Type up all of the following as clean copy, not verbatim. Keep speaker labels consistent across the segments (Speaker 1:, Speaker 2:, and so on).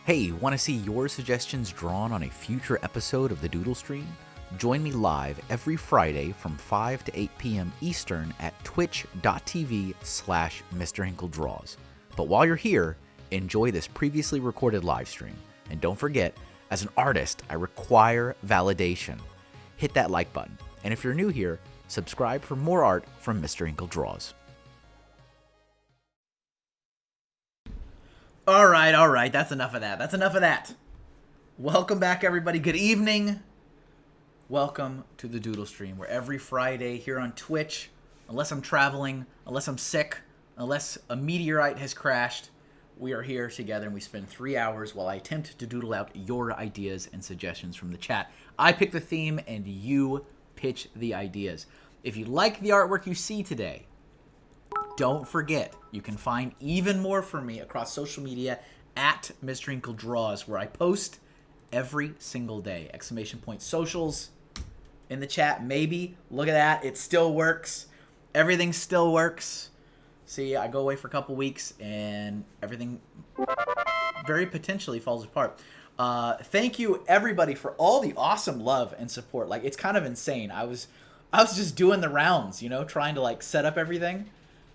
Speaker 1: Hey, want to see your suggestions drawn on a future episode of the Doodle Stream? Join me live every Friday from 5 to 8 p.m. Eastern at twitch.tv/MrHinkleDraws. But while you're here, enjoy this previously recorded live stream. And don't forget, as an artist, I require validation. Hit that like button. And if you're new here, subscribe for more art from MrHinkleDraws.
Speaker 2: All right. That's enough of that. Welcome back, everybody. Good evening. Welcome to the Doodle Stream, where every Friday here on Twitch, unless I'm traveling, unless I'm sick, unless a meteorite has crashed, we are here together and we spend 3 hours while I attempt to doodle out your ideas and suggestions from the chat. I pick the theme and you pitch the ideas. If you like the artwork you see today, don't forget, you can find even more from me across social media at MrHinkleDraws, where I post every single day. ! Socials in the chat, maybe. Look at that. It still works. Everything still works. See, I go away for a couple weeks and everything very potentially falls apart. Thank you, everybody, for all the awesome love and support. Like, it's kind of insane. I was just doing the rounds, you know, trying to, like, set up everything.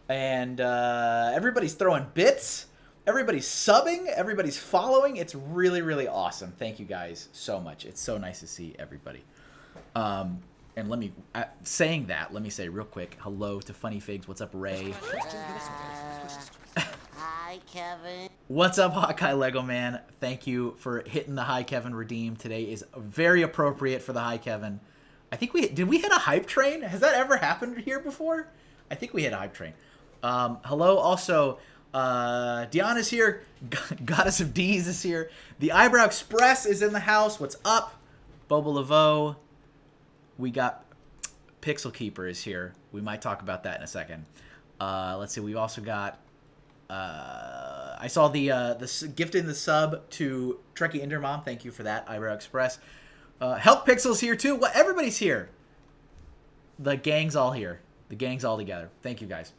Speaker 2: And everybody's throwing bits. Everybody's subbing. Everybody's following. It's really, really awesome. Thank you guys so much. It's so nice to see everybody. And let me say real quick, hello to Funny Figs. What's up, Ray?
Speaker 3: Hi, Kevin.
Speaker 2: What's up, Hawkeye Lego Man? Thank you for hitting the Hi Kevin redeem. Today is very appropriate for the Hi Kevin. I think did we hit a hype train? Has that ever happened here before? I think we hit a hype train. Hello, also, Deanna's here, Goddess of D's is here, the Eyebrow Express is in the house, what's up, Bobo Laveau, we got Pixel Keeper is here, we might talk about that in a second. Let's see, we've also got, I saw the gifting the sub to Trekkie Endermom, thank you for that, Eyebrow Express. Help Pixel's here too, well, everybody's here, the gang's all here, the gang's all together, thank you guys.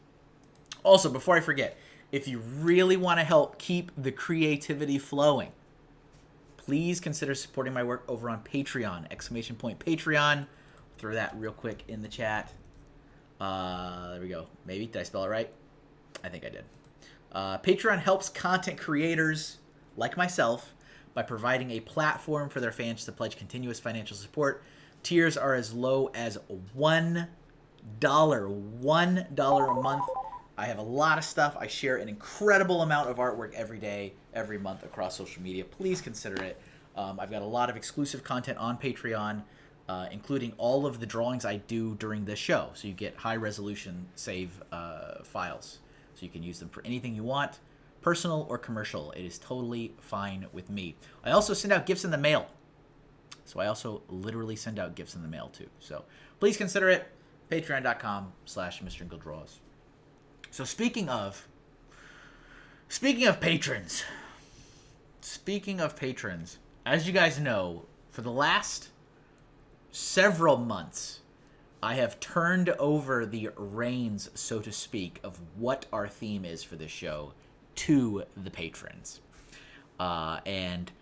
Speaker 2: Also, before I forget, if you really want to help keep the creativity flowing, please consider supporting my work over on Patreon, ! Patreon. Throw that real quick in the chat. There we go. Maybe. Did I spell it right? I think I did. Patreon helps content creators like myself by providing a platform for their fans to pledge continuous financial support. Tiers are as low as $1. $1 a month. I have a lot of stuff. I share an incredible amount of artwork every day, every month across social media. Please consider it. I've got a lot of exclusive content on Patreon, including all of the drawings I do during this show. So you get high-resolution save files. So you can use them for anything you want, personal or commercial. It is totally fine with me. I also send out gifts in the mail. So I also literally send out gifts in the mail, too. So please consider it. Patreon.com/MrHinkleDraws. So speaking of patrons, as you guys know, for the last several months, I have turned over the reins, so to speak, of what our theme is for this show to the patrons. And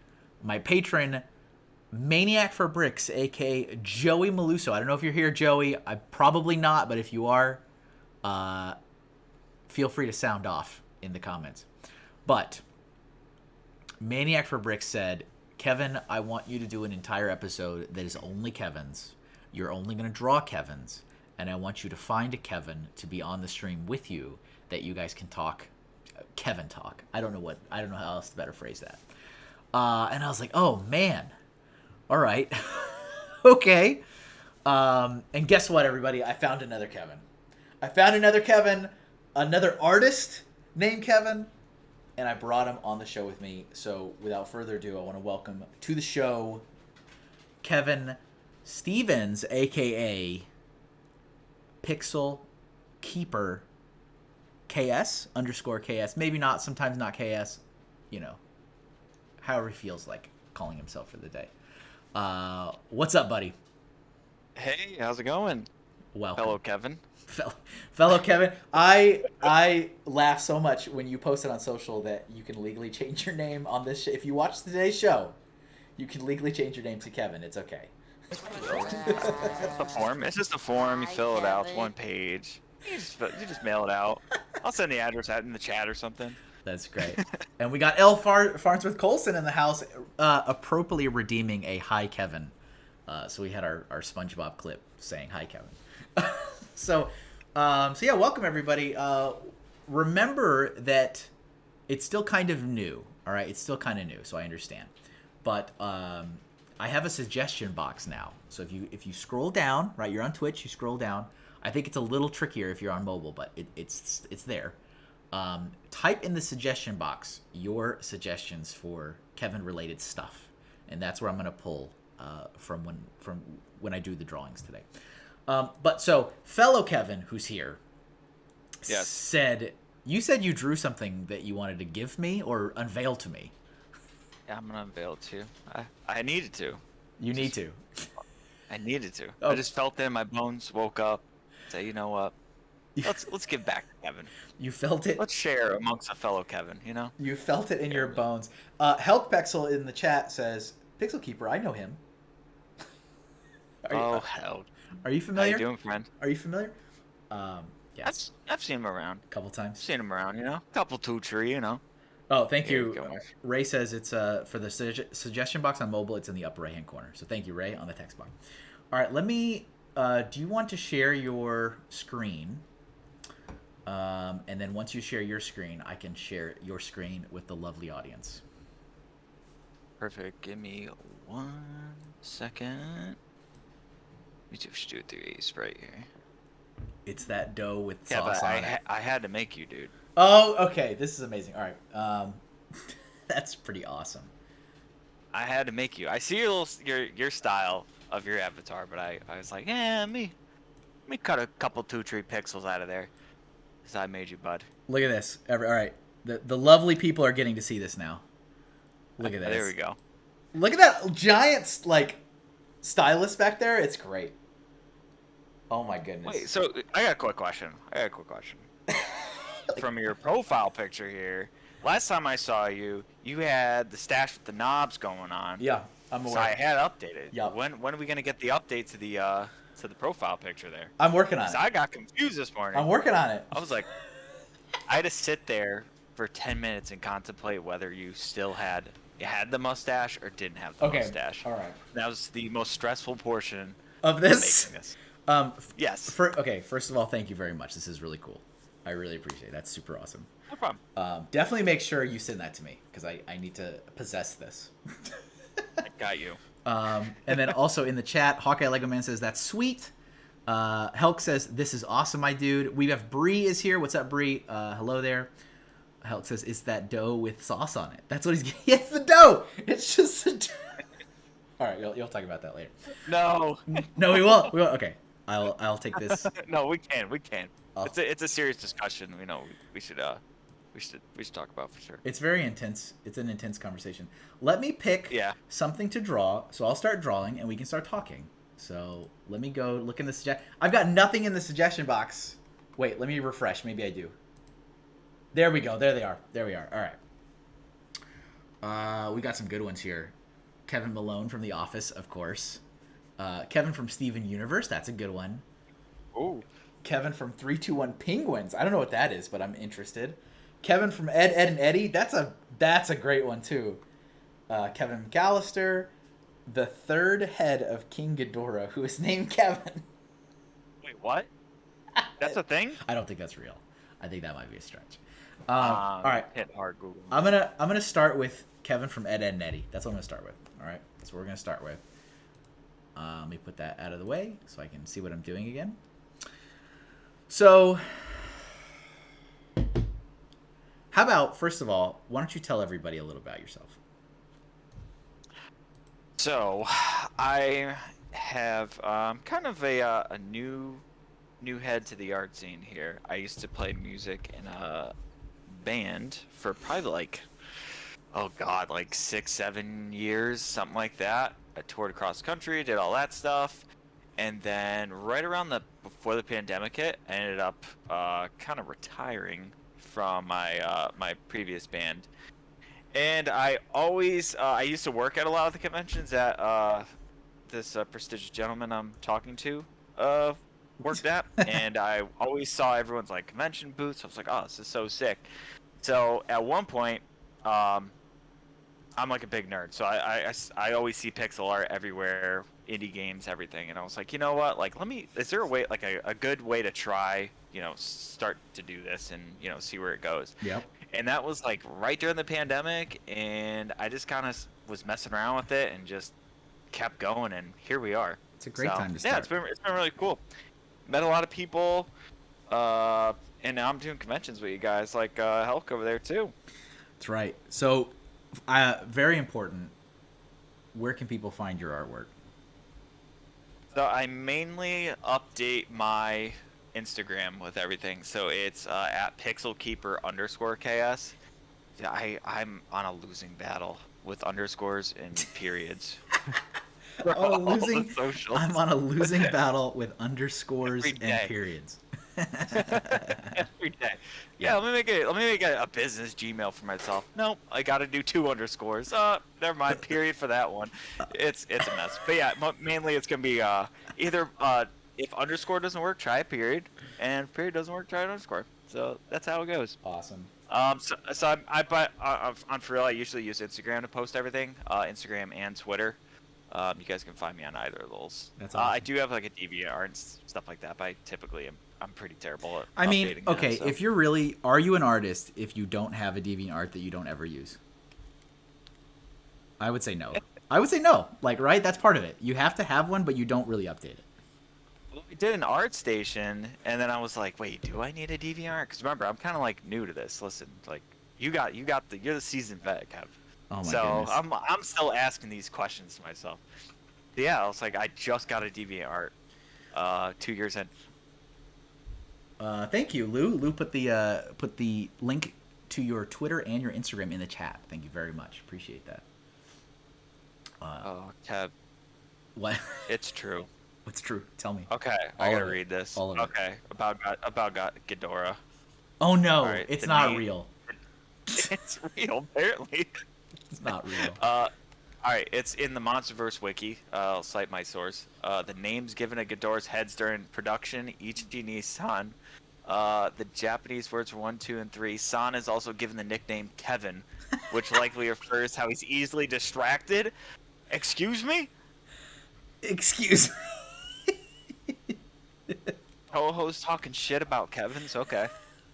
Speaker 2: my patron, Maniac4Bricks, aka Joey Maluso. I don't know if you're here, Joey. I'm probably not, but if you are, feel free to sound off in the comments. But Maniac4Bricks said, Kevin, I want you to do an entire episode that is only Kevin's. You're only going to draw Kevin's, and I want you to find a Kevin to be on the stream with you that you guys can talk, Kevin talk. I don't know how else to better phrase that. And I was like, oh man, all right, okay. And guess what, everybody? I found another Kevin. Another artist named Kevin, and I brought him on the show with me. So without further ado, I want to welcome to the show Kevin Stevens, aka Pixel Keeper KS_KS. Maybe not, sometimes not KS, you know, however he feels like calling himself for the day. What's up, buddy?
Speaker 4: Hey, how's it going?
Speaker 2: welcome.
Speaker 3: Hello, Kevin.
Speaker 2: Fellow Kevin, I laugh so much when you posted on social that you can legally change your name on this. If you watch today's show, you can legally change your name to Kevin. It's okay.
Speaker 3: It's a form. It's just a form. You fill it out. It's one page. You just mail it out. I'll send the address out in the chat or something.
Speaker 2: That's great. And we got L. Farnsworth Colson in the house, appropriately redeeming a hi Kevin. So we had our SpongeBob clip saying hi Kevin. So yeah, welcome everybody. Remember that it's still kind of new. All right, it's still kind of new, so I understand. But I have a suggestion box now. So if you scroll down, right, you're on Twitch, you scroll down. I think it's a little trickier if you're on mobile, but it's there. Type in the suggestion box your suggestions for Kevin related stuff, and that's where I'm gonna pull from when I do the drawings today. But so fellow Kevin, who's here,
Speaker 3: yes,
Speaker 2: said you drew something that you wanted to give me or unveil to me.
Speaker 3: Yeah, I'm gonna unveil it too. I needed to.
Speaker 2: You need to.
Speaker 3: I needed to.
Speaker 2: Oh.
Speaker 3: I just felt it in my bones. Woke up. Say, you know what? Let's give back to Kevin.
Speaker 2: You felt it.
Speaker 3: Let's share amongst a fellow Kevin. You know.
Speaker 2: You felt it in your bones. Health Pexel in the chat says, Pixel Keeper, I know him.
Speaker 3: Oh hell.
Speaker 2: Are you familiar?
Speaker 3: How you doing, friend?
Speaker 2: Are you familiar? Yes.
Speaker 3: I've seen him around.
Speaker 2: A couple times.
Speaker 3: Seen him around, you know. Couple 2-3, you know.
Speaker 2: Oh, thank
Speaker 3: There
Speaker 2: you.
Speaker 3: we go.
Speaker 2: Ray says it's for the suggestion box on mobile. It's in the upper right hand corner. So thank you, Ray, on the text box. All right, let me. Do you want to share your screen? And then once you share your screen, I can share your screen with the lovely audience.
Speaker 3: Perfect. Give me 1 second. We should do 3A's right here.
Speaker 2: It's that dough with
Speaker 3: Yeah,
Speaker 2: sauce
Speaker 3: but
Speaker 2: on it.
Speaker 3: I had to make you, dude.
Speaker 2: Oh, okay. This is amazing. All right. That's pretty awesome.
Speaker 3: I had to make you. I see your style of your avatar, but I was like, yeah, let me cut a couple 2-3 pixels out of there, cause I made you, bud.
Speaker 2: Look at this. All right. The lovely people are getting to see this now. Look at this.
Speaker 3: There we go.
Speaker 2: Look at that giant stylus back there. It's great. Oh my goodness.
Speaker 3: Wait, so I got a quick question. From your profile picture here, last time I saw you, you had the stash with the knobs going on.
Speaker 2: Yeah, I'm aware.
Speaker 3: So I had updated.
Speaker 2: Yeah.
Speaker 3: When are we gonna get the update to the profile picture there?
Speaker 2: I'm working on it.
Speaker 3: I got confused this morning.
Speaker 2: I'm working on it.
Speaker 3: I was like, I had to sit there for 10 minutes and contemplate whether you still had the mustache or didn't have the mustache.
Speaker 2: All right.
Speaker 3: That was the most stressful portion
Speaker 2: Of this?
Speaker 3: making this. Yes.
Speaker 2: First of all, thank you very much. This is really cool. I really appreciate it. That's super awesome.
Speaker 3: No problem.
Speaker 2: Definitely make sure you send that to me because I need to possess this.
Speaker 3: I got you.
Speaker 2: And then also in the chat, Hawkeye Lego Man says, that's sweet. Helk says, this is awesome, my dude. We have Bree is here. What's up, Bree? Hello there. Helk says, it's that dough with sauce on it. That's what he's getting. It's the dough. It's just the dough. All right, you'll talk about that later.
Speaker 3: No.
Speaker 2: No, we won't. Okay, I'll take this.
Speaker 3: No, we can. It's a serious discussion. You know, we should talk about for sure.
Speaker 2: It's very intense. It's an intense conversation. Let me pick something to draw. So I'll start drawing, and we can start talking. So let me go look in the suggestion. I've got nothing in the suggestion box. Wait, let me refresh. Maybe I do. There we go. There they are. There we are. All right. We got some good ones here. Kevin Malone from The Office, of course. Kevin from Steven Universe. That's a good one.
Speaker 3: Ooh.
Speaker 2: Kevin from 321 Penguins. I don't know what that is, but I'm interested. Kevin from Ed, and Eddie. That's a great one too. Kevin McAllister, the third head of King Ghidorah, who is named Kevin.
Speaker 3: Wait, what? That's a thing?
Speaker 2: I don't think that's real. I think that might be a stretch. All right.
Speaker 3: Hit hard Google.
Speaker 2: I'm gonna start with Kevin from Ed, and Eddie. That's what I'm gonna start with. All right. That's what we're gonna start with. Let me put that out of the way so I can see what I'm doing again. So, how about, first of all, why don't you tell everybody a little about yourself?
Speaker 3: So, I have kind of a new head to the art scene here. I used to play music in a band for probably like 6-7 years, something like that. I toured across the country, did all that stuff, And then right around before the pandemic hit, I ended up kind of retiring from my previous band. And I always I used to work at a lot of the conventions that this prestigious gentleman I'm talking to worked at, and I always saw everyone's like convention booths. I was like, oh, this is so sick. So at one point, I'm like a big nerd, so I always see pixel art everywhere, indie games, everything, and I was like, you know what? Like, is there a way, like a good way to try, start to do this and see where it goes?
Speaker 2: Yep.
Speaker 3: And that was like right during the pandemic, and I just kind of was messing around with it and just kept going, and here we are.
Speaker 2: It's a great time to start.
Speaker 3: Yeah, it's been really cool. Met a lot of people, and now I'm doing conventions with you guys, like Helk over there too.
Speaker 2: That's right. So, very important. Where can people find your artwork?
Speaker 3: So I mainly update my Instagram with everything. So it's at pixelkeeper_ks. I'm on a losing battle with underscores and periods. I'm
Speaker 2: on a losing battle with underscores and periods.
Speaker 3: Every day. Yeah, let me make a business Gmail for myself. Nope, I got to do 2 underscores. Never mind. Period for that one. It's a mess. But yeah, mainly it's gonna be either if underscore doesn't work, try a period, and if period doesn't work, try an underscore. So that's how it goes.
Speaker 2: Awesome.
Speaker 3: So on for real, I usually use Instagram to post everything. Instagram and Twitter. You guys can find me on either of those.
Speaker 2: That's awesome.
Speaker 3: I do have like a DeviantArt and stuff like that, but I typically I'm pretty terrible at
Speaker 2: I mean,
Speaker 3: updating
Speaker 2: okay,
Speaker 3: that, so.
Speaker 2: if you're really, are you an artist if you don't have a DeviantArt that you don't ever use? I would say no. Like, right? That's part of it. You have to have one, but you don't really update it.
Speaker 3: Well, we did an art station, and then I was like, wait, do I need a DeviantArt? Because remember, I'm kind of like new to this. Listen, like you're the seasoned vet, Kev.
Speaker 2: Oh my
Speaker 3: so
Speaker 2: goodness.
Speaker 3: I'm still asking these questions to myself. But yeah, I was like, I just got a DeviantArt 2 years in.
Speaker 2: Thank you, Lou. Lou put the link to your Twitter and your Instagram in the chat. Thank you very much. Appreciate that.
Speaker 3: Kev.
Speaker 2: What?
Speaker 3: It's true.
Speaker 2: What's true? Tell me.
Speaker 3: Okay, I gotta read this.
Speaker 2: All of it.
Speaker 3: Okay, about Ghidorah.
Speaker 2: Oh no,
Speaker 3: Right,
Speaker 2: it's
Speaker 3: the
Speaker 2: not
Speaker 3: name-
Speaker 2: real.
Speaker 3: It's real, apparently.
Speaker 2: It's not real.
Speaker 3: Alright, it's in the MonsterVerse wiki. I'll cite my source. The names given to Ghidorah's heads during production, Ichi ni San. The Japanese words for 1, 2, and 3. San is also given the nickname Kevin, which likely refers how he's easily distracted. Excuse me?
Speaker 2: Excuse me.
Speaker 3: Co-host talking shit about Kevin's? Okay.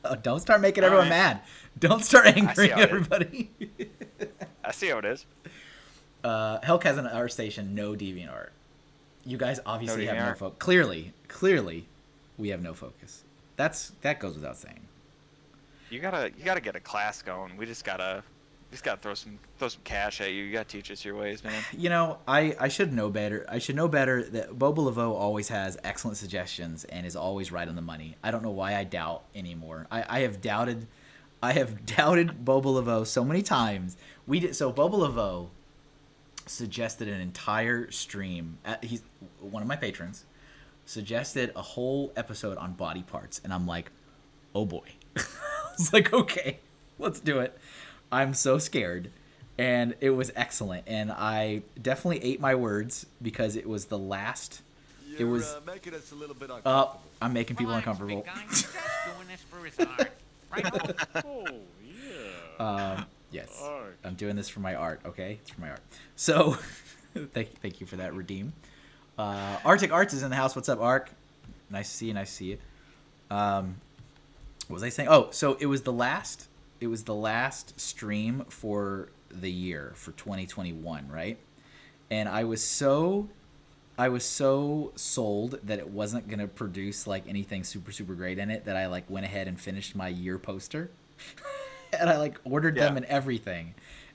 Speaker 2: Oh, don't start making everyone mad. Don't start angering
Speaker 3: how it is.
Speaker 2: everybody.
Speaker 3: I see how it is.
Speaker 2: Helk has an art station, no DeviantArt. You guys obviously have no
Speaker 3: DeviantArt?
Speaker 2: focus. Clearly, we have no focus. That goes without saying.
Speaker 3: You gotta get a class going. We just gotta throw some cash at you. You gotta teach us your ways, man.
Speaker 2: You know, I should know better. I should know better that Boba Laveau always has excellent suggestions and is always right on the money. I don't know why I doubt anymore. I have doubted Boba Laveau so many times. Boba Laveau suggested an entire stream. He's one of my patrons. Suggested a whole episode on body parts, and I'm like, oh boy. I was like, okay, let's do it. I'm so scared. And it was excellent, and I definitely ate my words because it was the last. It was
Speaker 4: making us a little bit uncomfortable.
Speaker 2: I'm making people
Speaker 5: Relax,
Speaker 2: uncomfortable.
Speaker 5: big guy. He's just doing this for his art. Right?
Speaker 4: Oh, yeah.
Speaker 2: Yes,
Speaker 4: Art.
Speaker 2: I'm doing this for my art. Okay, it's for my art. So, thank you for that, Redeem. Arctic Arts is in the house. What's up, Arc? Nice to see you. Nice to see you. What was I saying? Oh, so it was the last. It was the last stream for the year for 2021, right? And I was so sold that it wasn't gonna produce like anything super great in it that I like went ahead and finished my year poster, and I like ordered them and everything,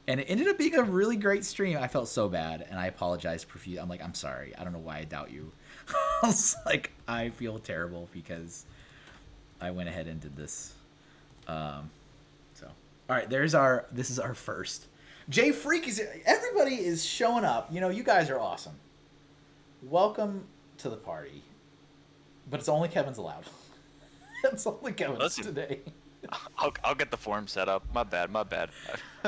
Speaker 2: and it ended up being a really great stream. I felt so bad, and I apologized profusely. I'm like, I'm sorry. I don't know why I doubt you. I was like, I feel terrible because I went ahead and did this. So, all right, this is our first. Jay Freak everybody is showing up. You know, you guys are awesome. Welcome to the party. But it's only Kevin's allowed. It's only Kevin's
Speaker 3: Listen.
Speaker 2: today.
Speaker 3: I'll get the form set up. My bad.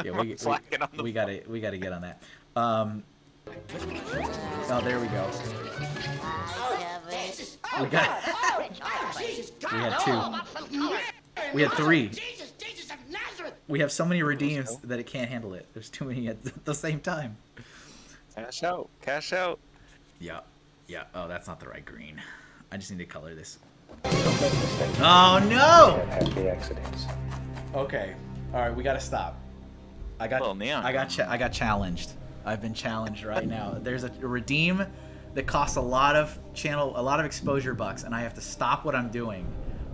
Speaker 2: Yeah,
Speaker 3: I'm slacking on the
Speaker 2: we gotta get on that. Oh, there we go. We got. We had 2. We had 3. We have so many redeems that it can't handle it. There's too many at the same time.
Speaker 3: Cash out. Cash out.
Speaker 2: Yeah. Yeah. Oh, that's not the right green. I just need to color this. Oh no!
Speaker 6: Happy accidents.
Speaker 2: Okay. All right, we gotta stop. I
Speaker 3: Little neon.
Speaker 2: I got challenged. I've been challenged right now. There's a redeem that costs a lot of exposure bucks, and I have to stop what I'm doing.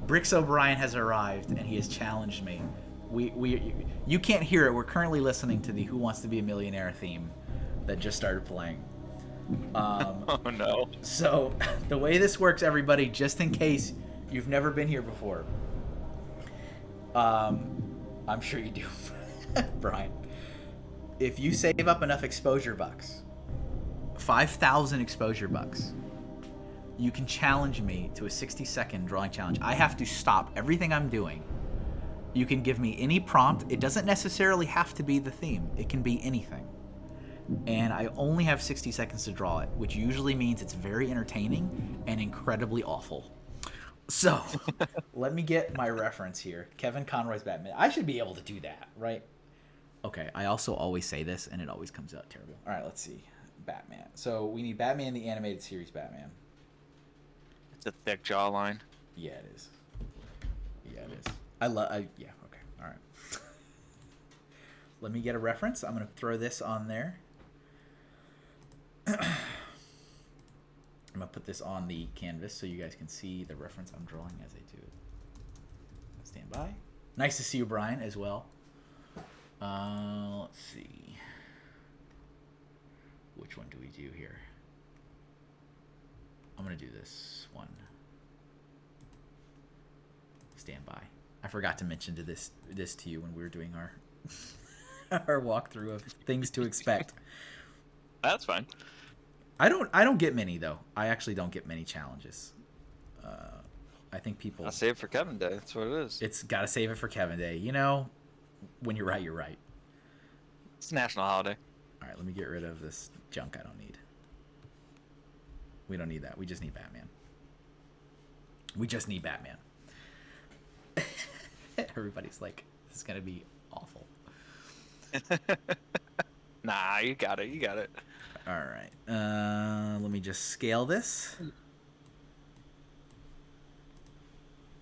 Speaker 2: Bricks O'Brien has arrived, and he has challenged me. You can't hear it. We're currently listening to the Who Wants to Be a Millionaire theme that just started playing.
Speaker 3: Oh no.
Speaker 2: So the way this works, everybody, just in case you've never been here before, I'm sure you do, Brian. If you save up enough exposure bucks, 5,000 exposure bucks, you can challenge me to a 60-second drawing challenge. I have to stop everything I'm doing. You can give me any prompt. It doesn't necessarily have to be the theme. It can be anything. And I only have 60 seconds to draw it, which usually means it's very entertaining and incredibly awful. So, let me get my reference here. Kevin Conroy's Batman. I should be able to do that, right? Okay, I also always say this, and it always comes out terrible. All right, let's see. Batman. So, we need Batman, the animated series Batman.
Speaker 3: It's a thick jawline.
Speaker 2: Yeah, it is. Yeah, it is. Yeah, okay, all right. Let me get a reference. I'm going to throw this on there. I'm going to put this on the canvas so you guys can see the reference I'm drawing as I do it. Stand by. Nice to see you, Brian, as well. Let's see. Which one do we do here? I'm going to do this one. Stand by. I forgot to mention this to you when we were doing our our walkthrough of things to expect.
Speaker 3: That's fine.
Speaker 2: I don't get many though. I actually don't get many challenges. I think people.
Speaker 3: I'll save it for Kevin Day. That's what it is.
Speaker 2: It's gotta save it for Kevin Day. You know, when you're right, you're right.
Speaker 3: It's a national holiday.
Speaker 2: All right, let me get rid of this junk I don't need. We don't need that. We just need Batman. We just need Batman. Everybody's like, this is gonna be awful.
Speaker 3: Nah, you got it. You got it.
Speaker 2: All right. Let me just scale this.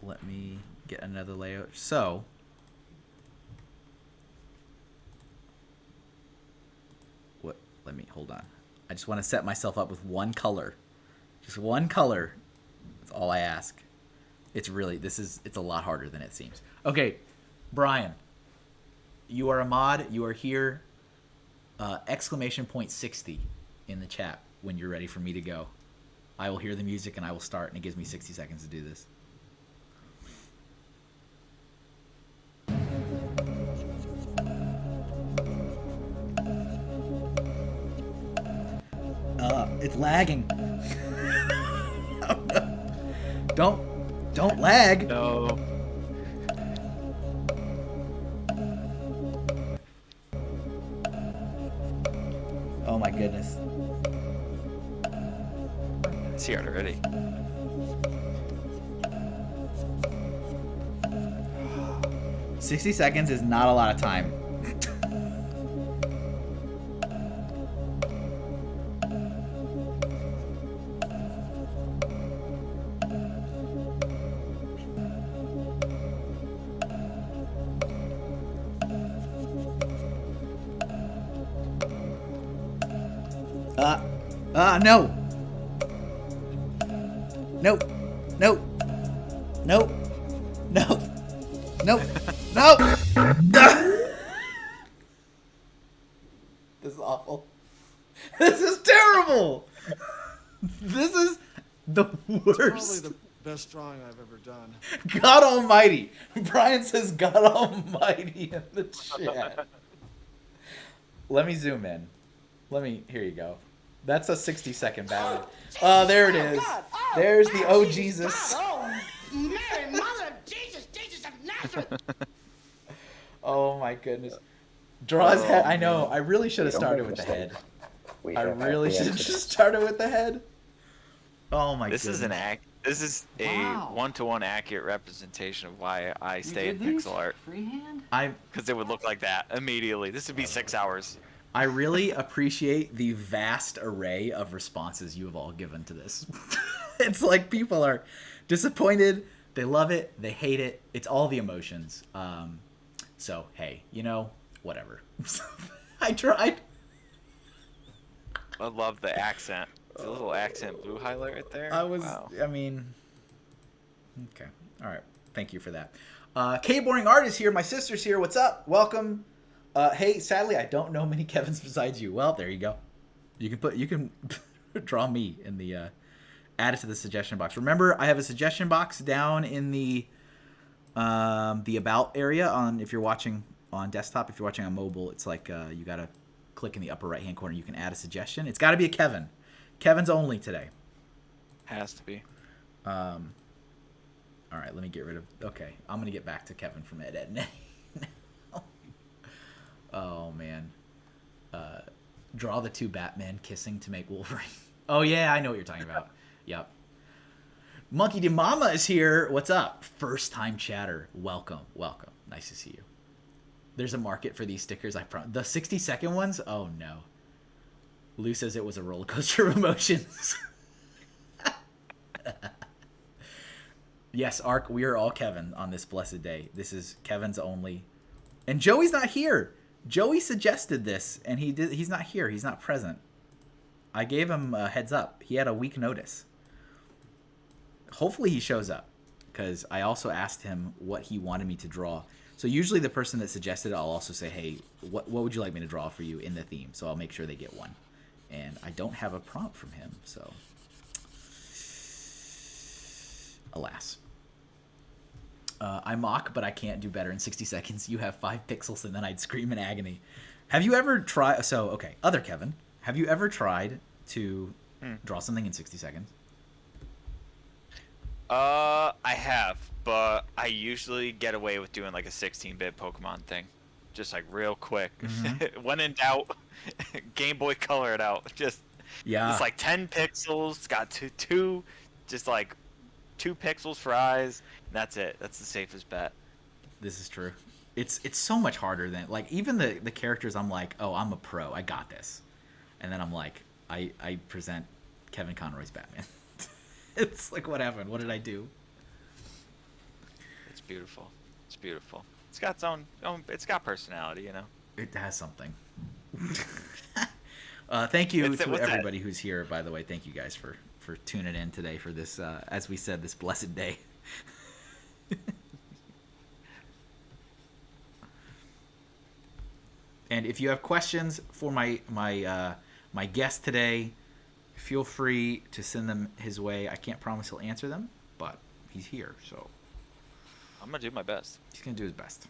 Speaker 2: Let me get another layout. So, hold on. I just want to set myself up with one color. Just one color. That's all I ask. It's a lot harder than it seems. Okay, Brian, you are a mod. You are here. Exclamation point 60 in the chat when you're ready for me to go. I will hear the music and I will start, and it gives me 60 seconds to do this. It's lagging. Don't lag.
Speaker 3: No.
Speaker 2: Oh my goodness.
Speaker 3: It's here already.
Speaker 2: $60 seconds is not a lot of time. No. Nope. Nope. Nope. Nope. Nope. Nope. This is awful. This is terrible. This is the worst.
Speaker 7: Probably the best drawing I've ever done.
Speaker 2: God Almighty. Brian says God Almighty in the chat. Let me zoom in. Here you go. That's a 60-second battle. Oh, there it is. There's the Oh Jesus.
Speaker 6: Mary, Mother of Jesus, Jesus of Nazareth.
Speaker 2: Oh my goodness. Draws head. I know. I really should have started with the head. I really should have just started with the head. Oh my goodness.
Speaker 3: This is a one-to-one accurate representation of why I stay in pixel art.
Speaker 5: Freehand?
Speaker 3: Because it would look like that immediately. This would be 6 hours.
Speaker 2: I really appreciate the vast array of responses you have all given to this. It's like people are disappointed, they love it, they hate it. It's all the emotions. So, hey, whatever. I tried.
Speaker 3: I love the accent. The little accent blue highlight right there. Wow.
Speaker 2: Okay. All right. Thank you for that. K-Boring Art is here. My sister's here. What's up? Welcome. Hey, sadly, I don't know many Kevins besides you. Well, there you go. You can draw me in the add it to the suggestion box. Remember, I have a suggestion box down in the about area on if you're watching on desktop. If you're watching on mobile, it's like you gotta click in the upper right hand corner. You can add a suggestion. It's got to be a Kevin. Kevin's only today.
Speaker 3: Has to be.
Speaker 2: All right, let me get rid of. Okay, I'm gonna get back to Kevin from Ed now. Oh man, draw the two Batman kissing to make Wolverine. Oh yeah, I know what you're talking about. Yep. Monkey D Mama is here. What's up? First time chatter. Welcome. Nice to see you. There's a market for these stickers. I promise. The 60-second ones. Oh no. Lou says it was a roller coaster of emotions. Yes, Ark, we are all Kevin on this blessed day. This is Kevin's only. And Joey's not here. Joey suggested this, and he's not here. He's not present. I gave him a heads up. He had a week notice. Hopefully he shows up, because I also asked him what he wanted me to draw. So usually the person that suggested it, I'll also say, hey, what would you like me to draw for you in the theme? So I'll make sure they get one. And I don't have a prompt from him, so alas. I mock, but I can't do better in 60 seconds. You have 5 pixels, and then I'd scream in agony. Have you ever tried... So, okay, other Kevin. Have you ever tried to draw something in 60 seconds?
Speaker 3: I have, but I usually get away with doing like a 16-bit Pokemon thing. Just like real quick. Mm-hmm. When in doubt, Game Boy Color it out. Just it's like 10 pixels. It's got two just like 2 pixels for eyes. And that's it. That's the safest bet.
Speaker 2: This is true. It's so much harder than like even the characters. I'm like, oh, I'm a pro. I got this. And then I'm like, I present Kevin Conroy's Batman. It's like, what happened? What did I do?
Speaker 3: It's beautiful. It's beautiful. It's got its own it's got personality, you know.
Speaker 2: It has something. Thank you to everybody who's here, by the way. Thank you guys for tuning in today for this, as we said, this blessed day. And if you have questions for my guest today, feel free to send them his way. I can't promise he'll answer them, but he's here, so
Speaker 3: I'm gonna do my best.
Speaker 2: He's gonna do his best.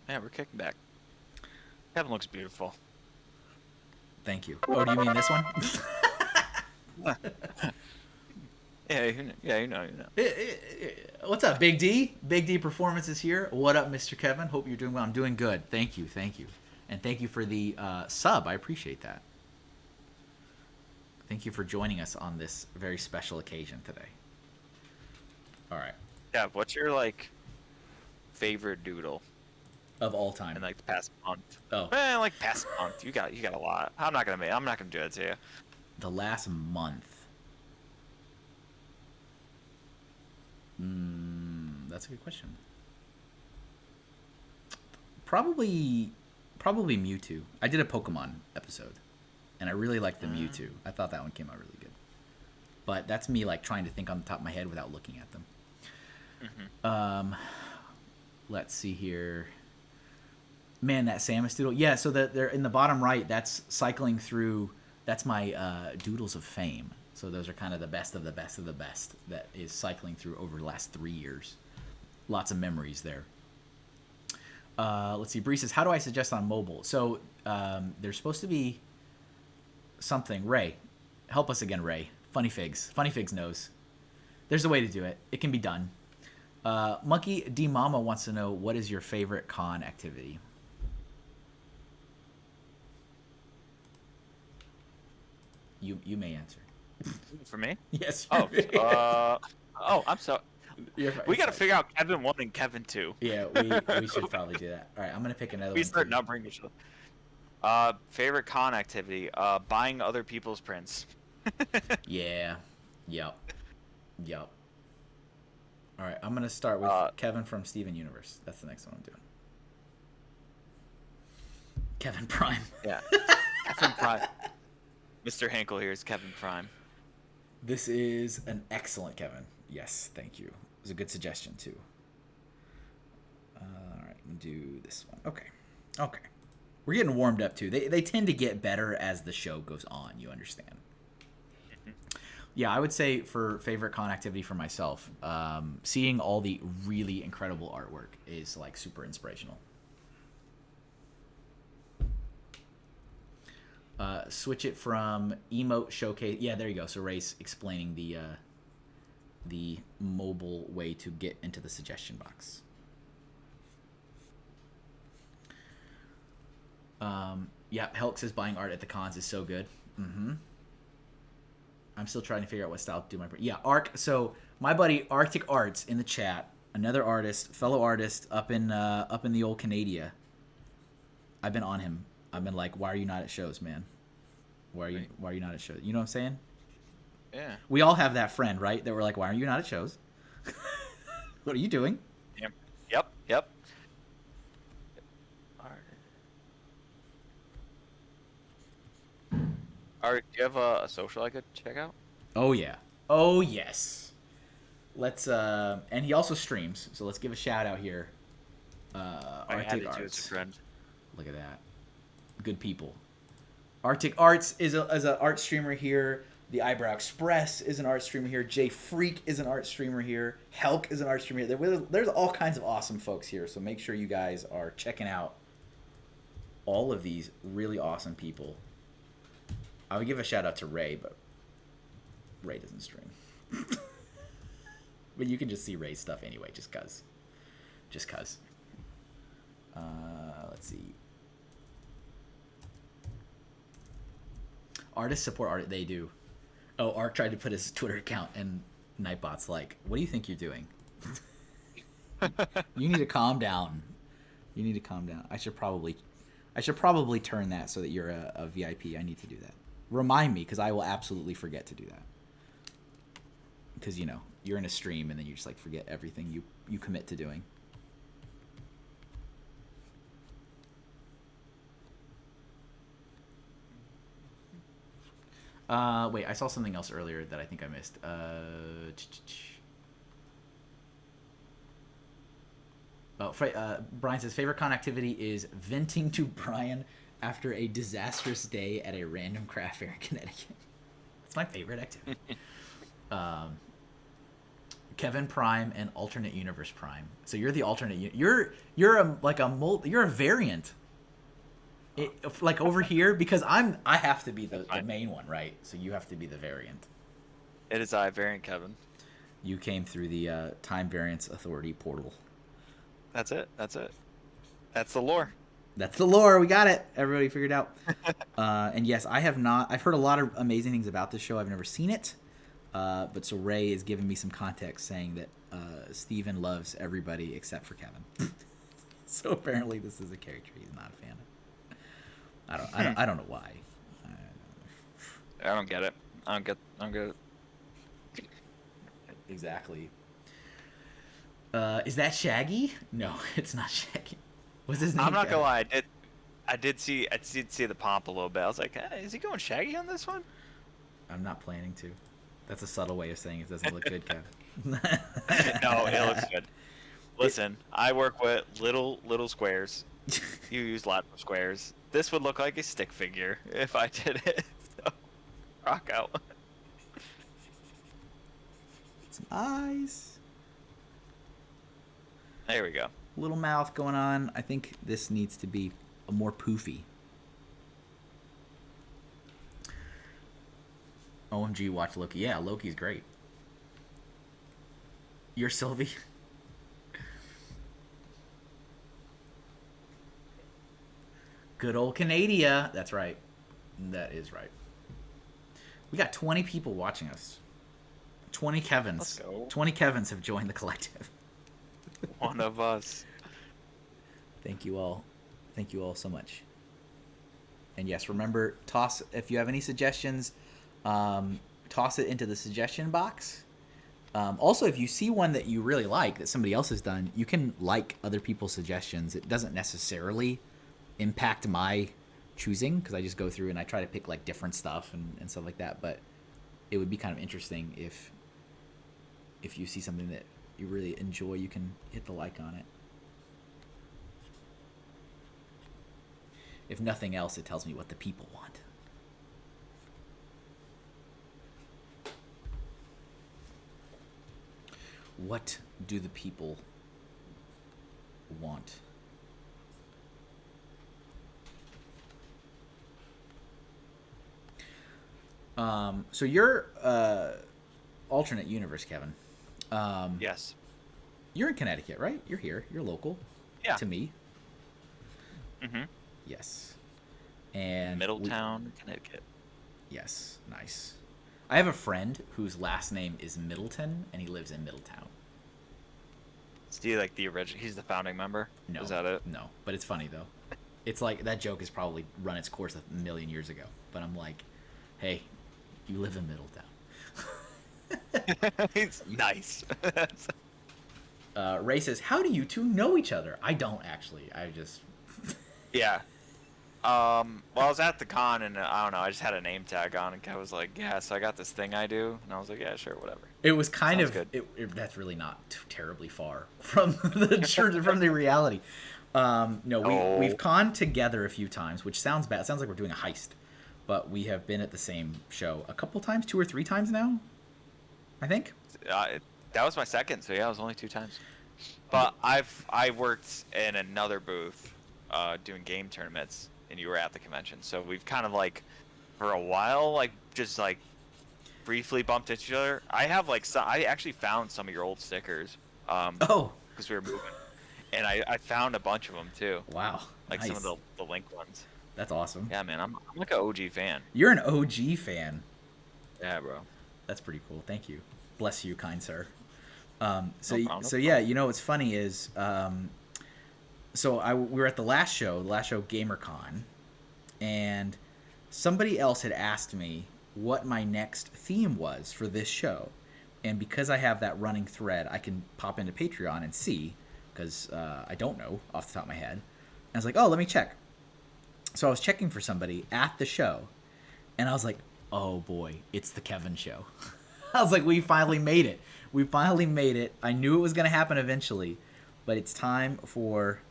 Speaker 3: Yeah, we're kicking back. Kevin looks beautiful.
Speaker 2: Thank you. Oh, do you mean this one?
Speaker 3: Yeah, you know.
Speaker 2: What's up, Big D? Big D Performance is here. What up, Mr. Kevin? Hope you're doing well. I'm doing good. Thank you. And thank you for the sub. I appreciate that. Thank you for joining us on this very special occasion today. All right.
Speaker 3: Yeah, what's your like favorite doodle
Speaker 2: of all time?
Speaker 3: In like the past month.
Speaker 2: Oh.
Speaker 3: Like past month. You got a lot. I'm not gonna do that to you.
Speaker 2: The last month. That's a good question. Probably Mewtwo. I did a Pokemon episode, and I really liked the Mewtwo. I thought that one came out really good. But that's me like trying to think on the top of my head without looking at them. Mm-hmm. Let's see here. Man, that Samus doodle. Yeah, so they're in the bottom right. That's cycling through. That's my doodles of fame. So those are kind of the best of the best of the best that is cycling through over the last 3 years. Lots of memories there. Let's see. Bree says, how do I suggest on mobile? So there's supposed to be something. Ray, help us again, Ray. Funny Figs knows. There's a way to do it. It can be done. Monkey D Mama wants to know, what is your favorite con activity? You may answer.
Speaker 3: For me?
Speaker 2: Yes.
Speaker 3: I'm sorry. We got to figure out Kevin 1 and Kevin 2.
Speaker 2: Yeah, we should probably do that. All right, I'm gonna pick another one.
Speaker 3: We start
Speaker 2: too.
Speaker 3: numbering each other. Favorite con activity? Buying other people's prints.
Speaker 2: Yeah. Yep. All right, I'm gonna start with Kevin from Steven Universe. That's the next one I'm doing. Kevin Prime.
Speaker 3: Yeah. Kevin Prime. Mr. Hinkle here is Kevin Prime.
Speaker 2: This is an excellent Kevin. Yes, thank you. It was a good suggestion too. All right, I'm gonna do this one. Okay. We're getting warmed up too. They tend to get better as the show goes on. You understand? Yeah, I would say for favorite con activity for myself, seeing all the really incredible artwork is like super inspirational. Switch it from emote showcase. Yeah, there you go. So Ray's explaining the mobile way to get into the suggestion box. Yeah, Helk says buying art at the cons is so good. I'm still trying to figure out what style to do my print. Yeah, So my buddy Arctic Arts in the chat, another artist, fellow artist up in the old Canada. I've been on him. I've been like, why are you not at shows, man? Why are you not at shows? You know what I'm saying?
Speaker 3: Yeah.
Speaker 2: We all have that friend, right? That we're like, why are you not at shows? What are you doing?
Speaker 3: Yep. Art, do you have a social I could check out?
Speaker 2: Oh yeah. Oh yes. Let's and he also streams, so let's give a shout out here.
Speaker 3: I
Speaker 2: Arctic
Speaker 3: added you as a
Speaker 2: Arts.
Speaker 3: friend.
Speaker 2: Look at that. Good people. Arctic Arts is an art streamer here. The Eyebrow Express is an art streamer here. Jay Freak is an art streamer here. Helk is an art streamer here. There's all kinds of awesome folks here, so make sure you guys are checking out all of these really awesome people. I would give a shout out to Ray, but Ray doesn't stream. But you can just see Ray's stuff anyway, just cuz. Let's see. Artists support art. They do. Oh, Art tried to put his Twitter account, and Nightbot's like, "What do you think you're doing? You need to calm down. I should probably turn that so that you're a VIP. I need to do that. Remind me, because I will absolutely forget to do that. Because you're in a stream, and then you just like forget everything you commit to doing." Wait, I saw something else earlier that I think I missed. Brian says, favorite con activity is venting to Brian after a disastrous day at a random craft fair in Connecticut. That's my favorite activity. Kevin Prime and alternate universe Prime. So you're the alternate. You're a variant. Like over here, because I have to be the main one, right? So you have to be the variant.
Speaker 3: It is variant Kevin.
Speaker 2: You came through the Time Variance Authority portal.
Speaker 3: That's it. That's the lore.
Speaker 2: That's the lore. We got it. Everybody figured out. And yes, I have not. I've heard a lot of amazing things about this show. I've never seen it. But so Ray is giving me some context saying that Steven loves everybody except for Kevin. So apparently this is a character he's not a fan of. I don't know why.
Speaker 3: I don't get it. I don't get it.
Speaker 2: Exactly. Is that Shaggy? No, it's not Shaggy. What's his name?
Speaker 3: I'm not gonna lie. I did see the pomp a little bit. I was like, hey, is he going Shaggy on this one?
Speaker 2: I'm not planning to. That's a subtle way of saying it doesn't look good, Kev.
Speaker 3: No, it looks good. Listen, I work with little squares. You use lots of squares. This would look like a stick figure if I did it. So, rock out.
Speaker 2: Some eyes.
Speaker 3: There we go.
Speaker 2: Little mouth going on. I think this needs to be a more poofy. OMG, watch Loki. Yeah, Loki's great. You're Sylvie. Good old Canada. That's right. That is right. We got 20 people watching us. 20 Kevins.
Speaker 3: Let's go.
Speaker 2: 20 Kevins have joined the collective.
Speaker 3: One of us.
Speaker 2: Thank you all. Thank you all so much. And yes, remember, toss if you have any suggestions, toss it into the suggestion box. Also, if you see one that you really like that somebody else has done, you can like other people's suggestions. It doesn't necessarily impact my choosing because I just go through and I try to pick like different stuff and stuff like that. But it would be kind of interesting if you see something that you really enjoy, you can hit the like on it. If nothing else, it tells me what the people want. What do the people want? So you're alternate universe, Kevin.
Speaker 3: Yes.
Speaker 2: You're in Connecticut, right? You're here. You're local.
Speaker 3: Yeah.
Speaker 2: To me.
Speaker 3: Mm-hmm.
Speaker 2: Yes. And
Speaker 3: Middletown, Connecticut.
Speaker 2: Yes. Nice. I have a friend whose last name is Middleton, and he lives in Middletown.
Speaker 3: Is he like the original? He's the founding member?
Speaker 2: No.
Speaker 3: Is that it?
Speaker 2: No. But it's funny, though. It's like that joke has probably run its course a million years ago. But I'm like, hey, you live in Middletown.
Speaker 3: He's nice.
Speaker 2: Ray says, how do you two know each other? I don't actually. I just...
Speaker 3: Yeah. Well, I was at the con and I don't know, I just had a name tag on and I was like, yeah, so I got this thing I do. And I was like, yeah, sure, whatever.
Speaker 2: It was kind
Speaker 3: Sounds
Speaker 2: of...
Speaker 3: good.
Speaker 2: That's really not terribly far from the reality. No, we've conned together a few times, which sounds bad. It sounds like we're doing a heist. But we have been at the same show a couple times, 2 or 3 times now, I think.
Speaker 3: That was my second, so yeah, it was only 2 times. But I worked in another booth doing game tournaments, and you were at the convention. So we've kind of like, for a while, like just like briefly bumped into each other. I have like I actually found some of your old stickers.
Speaker 2: Oh.
Speaker 3: Because we were moving, and I found a bunch of them too.
Speaker 2: Wow.
Speaker 3: Like
Speaker 2: nice.
Speaker 3: some of the link ones.
Speaker 2: That's awesome.
Speaker 3: Yeah, man, I'm like an OG fan.
Speaker 2: You're an OG fan.
Speaker 3: Yeah, bro.
Speaker 2: That's pretty cool. Thank you. Bless you, kind sir.
Speaker 3: No problem.
Speaker 2: So yeah, you know what's funny is, we were at the last show GamerCon, and somebody else had asked me what my next theme was for this show, and because I have that running thread, I can pop into Patreon and see, because I don't know off the top of my head. And I was like, oh, let me check. So I was checking for somebody at the show, and I was like, oh boy, it's the Kevin show. I was like, we finally made it. We finally made it. I knew it was going to happen eventually, but it's time for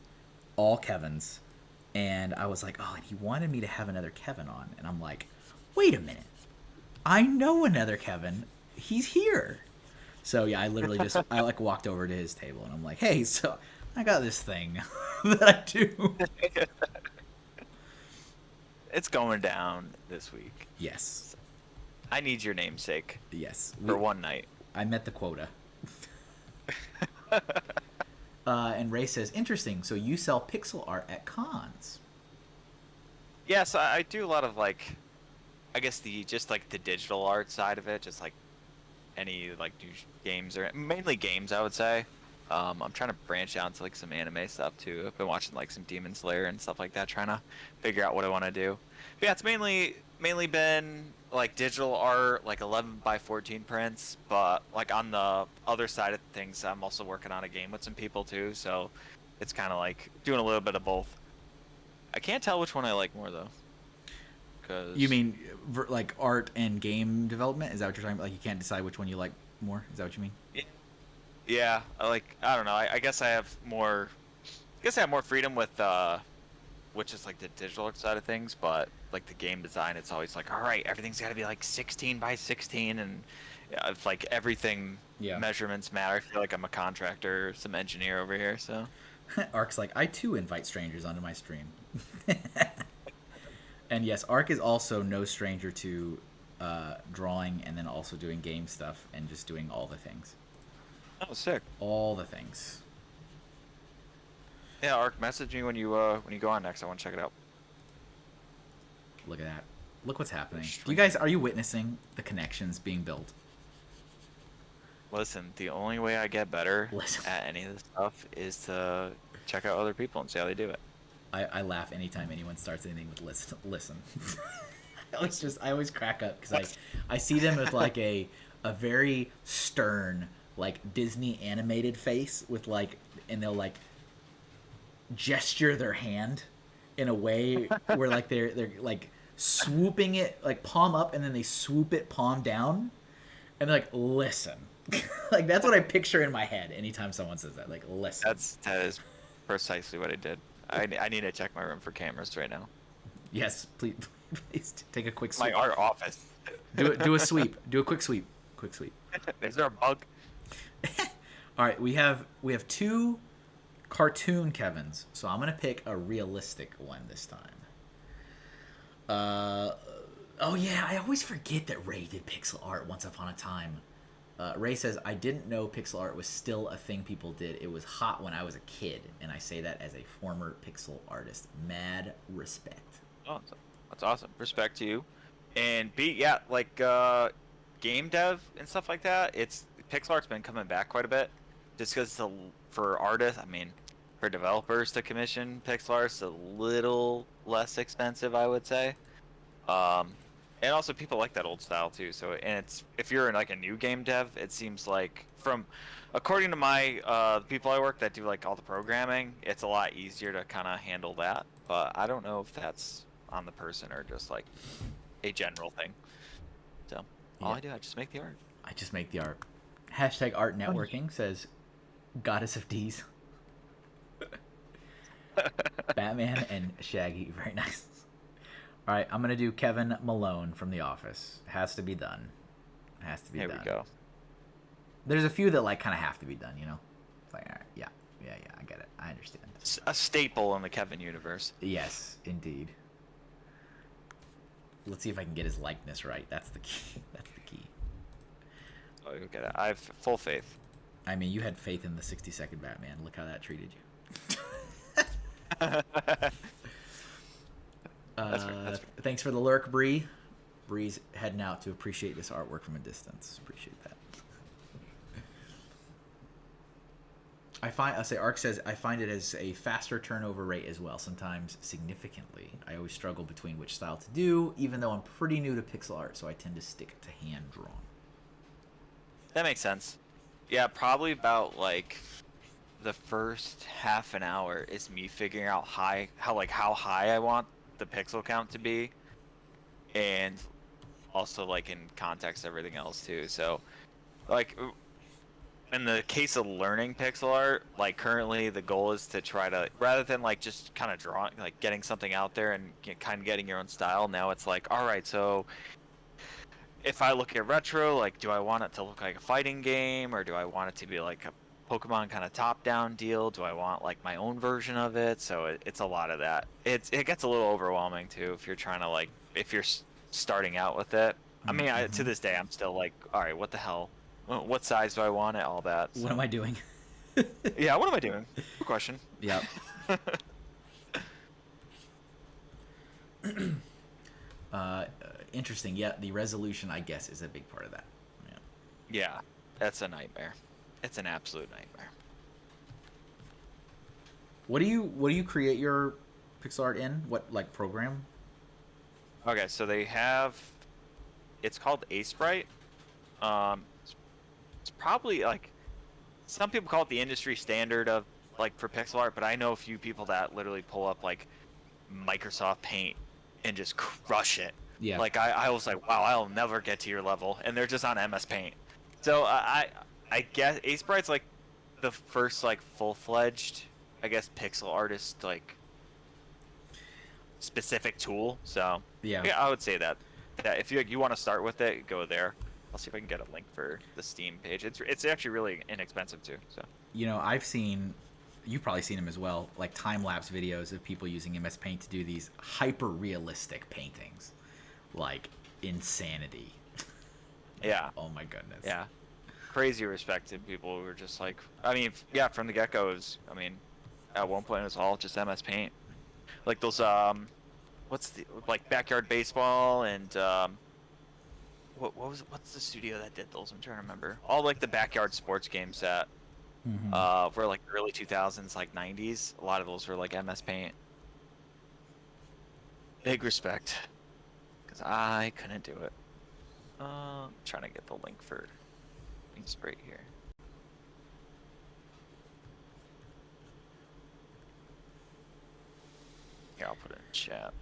Speaker 2: all Kevins. And I was like, oh, and he wanted me to have another Kevin on. And I'm like, wait a minute. I know another Kevin. He's here. So yeah, I literally just, I like walked over to his table and I'm like, hey, so I got this thing that I do.
Speaker 3: It's going down this week.
Speaker 2: Yes.
Speaker 3: I need your namesake.
Speaker 2: Yes.
Speaker 3: For one night.
Speaker 2: I met the quota. And Ray says, interesting. So you sell pixel art at cons.
Speaker 3: Yes, I do a lot of like, I guess the digital art side of it, just like any like new games or mainly games, I would say. I'm trying to branch out to like some anime stuff too. I've been watching like some Demon Slayer and stuff like that, trying to figure out what I want to do. But yeah, it's mainly been like digital art, like 11x14 prints. But like on the other side of things, I'm also working on a game with some people too. So it's kind of like doing a little bit of both. I can't tell which one I like more though. Cause
Speaker 2: You mean like art and game development? Is that what you're talking about? Like you can't decide which one you like more? Is that what you mean?
Speaker 3: Yeah, I don't know. I guess I have more freedom with which is like the digital art side of things, but like the game design, it's always like, all right, everything's got to be like 16x16, and it's like everything measurements matter. I feel like I'm a contractor, some engineer over here, so.
Speaker 2: Ark's like, I too invite strangers onto my stream. And yes, Ark is also no stranger to drawing and then also doing game stuff and just doing all the things.
Speaker 3: Oh, sick.
Speaker 2: All the things.
Speaker 3: Yeah, Ark, message me when you go on next. I want to check it out.
Speaker 2: Look at that. Look what's happening. You guys, are you witnessing the connections being built?
Speaker 3: Listen, the only way I get better
Speaker 2: Listen.
Speaker 3: at any of this stuff is to check out other people and see how they do it.
Speaker 2: I laugh anytime anyone starts anything with listen. I always crack up because I see them with like a very stern like Disney animated face with like, and they'll like gesture their hand in a way where like they're like swooping it like palm up and then they swoop it palm down and they're like listen. Like that's what I picture in my head anytime someone says that, like listen.
Speaker 3: That is precisely what I did. I need to check my room for cameras right now.
Speaker 2: Yes, please take a quick sweep.
Speaker 3: My art office.
Speaker 2: Do a sweep. Do a quick sweep. Quick sweep.
Speaker 3: Is there a bug?
Speaker 2: All right, we have 2 cartoon Kevins, so I'm gonna pick a realistic one this time. Oh yeah, I always forget that Ray did pixel art once upon a time. Ray says, I didn't know pixel art was still a thing people did. It was hot when I was a kid, and I say that as a former pixel artist. Mad respect.
Speaker 3: Oh, that's awesome. Respect to you. And like game dev and stuff like that. Pixel art's been coming back quite a bit, just because for artists, I mean, for developers to commission pixel art, it's a little less expensive, I would say. And also people like that old style too. So, and if you're in like a new game dev, it seems like according to my people I work that do like all the programming, it's a lot easier to kind of handle that. But I don't know if that's on the person or just like a general thing. So all I do, I just make the art.
Speaker 2: I just make the art. Hashtag art networking says Goddess of D's. Batman and Shaggy. Very nice. All right, I'm going to do Kevin Malone from The Office. Has to be done. Has to be done.
Speaker 3: Here we go.
Speaker 2: There's a few that like kind of have to be done, you know? It's like, all right, yeah, I get it. I understand.
Speaker 3: A staple in the Kevin universe.
Speaker 2: Yes, indeed. Let's see if I can get his likeness right. That's the key. That's the key.
Speaker 3: Oh, you get it. I have full faith.
Speaker 2: I mean, you had faith in the 60-second Batman. Look how that treated you.
Speaker 3: That's fair.
Speaker 2: Thanks for the lurk, Bree. Bree's heading out to appreciate this artwork from a distance. Appreciate that. Ark says, I find it as a faster turnover rate as well, sometimes significantly. I always struggle between which style to do, even though I'm pretty new to pixel art, so I tend to stick to hand-drawn.
Speaker 3: That makes sense. Yeah, probably about like the first half an hour is me figuring out how high I want the pixel count to be, and also like in context everything else too. So like in the case of learning pixel art, like currently the goal is to try to, rather than like just kind of drawing, like getting something out there and kind of getting your own style, now it's like, all right, so if I look at retro, like do I want it to look like a fighting game, or do I want it to be like a Pokemon kind of top-down deal? Do I want like my own version of it? So it's a lot of that. It gets a little overwhelming too if you're trying to like, if you're starting out with it. I mean, to this day, I'm still like, all right, what the hell? What size do I want it? All that. So.
Speaker 2: What am I doing?
Speaker 3: Yeah, what am I doing? Good question.
Speaker 2: Yeah. Interesting. Yeah, the resolution, I guess, is a big part of that.
Speaker 3: Yeah, that's a nightmare. It's an absolute nightmare.
Speaker 2: What do you create your pixel art in? What like program?
Speaker 3: Okay, so they have, it's called Sprite. It's probably like, some people call it the industry standard of like for pixel art, but I know a few people that literally pull up like Microsoft Paint and just crush it.
Speaker 2: Yeah.
Speaker 3: Like I was like, wow, I'll never get to your level, and they're just on MS Paint. So I guess Sprite's like the first like full-fledged, I guess, pixel artist like specific tool. So yeah, I would say that if you want to start with it, go there. I'll see if I can get a link for the Steam page. It's actually really inexpensive too. So
Speaker 2: I've seen, you've probably seen them as well, like time-lapse videos of people using MS Paint to do these hyper-realistic paintings. Like insanity.
Speaker 3: Yeah.
Speaker 2: Oh my goodness.
Speaker 3: Yeah. Crazy respect to people who were just like, I mean, yeah, from the get-go, it was, I mean, at one point it was all just MS Paint. Like those, like Backyard Baseball and, what's the studio that did those? I'm trying to remember. All like the backyard sports games that, were like early 2000s, like 90s. A lot of those were like MS Paint. Big respect. Because I couldn't do it. I'm trying to get the link for things right here. Here, I'll put it in chat.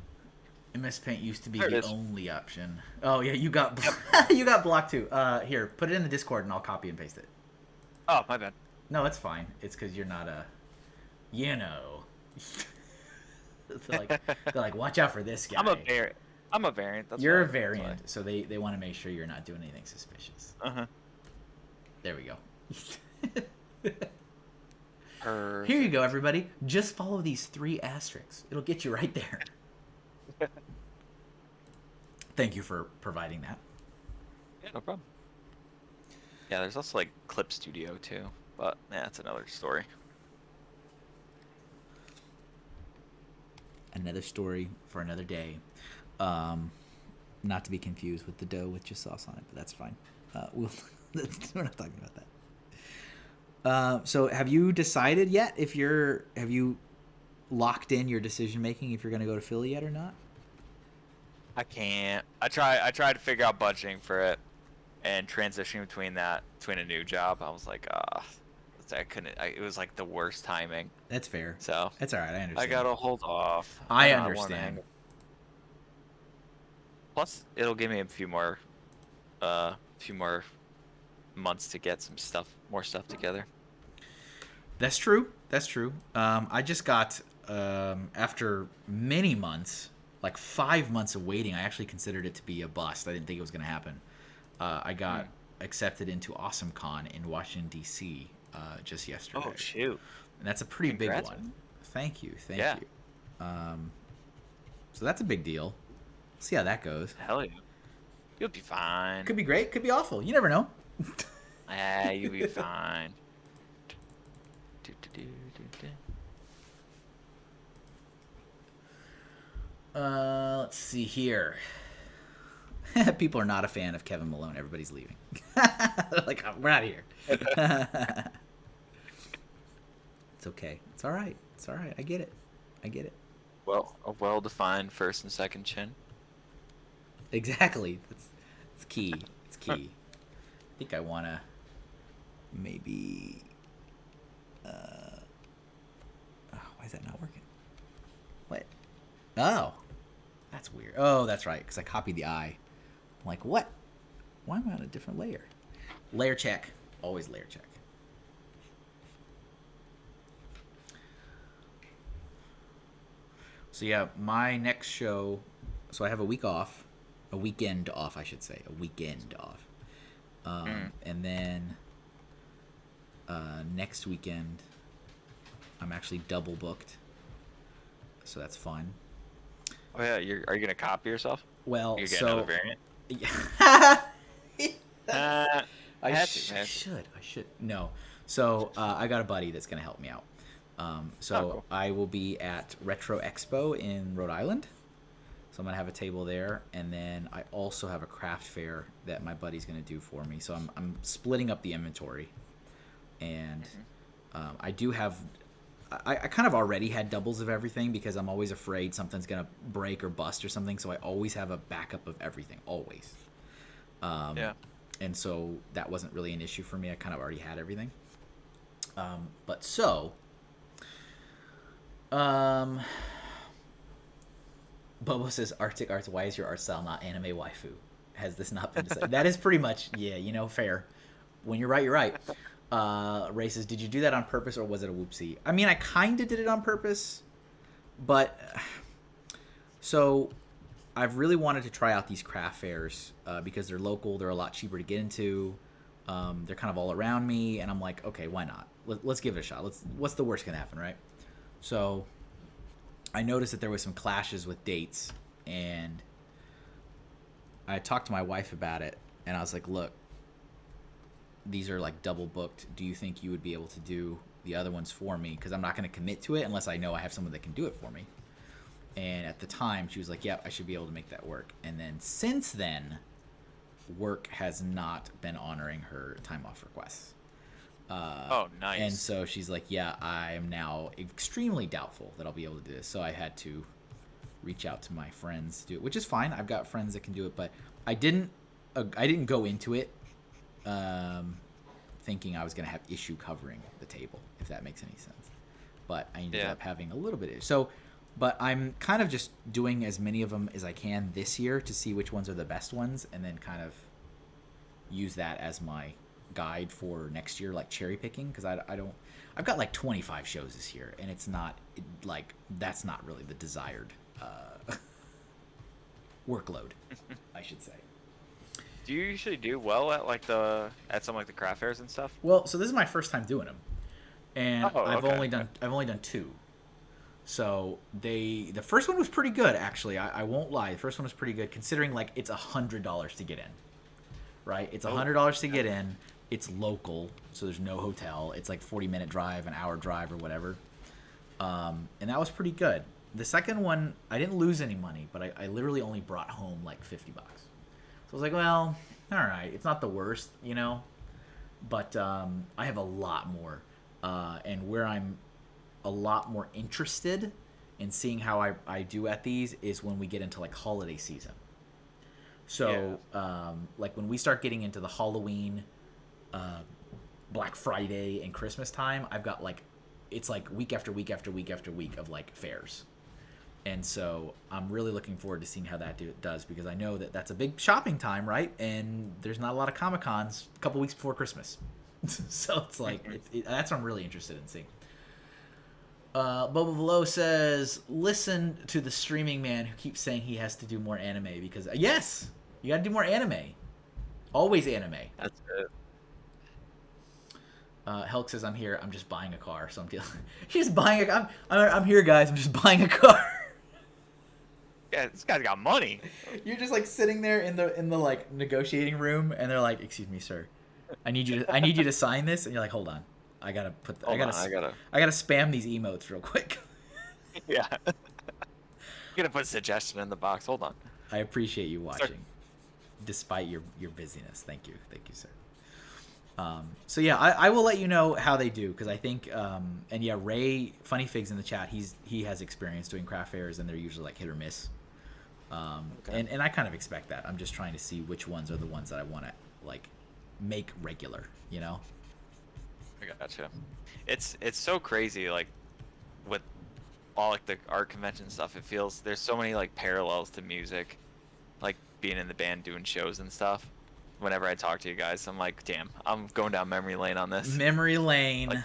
Speaker 2: MS Paint used to be
Speaker 3: There it
Speaker 2: the
Speaker 3: is.
Speaker 2: only option. Oh yeah, you got you got blocked too. Here, put it in the Discord and I'll copy and paste it.
Speaker 3: Oh, my bad.
Speaker 2: No, it's fine. It's because you're not a, you know. they're like, watch out for this guy.
Speaker 3: I'm a variant. That's
Speaker 2: You're a
Speaker 3: fine.
Speaker 2: variant, so they want to make sure you're not doing anything suspicious.
Speaker 3: Uh-huh.
Speaker 2: There we go.
Speaker 3: Perfect.
Speaker 2: Here you go, everybody. Just follow these 3 asterisks. It'll get you right there. Thank you for providing that.
Speaker 3: Yeah, no problem. Yeah, there's also like Clip Studio too, but yeah, that's another story.
Speaker 2: Another story for another day. Not to be confused with the dough with just sauce on it, but that's fine. We're not talking about that. So have you decided yet have you locked in your decision making if you're going to go to Philly yet or not?
Speaker 3: I can't. I tried to figure out budgeting for it and transitioning between a new job. I was like, I couldn't. It was like the worst timing.
Speaker 2: That's fair.
Speaker 3: So
Speaker 2: That's all right. I understand.
Speaker 3: I gotta hold off.
Speaker 2: I
Speaker 3: don't wanna
Speaker 2: understand.
Speaker 3: hang- Plus, it'll give me a few more months to get more stuff together.
Speaker 2: That's true. That's true. I just got after many months, like 5 months of waiting. I actually considered it to be a bust. I didn't think it was going to happen. I got accepted into AwesomeCon in Washington D.C. Just yesterday.
Speaker 3: Oh shoot!
Speaker 2: And that's a pretty
Speaker 3: Congrats,
Speaker 2: big one.
Speaker 3: man.
Speaker 2: Thank you. Thank
Speaker 3: Yeah.
Speaker 2: you. So that's a big deal. See how that goes.
Speaker 3: Hell yeah! You'll be fine.
Speaker 2: Could be great. Could be awful. You never know.
Speaker 3: You'll be fine.
Speaker 2: Let's see here. People are not a fan of Kevin Malone. Everybody's leaving. Like, we're out of here. It's okay. It's all right. It's all right. I get it. I get it.
Speaker 3: Well, a well-defined first and second chin.
Speaker 2: Exactly. It's key. It's key. I think I want to maybe... why is that not working? What? Oh. That's weird. Oh, that's right, because I copied the eye. I'm like, what? Why am I on a different layer? Layer check. Always layer check. So yeah, my next show... So I have a week off. A weekend off, I should say. A weekend off. And then next weekend, I'm actually double booked. So that's fun.
Speaker 3: Oh yeah, are you gonna copy yourself?
Speaker 2: Well,
Speaker 3: You get
Speaker 2: so...
Speaker 3: another variant.
Speaker 2: I should. No. So I got a buddy that's going to help me out.
Speaker 3: Cool.
Speaker 2: I will be at Retro Expo in Rhode Island. So I'm going to have a table there. And then I also have a craft fair that my buddy's going to do for me. So I'm splitting up the inventory. And I do have... I kind of already had doubles of everything because I'm always afraid something's going to break or bust or something. So I always have a backup of everything. Always.
Speaker 3: Yeah.
Speaker 2: And so that wasn't really an issue for me. I kind of already had everything. Bobo says, Arctic Arts, why is your art style not anime waifu? Has this not been decided? That is pretty much, yeah, fair. When you're right, you're right. Ray says, did you do that on purpose or was it a whoopsie? I mean, I kind of did it on purpose, but... So, I've really wanted to try out these craft fairs because they're local, they're a lot cheaper to get into, they're kind of all around me, and I'm like, okay, why not? Let's give it a shot. What's the worst gonna happen, right? So, I noticed that there was some clashes with dates, and I talked to my wife about it, and I was like, look, these are like double booked. Do you think you would be able to do the other ones for me? Because I'm not going to commit to it unless I know I have someone that can do it for me. And at the time, she was like, yep, I should be able to make that work. And then since then, work has not been honoring her time off requests.
Speaker 3: Oh, nice.
Speaker 2: And so she's like, yeah, I am now extremely doubtful that I'll be able to do this. So I had to reach out to my friends to do it, which is fine. I've got friends that can do it, but I didn't go into it thinking I was going to have issue covering the table, if that makes any sense. But I ended up having a little bit of so. But I'm kind of just doing as many of them as I can this year to see which ones are the best ones, and then kind of use that as my guide for next year, like cherry picking, because I've got like 25 shows this year, and it's not like that's not really the desired workload, I should say.
Speaker 3: Do you usually do well at some like the craft fairs and stuff?
Speaker 2: Well, so this is my first time doing them, and I've only done 2. So the first one was pretty good, actually. I won't lie. The first one was pretty good, considering like it's $100 to get in, right? It's $100 to get in. It's local, so there's no hotel. It's like 40-minute drive, an hour drive, or whatever. And that was pretty good. The second one, I didn't lose any money, but I literally only brought home like $50. So I was like, well, all right, it's not the worst, you know. But I have a lot more, and where I'm a lot more interested in seeing how I do at these is when we get into like holiday season. So like when we start getting into the Halloween, Black Friday and Christmas time, I've got like it's like week after week after week after week of like fairs. And so I'm really looking forward to seeing how that does, because I know that that's a big shopping time, right? And there's not a lot of Comic-Cons a couple weeks before Christmas. So it's like that's what I'm really interested in seeing. Boba Velo says, listen to the streaming man who keeps saying he has to do more anime, because yes, you gotta do more anime. Always anime.
Speaker 3: That's it.
Speaker 2: Helk says, I'm here. I'm just buying a car, so I'm dealing. She's buying a. I'm here, guys. I'm just buying a car.
Speaker 3: Yeah, this guy's got money.
Speaker 2: You're just like sitting there in the like negotiating room, and they're like, "Excuse me, sir, I need you to sign this," and you're like, "Hold on, I gotta spam these emotes real quick."
Speaker 3: Yeah. I'm gonna put a suggestion in the box. Hold on.
Speaker 2: I appreciate you watching, despite your busyness. Thank you, sir. So yeah, I will let you know how they do, because I think and yeah, Ray Funny Figs in the chat, he has experience doing craft fairs, and they're usually like hit or miss. And I kind of expect that. I'm just trying to see which ones are the ones that I want to like make regular, you know.
Speaker 3: I gotcha. It's so crazy, like with all like the art convention stuff. It feels there's so many like parallels to music, like being in the band, doing shows and stuff. Whenever I talk to you guys, I'm like, damn, I'm going down memory lane on this.
Speaker 2: Memory lane.
Speaker 3: Like,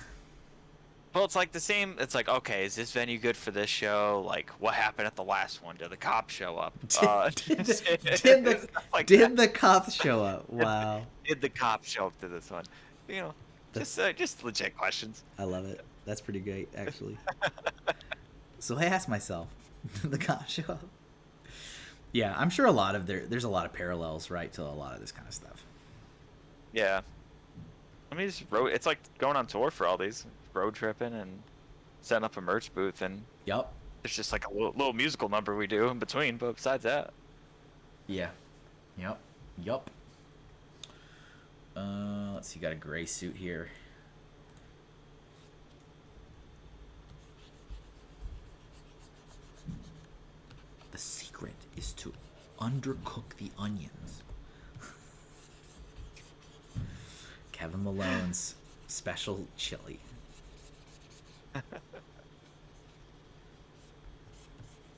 Speaker 3: well, it's like the same. It's like, okay, is this venue good for this show? Like, what happened at the last one? Did the cops show up?
Speaker 2: Did the cops show up? Wow.
Speaker 3: Did the cops show up to this one? You know, just legit questions.
Speaker 2: I love it. That's pretty great, actually. So I asked myself, did the cops show up? Yeah, I'm sure there's a lot of parallels, right, to a lot of this kind of stuff.
Speaker 3: Yeah. I mean, it's like going on tour for all these, road tripping and setting up a merch booth, and
Speaker 2: Yep.
Speaker 3: there's just like a little musical number we do in between, but besides that.
Speaker 2: Yeah. Yep. Let's see, got a gray suit here. The secret is to undercook the onions. Kevin Malone's special chili.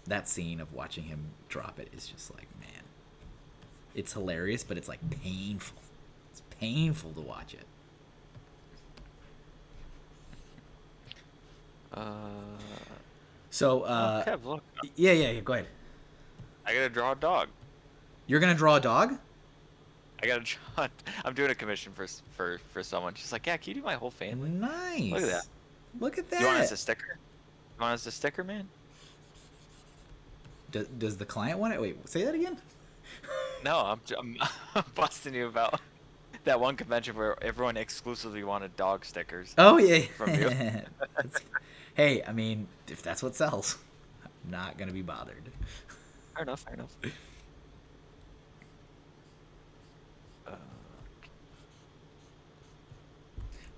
Speaker 2: That scene of watching him drop it is just like, man. It's hilarious, but it's like painful. It's painful to watch it. So,
Speaker 3: Kev, look.
Speaker 2: Yeah, go ahead.
Speaker 3: I gotta draw a dog.
Speaker 2: You're gonna draw a dog?
Speaker 3: I gotta draw. I'm doing a commission for someone. She's like, yeah, can you do my whole family?
Speaker 2: Nice.
Speaker 3: Look at that.
Speaker 2: Look at that.
Speaker 3: You want us a sticker? You want us a sticker, man?
Speaker 2: Does the client want it? Wait, say that again?
Speaker 3: No, I'm busting you about that one convention where everyone exclusively wanted dog stickers.
Speaker 2: Oh yeah.
Speaker 3: From you.
Speaker 2: Hey, I mean, if that's what sells, I'm not gonna be bothered.
Speaker 3: Fair enough. Fair enough.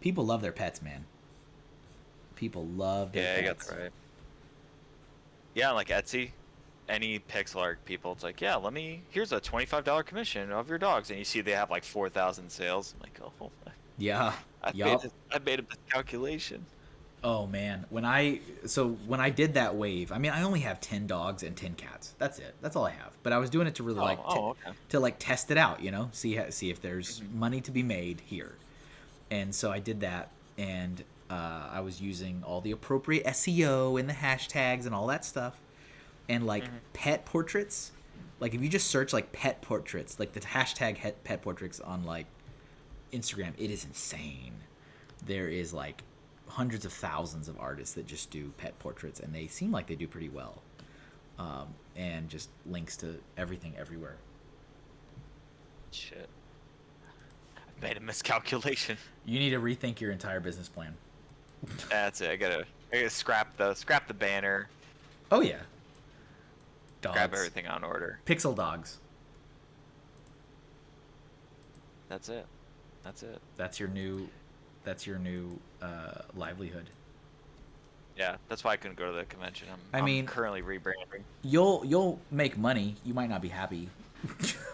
Speaker 2: People love their pets, man. People love their
Speaker 3: Yeah, you got
Speaker 2: pets.
Speaker 3: that right. Yeah, like Etsy, any pixel art people, it's like, yeah, here's a $25 commission of your dogs, and you see they have like 4,000 sales. I'm like, oh,
Speaker 2: Yeah.
Speaker 3: I
Speaker 2: Yup.
Speaker 3: made a miscalculation.
Speaker 2: Oh man, when I did that wave, I mean, I only have 10 dogs and 10 cats. That's it. That's all I have. But I was doing it to really
Speaker 3: Okay.
Speaker 2: to like test it out, you know, see if there's money to be made here. And so I did that, and I was using all the appropriate SEO and the hashtags and all that stuff, and like pet portraits. Like if you just search like pet portraits, like the hashtag pet portraits on like Instagram, it is insane. There is like hundreds of thousands of artists that just do pet portraits, and they seem like they do pretty well. And just links to everything everywhere.
Speaker 3: Shit. I made a miscalculation.
Speaker 2: You need to rethink your entire business plan.
Speaker 3: That's it. I gotta scrap the banner,
Speaker 2: Oh yeah. Dogs.
Speaker 3: grab everything on order.
Speaker 2: Pixel dogs.
Speaker 3: That's it. That's it.
Speaker 2: That's your new livelihood.
Speaker 3: Yeah, that's why I couldn't go to the convention.
Speaker 2: I
Speaker 3: I'm
Speaker 2: mean-
Speaker 3: currently rebranding.
Speaker 2: You'll make money. You might not be happy,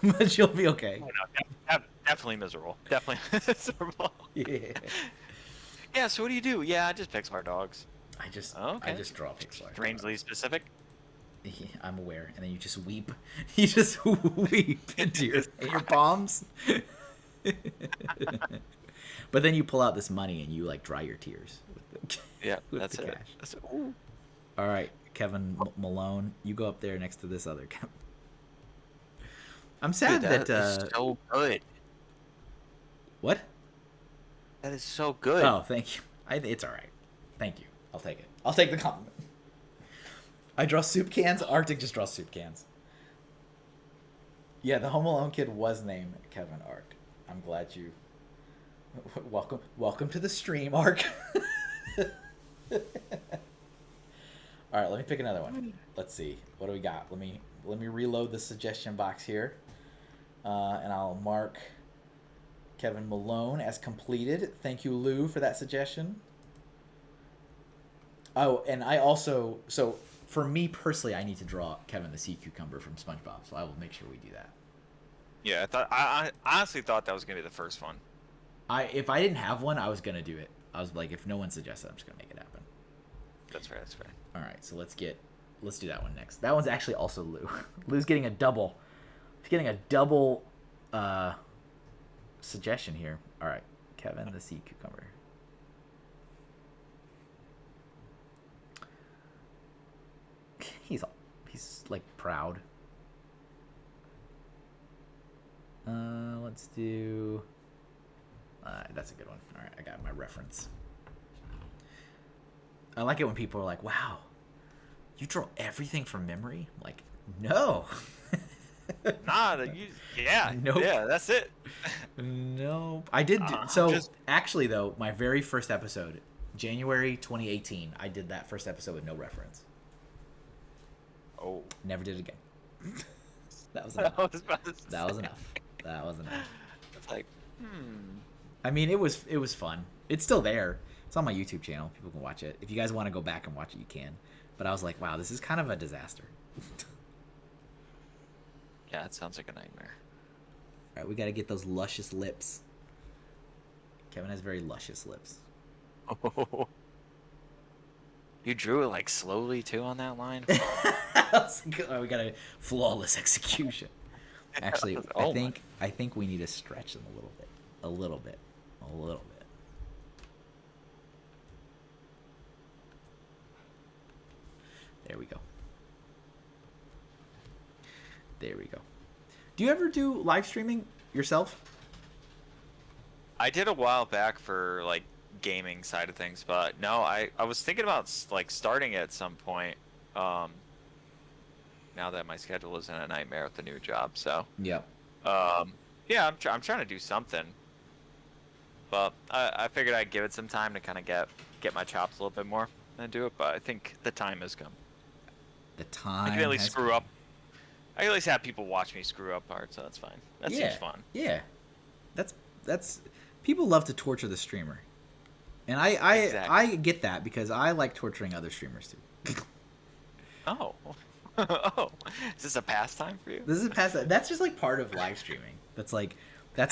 Speaker 2: but you'll be okay.
Speaker 3: Oh, no, definitely miserable. Definitely miserable.
Speaker 2: Yeah.
Speaker 3: Yeah. So what do you do? Yeah, I just pixel art dogs.
Speaker 2: I just
Speaker 3: Okay.
Speaker 2: draw pixel art.
Speaker 3: Strangely specific.
Speaker 2: Yeah, I'm aware, and then you just weep. You just weep into your palms. But then you pull out this money and you like dry your tears with the
Speaker 3: Yeah,
Speaker 2: with
Speaker 3: that's
Speaker 2: the
Speaker 3: it.
Speaker 2: cash.
Speaker 3: That's it. Ooh.
Speaker 2: All right, Kevin Malone, you go up there next to this other Kevin. I'm sad
Speaker 3: Dude,
Speaker 2: that
Speaker 3: is so good.
Speaker 2: what?
Speaker 3: That is so good.
Speaker 2: Oh, thank you. It's all right. Thank you. I'll take it. I'll take the compliment. I draw soup cans. Arctic just draws soup cans. Yeah, the Home Alone kid was named Kevin Ark. I'm glad you. Welcome to the stream, Ark. All right, let me pick another one. Let's see. What do we got? Let me reload the suggestion box here, and I'll mark Kevin Malone as completed. Thank you, Lou, for that suggestion. Oh, and I also for me personally, I need to draw Kevin the Sea Cucumber from SpongeBob, so I will make sure we do that.
Speaker 3: Yeah, I honestly thought that was gonna be the first one.
Speaker 2: If I didn't have one, I was gonna do it. I was like, if no one suggests it, I'm just gonna make it happen.
Speaker 3: That's fair. That's fair.
Speaker 2: All right, so let's do that one next. That one's actually also Lou. Lou's getting a double. He's getting a double suggestion here. All right, Kevin the Sea Cucumber. He's like proud. Let's do. That's a good one. All right, I got my reference. I like it when people are like, "Wow, you draw everything from memory." I'm like, no.
Speaker 3: Yeah,
Speaker 2: Nope.
Speaker 3: yeah, that's it.
Speaker 2: No, I did. Actually, though, my very first episode, January 2018, I did that first episode with no reference.
Speaker 3: Oh,
Speaker 2: Never did it again. That was enough.
Speaker 3: I was about to
Speaker 2: That was
Speaker 3: say.
Speaker 2: enough. That was enough.
Speaker 3: It's like,
Speaker 2: I mean, it was fun. It's still there. It's on my YouTube channel. People can watch it. If you guys want to go back and watch it, you can. But I was like, wow, this is kind of a disaster.
Speaker 3: yeah, it sounds like a nightmare.
Speaker 2: All right, we got to get those luscious lips. Kevin has very luscious lips.
Speaker 3: Oh. You drew it like slowly too on that line.
Speaker 2: I was like, oh, we got a flawless execution. Actually,
Speaker 3: Oh
Speaker 2: I think we need to stretch them a little bit. A little bit. There we go. Do you ever do live streaming yourself?
Speaker 3: I did a while back for like gaming side of things, but no, I was thinking about like starting at some point. Now that my schedule isn't a nightmare with the new job, so
Speaker 2: Yep.
Speaker 3: Yeah, I'm trying to do something. But I figured I'd give it some time to kind of get my chops a little bit more and do it. But I think the time has come.
Speaker 2: The time.
Speaker 3: I can at least
Speaker 2: has
Speaker 3: screw
Speaker 2: come.
Speaker 3: up. I can at least have people watch me screw up hard, so that's fine. That seems fun.
Speaker 2: Yeah, that's people love to torture the streamer, and I
Speaker 3: Exactly.
Speaker 2: I get that because I like torturing other streamers too.
Speaker 3: Oh. Oh. Is this a pastime for you?
Speaker 2: This is past. That's just like part of live streaming. That's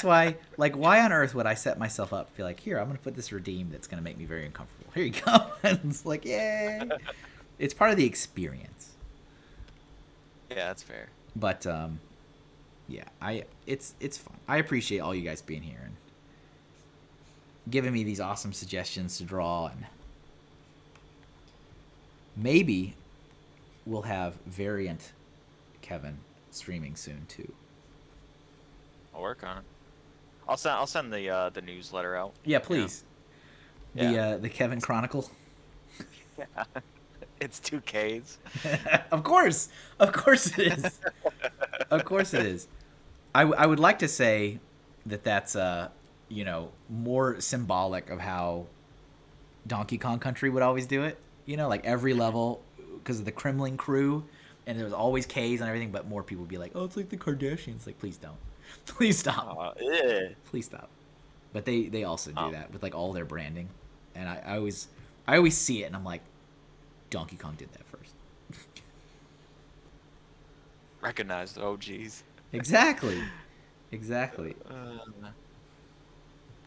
Speaker 2: why like why on earth would I set myself up to be like, here, I'm gonna put this redeem that's gonna make me very uncomfortable. Here you go. And it's like, yay. It's part of the experience.
Speaker 3: Yeah, that's fair.
Speaker 2: But yeah, it's fun. I appreciate all you guys being here and giving me these awesome suggestions to draw, and maybe we'll have variant Kevin streaming soon too.
Speaker 3: I'll work on it. I'll send the newsletter out.
Speaker 2: Yeah, please.
Speaker 3: Yeah.
Speaker 2: The Kevin Chronicle.
Speaker 3: Yeah. It's 2 Ks.
Speaker 2: Of course it is. Of course it is. I would like to say that's more symbolic of how Donkey Kong Country would always do it. Like every level, because of the Kremlin crew, and there was always Ks and everything, but more people would be like, oh, it's like the Kardashians. Like, please don't. Please stop.
Speaker 3: Yeah.
Speaker 2: Please stop. But they also do that with like all their branding, and I always see it, and I'm like, Donkey Kong did that first.
Speaker 3: Recognize the OGs.
Speaker 2: Exactly.
Speaker 3: That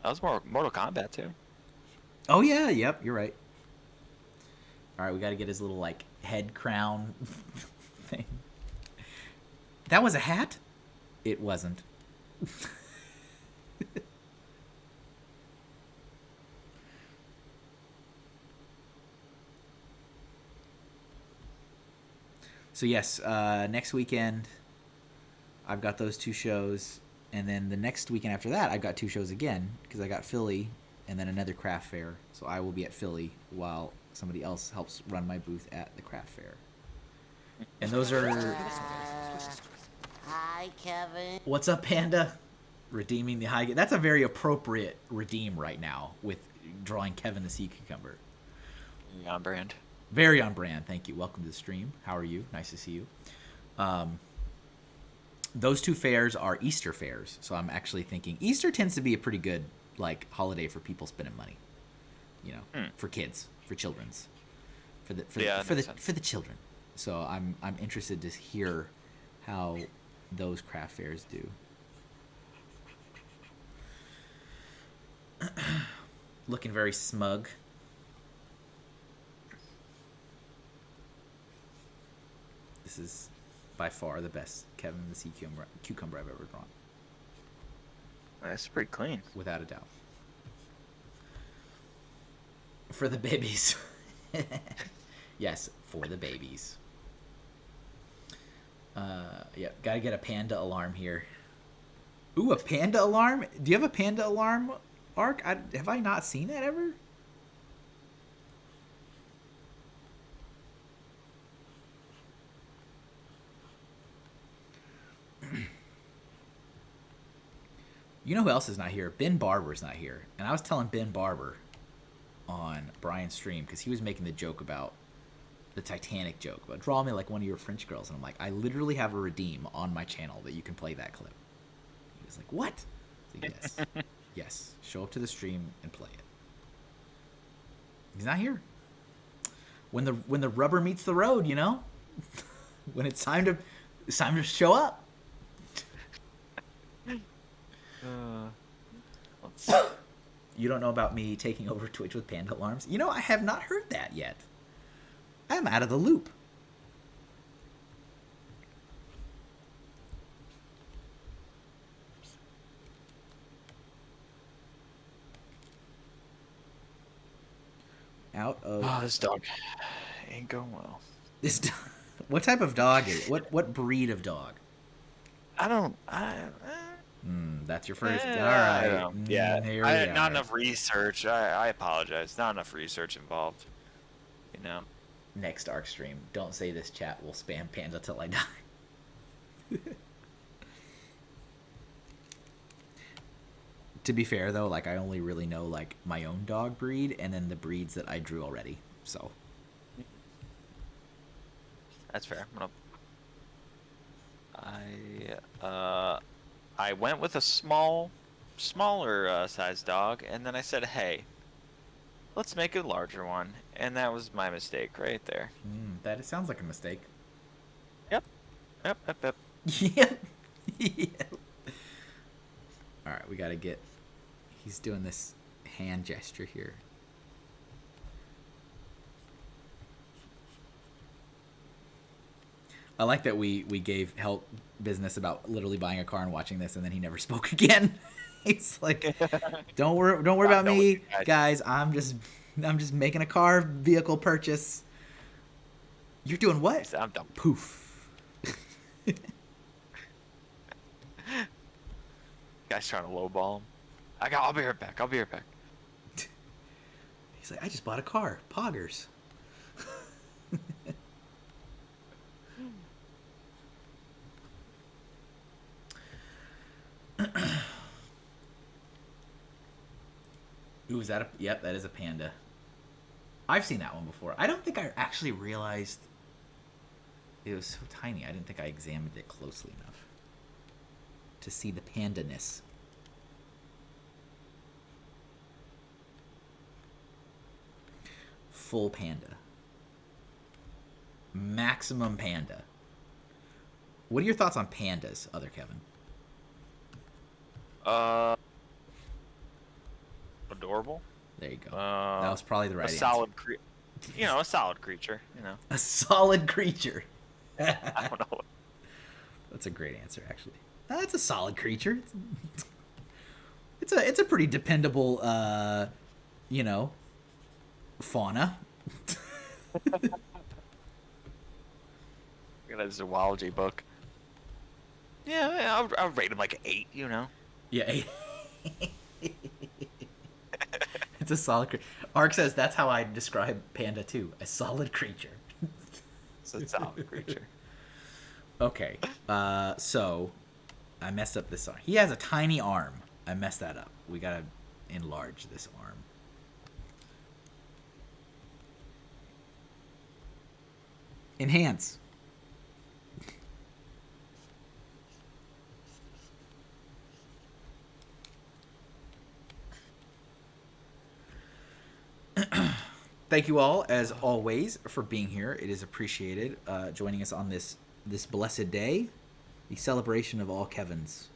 Speaker 3: was more Mortal Kombat too.
Speaker 2: Oh yeah, yep, you're right. All right, we got to get his little like head crown thing. That was a hat? It wasn't. So yes, next weekend I've got those 2 shows, and then the next weekend after that I've got 2 shows again because I got Philly and then another craft fair. So I will be at Philly while somebody else helps run my booth at the craft fair. And those are...
Speaker 6: Hi, Kevin.
Speaker 2: What's up, Panda? Redeeming the high... That's a very appropriate redeem right now with drawing Kevin the Sea Cucumber.
Speaker 3: On brand.
Speaker 2: Very on brand. Thank you. Welcome to the stream. How are you? Nice to see you. Those 2 fairs are Easter fairs, so I'm actually thinking Easter tends to be a pretty good like holiday for people spending money. For kids, for children's, for the children. So I'm interested to hear how those craft fairs do. Looking very smug. This is by far the best Kevin the Sea Cucumber I've ever drawn.
Speaker 3: That's pretty clean.
Speaker 2: Without a doubt. For the babies. Yes, for the babies. Yeah, gotta get a panda alarm here. Ooh, a panda alarm? Do you have a panda alarm, Ark? Have I not seen that ever? You know who else is not here? Ben Barber's not here. And I was telling Ben Barber on Brian's stream, because he was making the joke about the Titanic joke, about draw me like one of your French girls. And I'm like, I literally have a redeem on my channel that you can play that clip. He was like, what? I was like, yes. Yes. Show up to the stream and play it. He's not here. When the rubber meets the road, when it's time to show up. You don't know about me taking over Twitch with panda alarms? I have not heard that yet. I'm out of the loop. Out of...
Speaker 3: Oh, this dog ain't going well.
Speaker 2: What type of dog is it? What breed of dog? That's your first. All right.
Speaker 3: Yeah.
Speaker 2: Here
Speaker 3: not enough research. I apologize. Not enough research involved.
Speaker 2: Next Arc stream. Don't say this, chat. We'll spam panda till I die. To be fair though, like I only really know like my own dog breed and then the breeds that I drew already. So
Speaker 3: That's fair. I went with a smaller sized dog, and then I said, "Hey, let's make a larger one," and that was my mistake right there.
Speaker 2: that sounds like a mistake.
Speaker 3: Yep. Yep.
Speaker 2: Yep. Yep. All right, we gotta get. He's doing this hand gesture here. I like that we gave help business about literally buying a car and watching this, and then he never spoke again. He's like, don't worry about me, guys. I'm just making a car vehicle purchase. You're doing what?
Speaker 3: I'm done.
Speaker 2: Poof.
Speaker 3: Guy's trying to lowball him. I'll be right back.
Speaker 2: He's like, I just bought a car. Poggers. Ooh, is that a... Yep, that is a panda. I've seen that one before. I don't think I actually realized it was so tiny. I didn't think I examined it closely enough to see the pandaness. Full panda. Maximum panda. What are your thoughts on pandas, other Kevin?
Speaker 3: Adorable.
Speaker 2: There you go. That was probably the right answer.
Speaker 3: A solid creature.
Speaker 2: A solid creature.
Speaker 3: I don't know.
Speaker 2: That's a great answer, actually. That's a solid creature. It's a pretty dependable, fauna.
Speaker 3: Got a zoology book. Yeah, I'll rate him like an 8.
Speaker 2: Yeah. It's a solid creature. Ark says that's how I describe panda too. A solid creature.
Speaker 3: It's a solid creature.
Speaker 2: Okay. So I messed up this arm. He has a tiny arm. I messed that up. We gotta enlarge this arm. Enhance. Thank you all, as always, for being here. It is appreciated joining us on this blessed day, the celebration of all Kevins.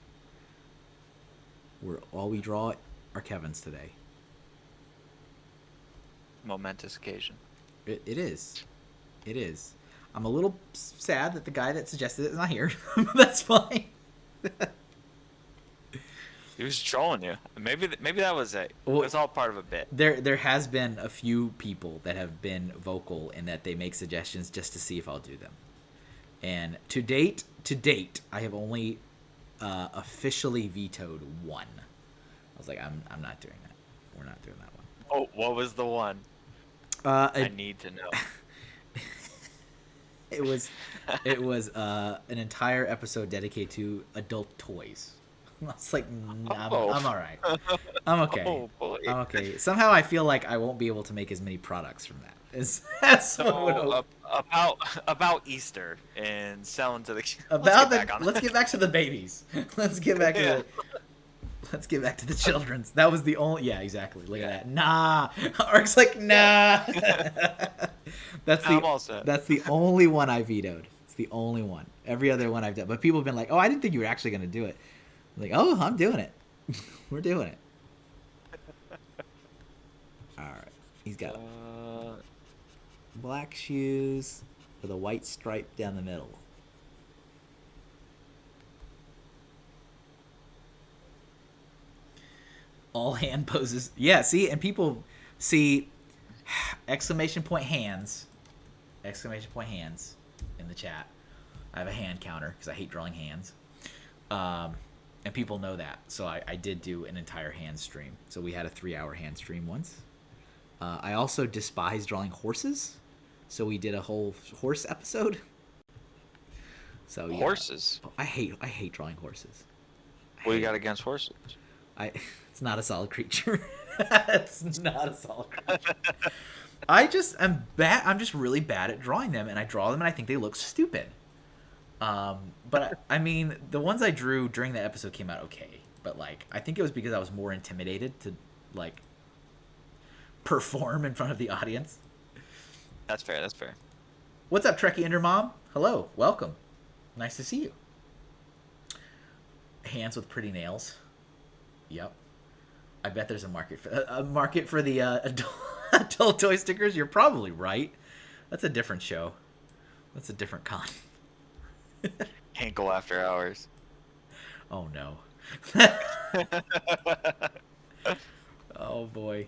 Speaker 2: Where all we draw are Kevins today.
Speaker 3: Momentous occasion.
Speaker 2: It is. It is. I'm a little sad that the guy that suggested it is not here. That's fine.
Speaker 3: He was trolling you. Maybe that was it. It was all part of a bit.
Speaker 2: There has been a few people that have been vocal in that they make suggestions just to see if I'll do them. And to date, I have only officially vetoed one. I was like, I'm not doing that. We're not doing that one.
Speaker 3: Oh, what was the one? I need to know.
Speaker 2: It was an entire episode dedicated to adult toys. I was like, nah, I'm all right. I'm okay.
Speaker 3: Oh, boy.
Speaker 2: I'm okay. Somehow I feel like I won't be able to make as many products from that. That's
Speaker 3: So about Easter and selling to the
Speaker 2: let's get back to the babies. Let's get back to the children's. That was the only. Yeah, exactly. Look at that. Nah. Ark's like, nah. That's the only one I vetoed. It's the only one. Every other one I've done. But people have been like, oh, I didn't think you were actually going to do it. I'm like, oh, I'm doing it. We're doing it. All right. He's got black shoes with a white stripe down the middle. All hand poses. Yeah, see, and people see exclamation point hands in the chat. I have a hand counter because I hate drawing hands. And people know that. So I did do an entire hand stream. So we had a 3-hour hand stream once. I also despise drawing horses. So we did a whole horse episode. So yeah.
Speaker 3: Horses?
Speaker 2: I hate drawing horses.
Speaker 3: What do you got against horses?
Speaker 2: It's not a solid creature. It's not a solid creature. I'm just really bad at drawing them, and I draw them and I think they look stupid. But I mean, the ones I drew during the episode came out okay. But like, I think it was because I was more intimidated to like perform in front of the audience.
Speaker 3: That's fair. That's fair.
Speaker 2: What's up, Trekkie Ender Mom? Hello, welcome. Nice to see you. Hands with pretty nails. Yep. I bet there's a market for the adult toy stickers. You're probably right. That's a different show. That's a different con.
Speaker 3: Hinkle after hours.
Speaker 2: Oh no. Oh boy.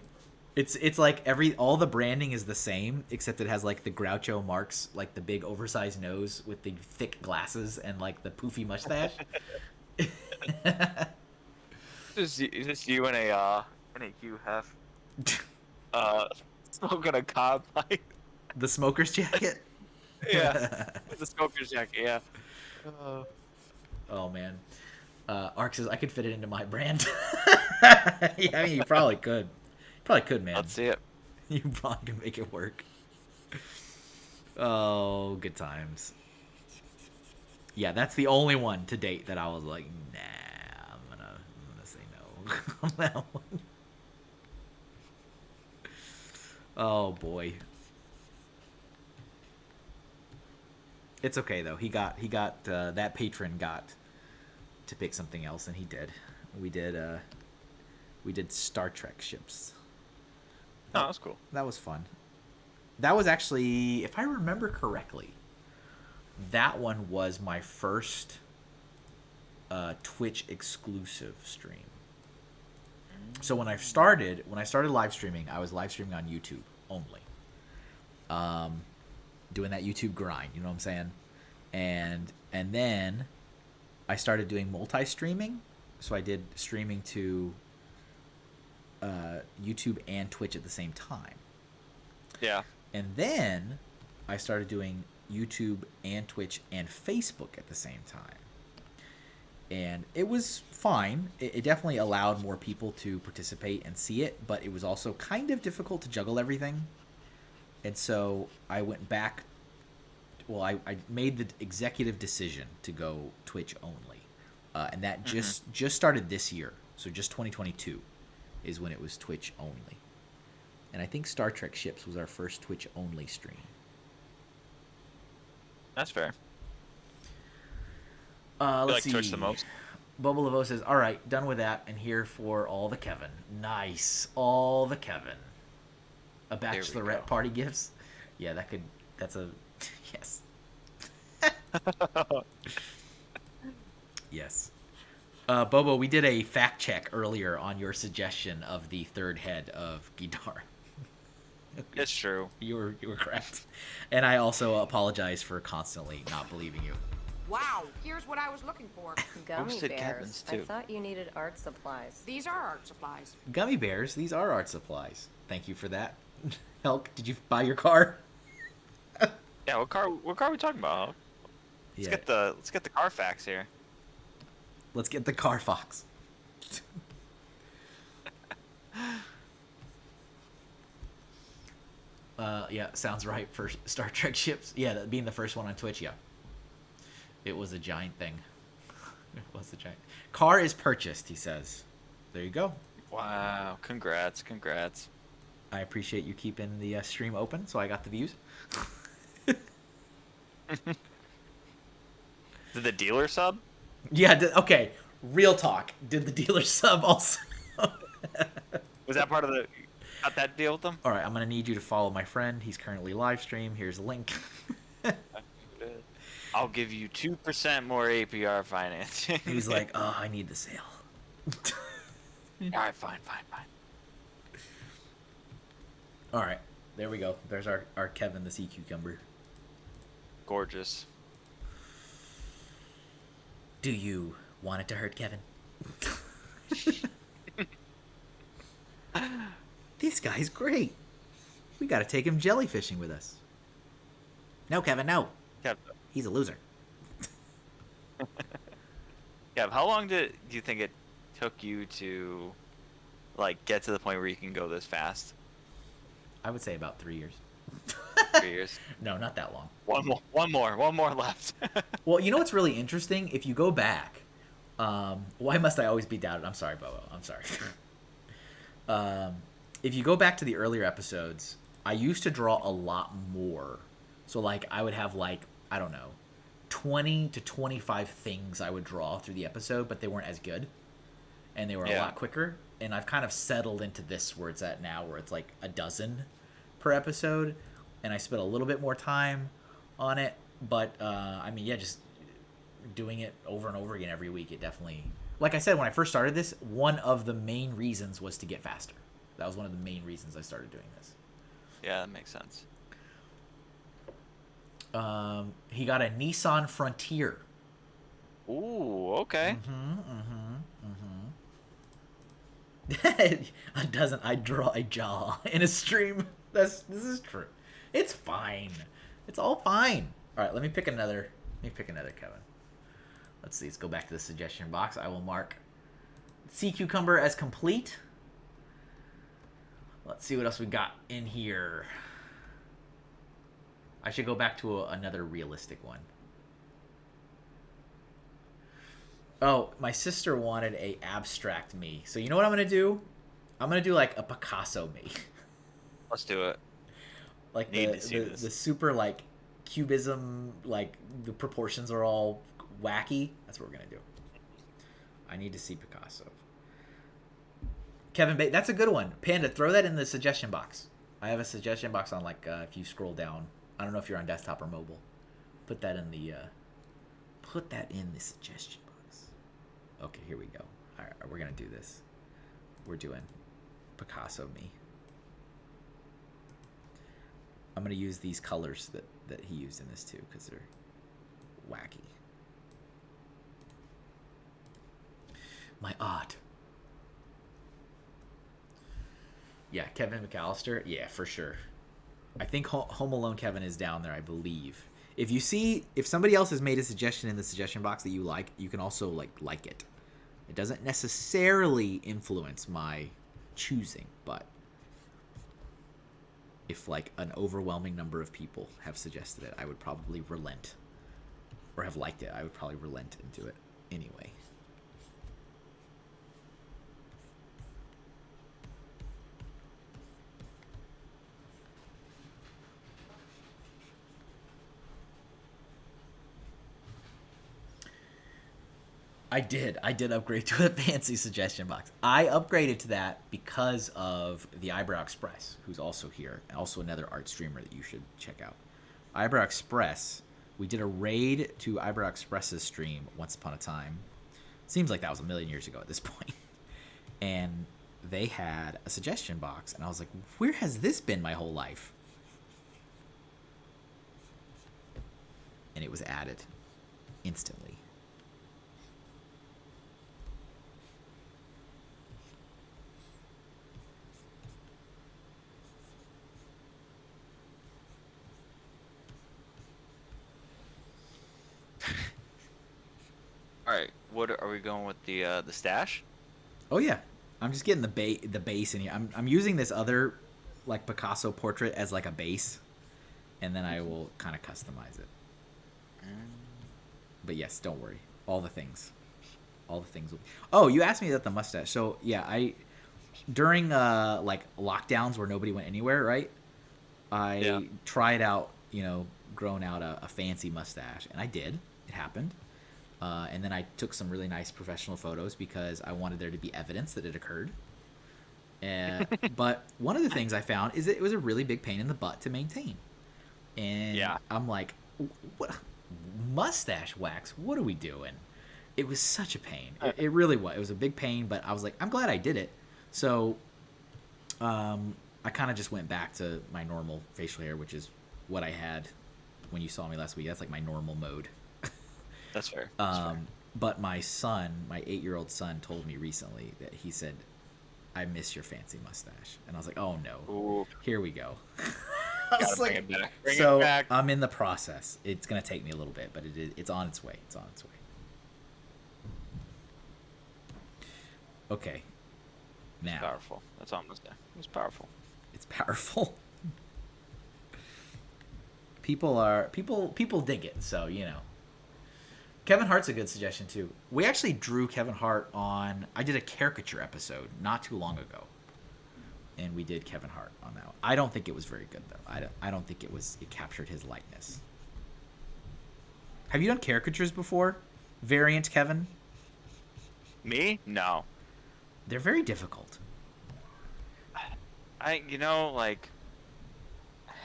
Speaker 2: It's like all the branding is the same, except it has like the Groucho Marx, like the big oversized nose with the thick glasses and like the poofy mustache.
Speaker 3: Is this you in a Hugh Hef smoking a cob pipe?
Speaker 2: The smoker's jacket.
Speaker 3: Yeah, the smoker's jacket. Yeah.
Speaker 2: Oh man. Ark says I could fit it into my brand. Yeah, I mean you probably could. Probably could, man.
Speaker 3: Let's see it.
Speaker 2: You probably can make it work. Oh, good times. Yeah, that's the only one to date that I was like, nah, I'm gonna say no on that one. Oh boy. It's okay though. He got that patron got to pick something else, and he did. We did Star Trek ships.
Speaker 3: Oh, that's cool.
Speaker 2: That was fun. That was actually, if I remember correctly, that one was my first Twitch exclusive stream. So when I started live streaming, I was live streaming on YouTube only. Doing that YouTube grind, you know what I'm saying? And then I started doing multi-streaming. So I did streaming to YouTube and Twitch at the same time.
Speaker 3: Yeah.
Speaker 2: And then I started doing YouTube and Twitch and Facebook at the same time. And it was fine. It definitely allowed more people to participate and see it, but it was also kind of difficult to juggle everything. And so I went back. Well, I made the executive decision to go Twitch only. And that just started this year. So just 2022 is when it was Twitch only. And I think Star Trek Ships was our first Twitch only stream.
Speaker 3: That's fair.
Speaker 2: Let's see.
Speaker 3: Twitch the most?
Speaker 2: Bubble Levo says, all right, done with that, and here for all the Kevin. Nice. All the Kevin. A bachelorette party gifts? Yeah, that's a, yes. Yes. Bobo, we did a fact check earlier on your suggestion of the third head of Ghidorah.
Speaker 3: It's true.
Speaker 2: You were correct. And I also apologize for constantly not believing you.
Speaker 6: Wow, here's what I was looking for.
Speaker 8: Gummy
Speaker 3: Boosted
Speaker 8: bears.
Speaker 3: KEVINS,
Speaker 8: I
Speaker 3: too.
Speaker 8: thought you needed art supplies.
Speaker 6: These are art supplies.
Speaker 2: Gummy bears, these are art supplies. Thank you for that. Helk, did you buy your car?
Speaker 3: Yeah. What car are we talking about? Huh? Let's get the car facts here.
Speaker 2: Let's get the car fox. Yeah, sounds right for Star Trek ships. Yeah, that being the first one on Twitch, yeah. It was a giant thing. It was a giant. Car is purchased, he says. There you go.
Speaker 3: Wow. Congrats.
Speaker 2: I appreciate you keeping the stream open, so I got the views.
Speaker 3: Did the dealer sub?
Speaker 2: Yeah, okay. Real talk. Did the dealer sub also?
Speaker 3: Was that part of the... Got that deal with them?
Speaker 2: All right, I'm going to need you to follow my friend. He's currently live stream. Here's a link.
Speaker 3: I'll give you 2% more APR financing.
Speaker 2: He's like, oh, I need the sale.
Speaker 3: All right, fine.
Speaker 2: All right, there we go. There's our Kevin the sea cucumber.
Speaker 3: Gorgeous.
Speaker 2: Do you want it to hurt Kevin? This guy's great. We got to take him jellyfishing with us. No, Kevin, no.
Speaker 3: Kev,
Speaker 2: He's a loser.
Speaker 3: how long do you think it took you to like get to the point where you can go this fast?
Speaker 2: I would say about 3 years.
Speaker 3: 3 years.
Speaker 2: No, not that long.
Speaker 3: One more left.
Speaker 2: Well, you know what's really interesting? If you go back, why must I always be doubted? I'm sorry, Bobo. I'm sorry. If you go back to the earlier episodes, I used to draw a lot more. So, like, I would have, like, I don't know, 20 to 25 things I would draw through the episode, but they weren't as good. And they were a lot quicker. And I've kind of settled into this where it's at now, where it's like a dozen per episode. And I spent a little bit more time on it. But, I mean, yeah, just doing it over and over again every week, it definitely... Like I said, when I first started this, one of the main reasons was to get faster. That was one of the main reasons I started doing this.
Speaker 3: Yeah, that makes sense.
Speaker 2: He got a Nissan Frontier.
Speaker 3: Ooh, okay.
Speaker 2: I draw a jaw in a stream. This is true. It's fine. It's all fine. All right, let me pick another. Kevin. Let's see. Let's go back to the suggestion box. I will mark sea cucumber as complete. Let's see what else we got in here. I should go back to another realistic one. Oh, my sister wanted a abstract me. So you know what I'm going to do? I'm going to do like a Picasso me.
Speaker 3: Let's do it.
Speaker 2: Like
Speaker 3: Need to see
Speaker 2: the super like cubism, like the proportions are all wacky. That's what we're going to do. I need to see Picasso. Kevin that's a good one. Panda, throw that in the suggestion box. I have a suggestion box on like if you scroll down. I don't know if you're on desktop or mobile. Put that in the suggestion box. Okay, here we go. All right, we're gonna do this. We're doing Picasso me. I'm gonna use these colors that he used in this too because they're wacky. My art. Yeah, Kevin McAllister. Yeah, for sure. I think Home Alone Kevin is down there, I believe. If somebody else has made a suggestion in the suggestion box that you like, you can also like it. It doesn't necessarily influence my choosing, but if like an overwhelming number of people have suggested it, I would probably relent, or have liked it. I would probably relent and do it anyway. I did upgrade to a fancy suggestion box. I upgraded to that because of the Eyebrow Express, who's also here, and also another art streamer that you should check out. Eyebrow Express, we did a raid to Eyebrow Express's stream once upon a time. Seems like that was a million years ago at this point. And they had a suggestion box, and I was like, where has this been my whole life? And it was added instantly.
Speaker 3: All right, what are we going with the stash?
Speaker 2: Oh yeah, I'm just getting the base in here. I'm using this other like Picasso portrait as like a base, and then I will kind of customize it. But yes, don't worry. All the things will... Oh, you asked me about the mustache. So yeah, during like lockdowns where nobody went anywhere, right? I tried out, growing out a fancy mustache, and I did. It happened. And then I took some really nice professional photos because I wanted there to be evidence that it occurred. But one of the things I found is that it was a really big pain in the butt to maintain. And I'm like, what? Mustache wax? What are we doing? It was such a pain. It really was. It was a big pain, but I was like, I'm glad I did it. So I kind of just went back to my normal facial hair, which is what I had when you saw me last week. That's like my normal mode.
Speaker 3: That's fair.
Speaker 2: But my son, my 8-year-old son, told me recently that he said, I miss your fancy mustache. And I was like, oh no.
Speaker 3: Ooh.
Speaker 2: Here we go.
Speaker 3: Gotta bring it back. Bring
Speaker 2: so
Speaker 3: it back.
Speaker 2: I'm in the process. It's going to take me a little bit, but it's on its way. It's on its way. Okay. Now.
Speaker 3: Powerful. That's all I'm gonna say. It was powerful.
Speaker 2: It's powerful. People dig it, so you know. Kevin Hart's a good suggestion too. We actually drew Kevin Hart on. I did a caricature episode not too long ago, and we did Kevin Hart on that one. I don't think it was very good though. I don't think it captured his likeness. Have you done caricatures before? Variant Kevin?
Speaker 3: Me? No.
Speaker 2: They're very difficult.
Speaker 3: Like,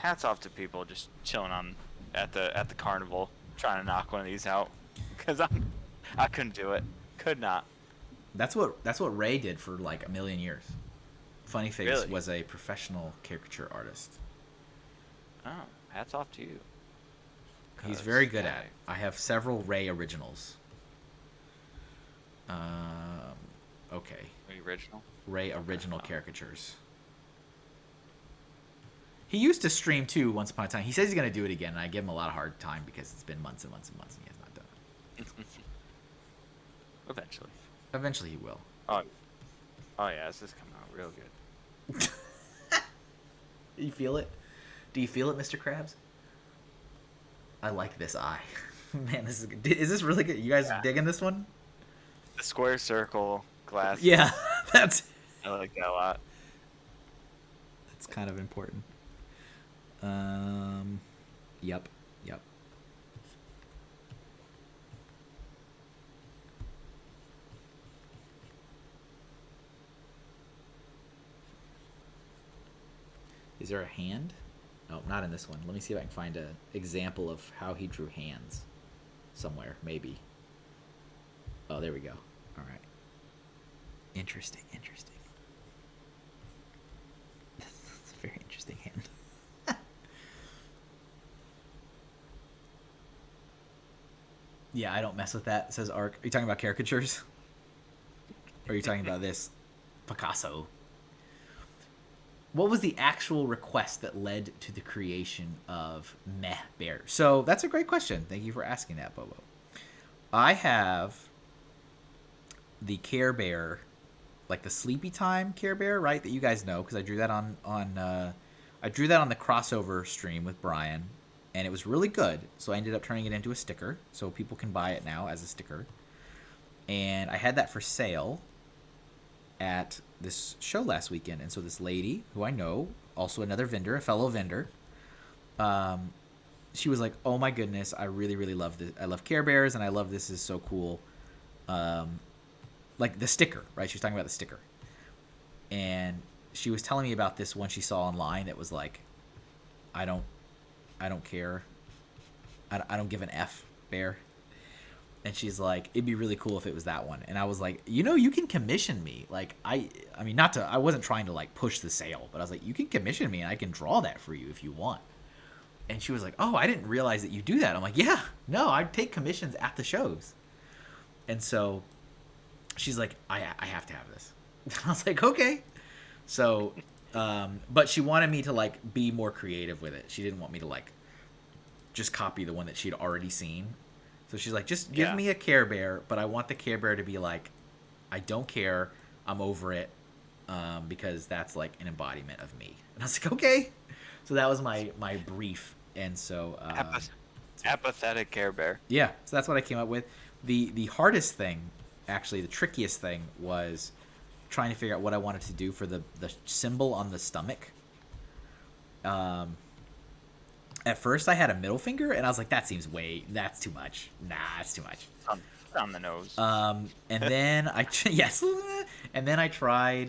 Speaker 3: hats off to people just chilling at the carnival trying to knock one of these out, because I couldn't do it. Could not.
Speaker 2: That's what Ray did for like a million years. Funny Face
Speaker 3: Really?
Speaker 2: was a professional caricature artist.
Speaker 3: Oh, hats off to you.
Speaker 2: He's very good at it. I have several Ray originals. Okay.
Speaker 3: Original.
Speaker 2: Ray original caricatures. He used to stream too once upon a time. He says he's going to do it again, and I give him a lot of hard time because it's been months and months and months and he has not done it.
Speaker 3: Eventually.
Speaker 2: Eventually he will.
Speaker 3: Oh yeah, this is coming out real good.
Speaker 2: You feel it? Do you feel it, Mr. Krabs? I like this eye. Man, this is good. Is this really good? You guys digging this one?
Speaker 3: The square circle glass.
Speaker 2: Yeah, that's
Speaker 3: I like that a lot.
Speaker 2: that's kind of important. Yep. Is there a hand? No, not in this one. Let me see if I can find an example of how he drew hands somewhere, maybe. Oh, there we go. All right. Interesting. That's a very interesting hand. Yeah, I don't mess with that, says Ark. Are you talking about caricatures? Or are you talking about this? Picasso. What was the actual request that led to the creation of Meh Bear? So that's a great question. Thank you for asking that, Bobo. I have the Care Bear, like the Sleepy Time Care Bear, right? That you guys know, because I drew that on the crossover stream with Brian, and it was really good. So I ended up turning it into a sticker, so people can buy it now as a sticker. And I had that for sale at this show last weekend, and so this lady who I know, also another vendor, a fellow vendor, she was like, "Oh my goodness, I really love this. I love Care Bears, and I love this. Is so cool." Like the sticker, right? She was talking about the sticker, and she was telling me about this one she saw online that was like, I don't care. I don't give an F bear. And she's like, it'd be really cool if it was that one. And I was like, you can commission me. Like, I mean, I wasn't trying to like push the sale, but I was like, you can commission me and I can draw that for you if you want. And she was like, oh, I didn't realize that you do that. I'm like, yeah, no, I take commissions at the shows. And so she's like, I have to have this. I was like, okay. So, but she wanted me to like be more creative with it. She didn't want me to like just copy the one that she'd already seen. So she's like, just give me a Care Bear, but I want the Care Bear to be like, I don't care, I'm over it, because that's like an embodiment of me. And I was like, okay. So that was my brief, and so
Speaker 3: apathetic Care Bear.
Speaker 2: Yeah, so that's what I came up with. The hardest thing, actually, the trickiest thing was trying to figure out what I wanted to do for the symbol on the stomach. At first, I had a middle finger, and I was like, that's too much. Nah, that's too much.
Speaker 3: It's on the nose.
Speaker 2: And then and then I tried,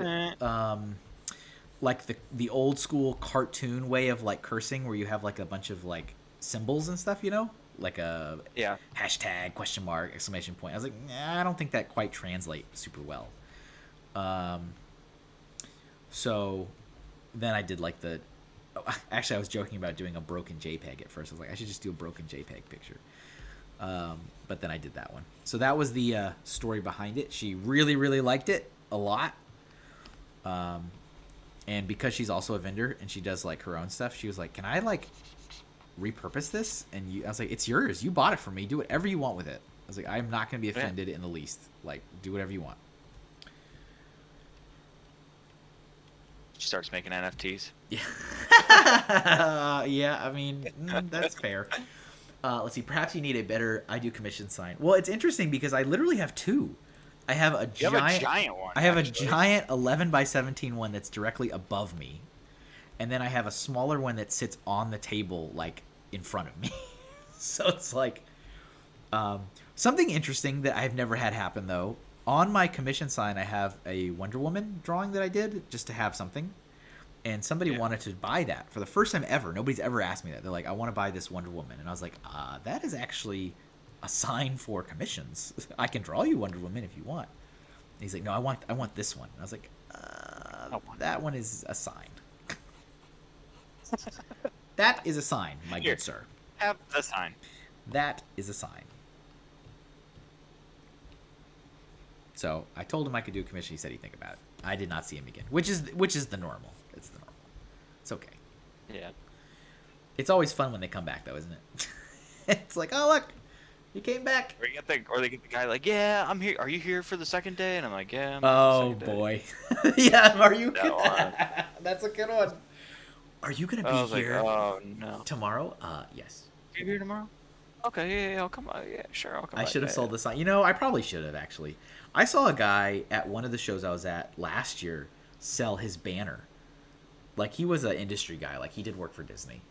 Speaker 2: like the old school cartoon way of like cursing, where you have like a bunch of like symbols and stuff, like a hashtag, question mark, exclamation point. I was like, nah, I don't think that quite translates super well. So then I did like actually, I was joking about doing a broken JPEG at first. I was like, I should just do a broken JPEG picture. But then I did that one. So that was the story behind it. She really liked it a lot. And because she's also a vendor and she does like her own stuff, she was like, can I like repurpose this? And I was like, it's yours. You bought it from me. Do whatever you want with it. I was like, I'm not going to be offended in the least. Like, do whatever you want.
Speaker 3: starts making NFTs.
Speaker 2: Yeah. Yeah, I mean, that's fair. Let's see. Perhaps you need a better I do commission sign. Well, it's interesting because I literally have two. I have a
Speaker 3: You have a giant one.
Speaker 2: I have
Speaker 3: actually.
Speaker 2: a giant 11 by 17 one that's directly above me, and then I have a smaller one that sits on the table, like in front of me. So it's like something interesting that I've never had happen though. On my commission sign, I have a Wonder Woman drawing that I did just to have something. And somebody wanted to buy that for the first time ever. Nobody's ever asked me that. They're like, I want to buy this Wonder Woman. And I was like, that is actually a sign for commissions. I can draw you Wonder Woman if you want. And he's like, no, I want this one. And I was like, that one is a sign. That is a sign, my good sir.
Speaker 3: Have the sign.
Speaker 2: That is a sign. So I told him I could do a commission. He said he'd think about it. I did not see him again, which is the normal. It's the normal. It's okay.
Speaker 3: Yeah.
Speaker 2: It's always fun when they come back, though, isn't it? It's like, oh look, you came back.
Speaker 3: Or they get the guy like, yeah, I'm here. Are you here for the second day? And I'm like, yeah. I'm
Speaker 2: Oh
Speaker 3: here for the second
Speaker 2: boy. Yeah, are you?
Speaker 3: That one.
Speaker 2: That's a good one. Are you gonna
Speaker 3: I was
Speaker 2: be here
Speaker 3: like, oh no.
Speaker 2: tomorrow? Yes.
Speaker 3: Are you here tomorrow? Okay, yeah, I'll come on. Yeah, sure, I'll come.
Speaker 2: I should have sold the sign. You know, I probably should have actually. I saw a guy at one of the shows I was at last year sell his banner. Like he was an industry guy. Like he did work for Disney,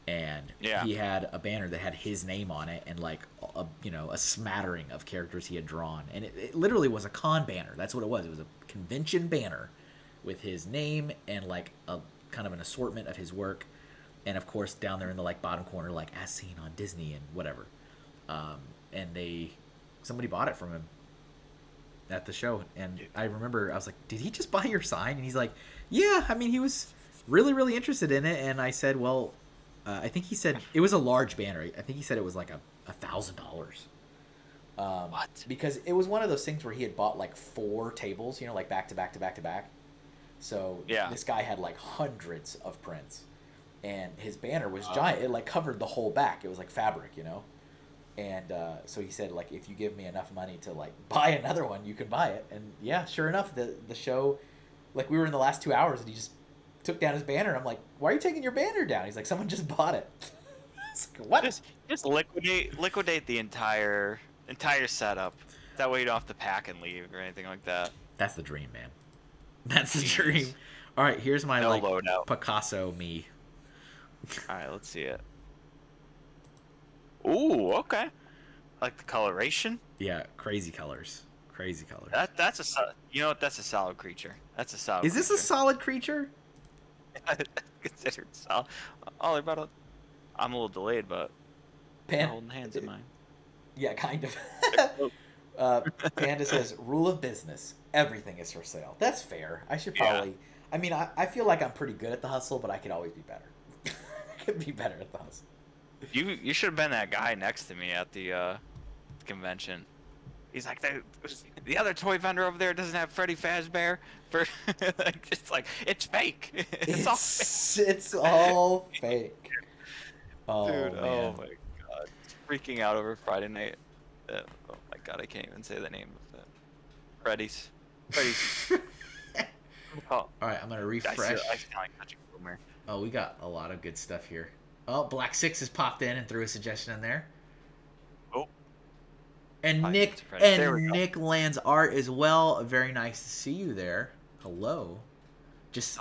Speaker 2: and he had a banner that had his name on it and like a smattering of characters he had drawn, and it literally was a con banner. That's what it was. It was a convention banner with his name and like a kind of an assortment of his work, and of course down there in the like bottom corner, like as seen on Disney and whatever. And somebody bought it from him at the show, and I remember I was like, did he just buy your sign? And he's like, yeah, I mean, he was really, really interested in it. And I said, well, I think he said it was a large banner. I think he said it was like $1,000.
Speaker 3: What?
Speaker 2: Because it was one of those things where he had bought like 4 tables, like back to back to back to back. So this guy had like hundreds of prints, and his banner was giant. It like covered the whole back. It was like fabric, And so he said, like, if you give me enough money to, like, buy another one, you can buy it. And, yeah, sure enough, the show, like, we were in the last 2 hours, and he just took down his banner. I'm like, why are you taking your banner down? He's like, someone just bought it. Like, what?
Speaker 3: Just liquidate the entire setup. That way you don't have to pack and leave or anything like that.
Speaker 2: That's the dream, man. That's the dream. All right, here's my, Picasso me.
Speaker 3: All right, let's see it. Ooh, okay. Like the coloration?
Speaker 2: Yeah, crazy colors. Crazy colors.
Speaker 3: That's a solid creature. That's a solid.
Speaker 2: Is this a solid creature?
Speaker 3: Considered solid. Oh, I'm a little delayed, but I'm holding hands in mine.
Speaker 2: Yeah, kind of. Panda says, rule of business. Everything is for sale. That's fair. I should probably... Yeah. I mean, I feel like I'm pretty good at the hustle, but I could always be better. I could be better at the hustle.
Speaker 3: You should have been that guy next to me at the convention. He's like, the other toy vendor over there doesn't have Freddy Fazbear. It's fake. It's all fake.
Speaker 2: It's all fake. Oh,
Speaker 3: dude,
Speaker 2: man.
Speaker 3: Oh my god. Freaking out over Friday night. Oh my god, I can't even say the name of it. Freddy's.
Speaker 2: All right, I'm going to refresh.
Speaker 3: I sound like such a boomer.
Speaker 2: Oh, we got a lot of good stuff here. Oh, Black Six has popped in and threw a suggestion in there.
Speaker 3: Oh.
Speaker 2: And Nick lands art as well. Very nice to see you there. Hello. Just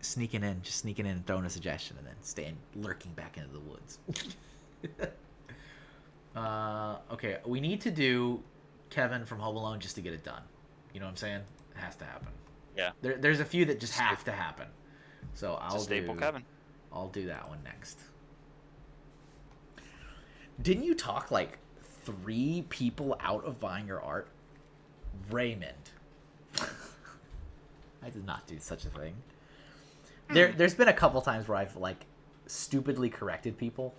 Speaker 2: sneaking in and throwing a suggestion and then lurking back into the woods. Okay, we need to do Kevin from Home Alone just to get it done. You know what I'm saying? It has to happen.
Speaker 3: Yeah.
Speaker 2: There's a few that just have to happen. So I'll do
Speaker 3: Kevin.
Speaker 2: I'll do that one next. Didn't you talk like 3 people out of buying your art? Raymond. I did not do such a thing. There's been a couple times where I've like stupidly corrected people,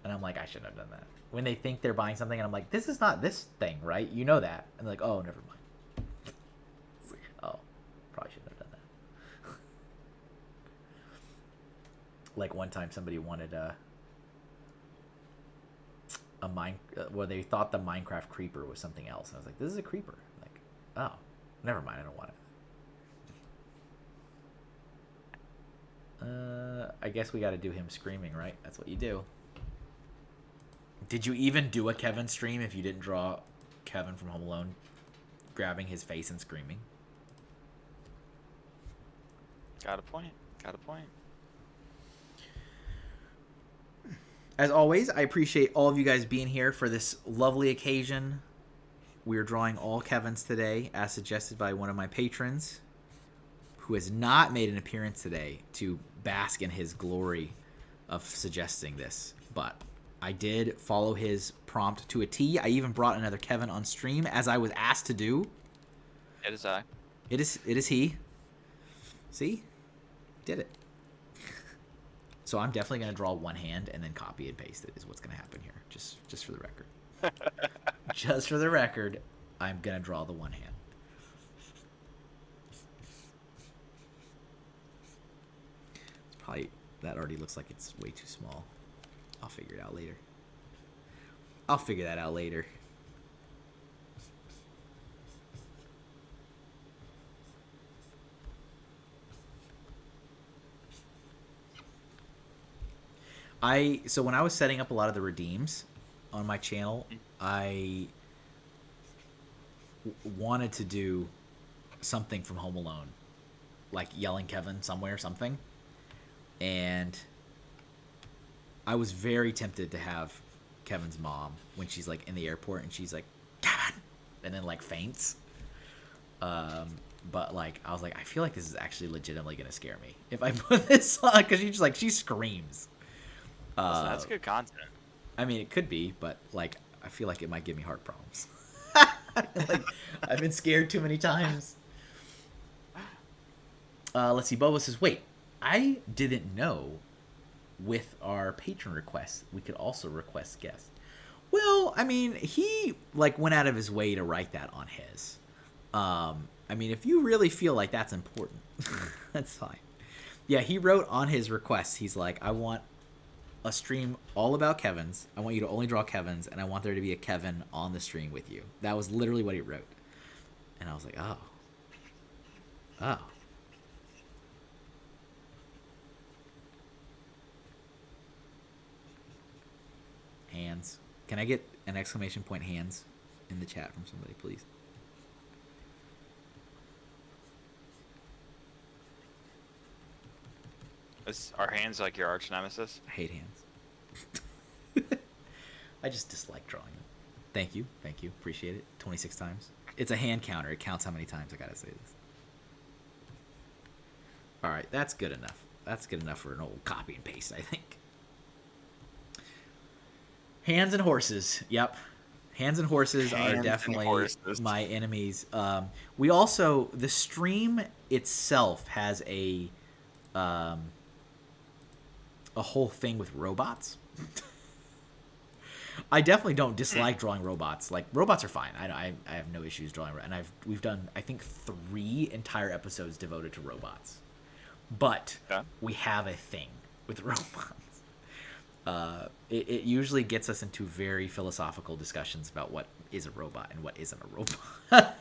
Speaker 2: and I'm like, I shouldn't have done that. When they think they're buying something, and I'm like, this is not this thing, right? You know that. And they're like, oh, never mind. Oh, probably shouldn't have done that. Like one time somebody wanted they thought the Minecraft creeper was something else. And I was like, this is a creeper. Like, oh, never mind, I don't want it. I guess we got to do him screaming, right? That's what you do. Did you even do a Kevin stream if you didn't draw Kevin from Home Alone grabbing his face and screaming?
Speaker 3: Got a point. Got a point.
Speaker 2: As always, I appreciate all of you guys being here for this lovely occasion. We are drawing all Kevins today, as suggested by one of my patrons, who has not made an appearance today to bask in his glory of suggesting this. But I did follow his prompt to a T. I even brought another Kevin on stream, as I was asked to do.
Speaker 3: It is I.
Speaker 2: It is he. See? Did it. So I'm definitely going to draw one hand and then copy and paste it is what's going to happen here. Just for the record. Just for the record, I'm going to draw the one hand. It's probably, that already looks like it's way too small. I'll figure it out later. I'll figure that out later. So when I was setting up a lot of the redeems on my channel, I wanted to do something from Home Alone, like yelling Kevin somewhere or something. And I was very tempted to have Kevin's mom when she's like in the airport and she's like, Kevin, and then like faints. But like, I was like, I feel like this is actually legitimately going to scare me if I put this on, because she screams.
Speaker 3: So that's good content.
Speaker 2: I mean, it could be, but like, I feel like it might give me heart problems. Like, I've been scared too many times. Let's see. Bobo says, "Wait, I didn't know. With our patron requests, we could also request guests." Well, I mean, he like went out of his way to write that on his. I mean, if you really feel like that's important, that's fine. Yeah, he wrote on his request. He's like, "I want a stream all about Kevins. I want you to only draw Kevins, and I want there to be a Kevin on the stream with you." That was literally what he wrote. And I was like, oh. Hands. Can I get an exclamation point hands in the chat from somebody, please?
Speaker 3: Are hands like your arch nemesis?
Speaker 2: I hate hands. I just dislike drawing them. Thank you. Appreciate it. 26 times. It's a hand counter. It counts how many times I gotta say this. Alright, that's good enough. That's good enough for an old copy and paste, I think. Hands and horses. Yep. Hands and horses are definitely my enemies. We also, the stream itself has a whole thing with robots. I definitely don't dislike drawing robots. Like, robots are fine. I have no issues drawing, and we've done, I think, 3 entire episodes devoted to robots. But we have a thing with robots. It usually gets us into very philosophical discussions about what is a robot and what isn't a robot.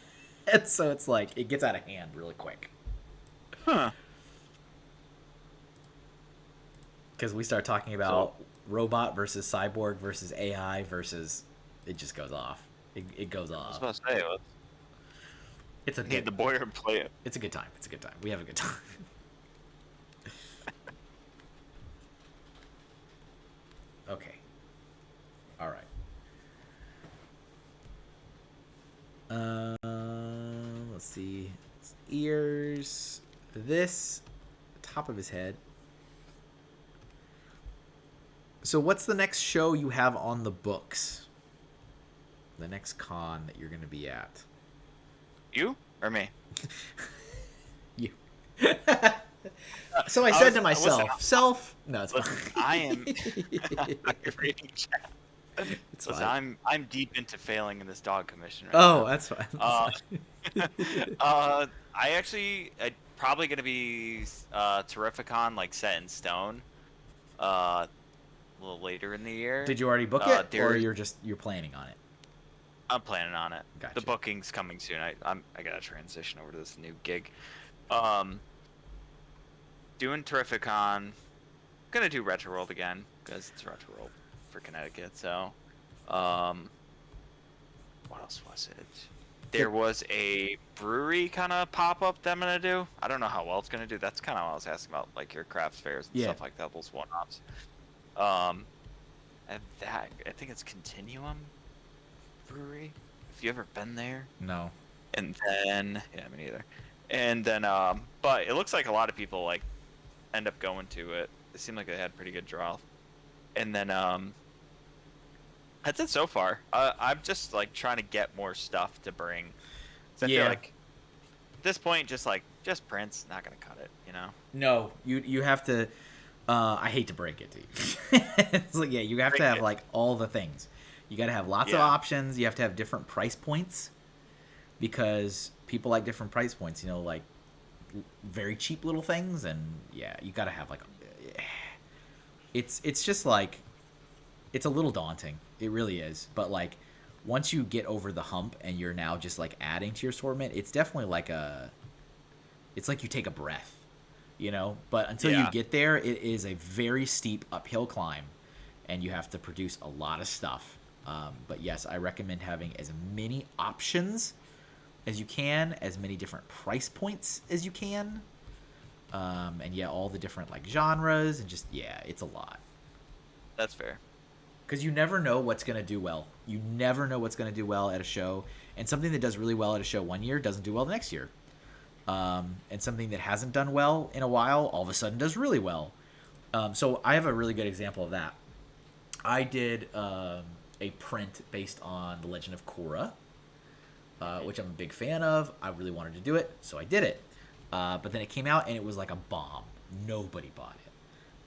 Speaker 2: And so it's like, it gets out of hand really quick.
Speaker 3: Huh.
Speaker 2: Because we start talking about robot versus cyborg versus AI versus, it just goes off. It goes off.
Speaker 3: I was about to say,
Speaker 2: It's a
Speaker 3: need the boy or play it.
Speaker 2: It's a good time. We have a good time. Okay. All right. Let's see. His ears. This top of his head. So what's the next show you have on the books? The next con that you're going to be at?
Speaker 3: You or me?
Speaker 2: You. So I said to myself, no, it's fine.
Speaker 3: I am reading chat.
Speaker 2: It's
Speaker 3: Listen,
Speaker 2: fine.
Speaker 3: I'm deep into failing in this dog commission right
Speaker 2: Oh,
Speaker 3: now.
Speaker 2: that's fine.
Speaker 3: I probably gonna be Terrificon, like, set in stone. A little later in the year.
Speaker 2: Did you already book it, or you're planning on it?
Speaker 3: I'm planning on it.
Speaker 2: Gotcha.
Speaker 3: The booking's coming soon. I gotta transition over to this new gig. doing Terrificon. Gonna do Retro World again because it's Retro World for Connecticut. So, what else was it? There was a brewery kind of pop up that I'm gonna do. I don't know how well it's gonna do. That's kind of what I was asking about, like your crafts fairs and stuff like that. Those one-offs. And that I think it's Continuum Brewery. Have you ever been there?
Speaker 2: No.
Speaker 3: And then me neither. And then but it looks like a lot of people like end up going to it. It seemed like they had pretty good draw. And then that's it so far. I'm just like trying to get more stuff to bring. So I feel like at this point just prints not gonna cut it, you know?
Speaker 2: No, you have to. I hate to break it to you. It's like, yeah, you have to have like all the things. You got to have lots of options. You have to have different price points because people like different price points. You know, like very cheap little things, and yeah, you got to have like. It's just like, it's a little daunting. It really is. But like, once you get over the hump and you're now just like adding to your assortment, it's definitely like it's like you take a breath. You know, but until you get there, it is a very steep uphill climb, and you have to produce a lot of stuff. But yes, I recommend having as many options as you can, as many different price points as you can, and yeah, all the different like genres, and just it's a lot.
Speaker 3: That's fair.
Speaker 2: Because you never know what's gonna do well. You never know what's gonna do well at a show, and something that does really well at a show one year doesn't do well the next year. And something that hasn't done well in a while all of a sudden does really well. So I have a really good example of that. I did a print based on The Legend of Korra, which I'm a big fan of. I really wanted to do it, so I did it. But then it came out and it was like a bomb. Nobody bought it.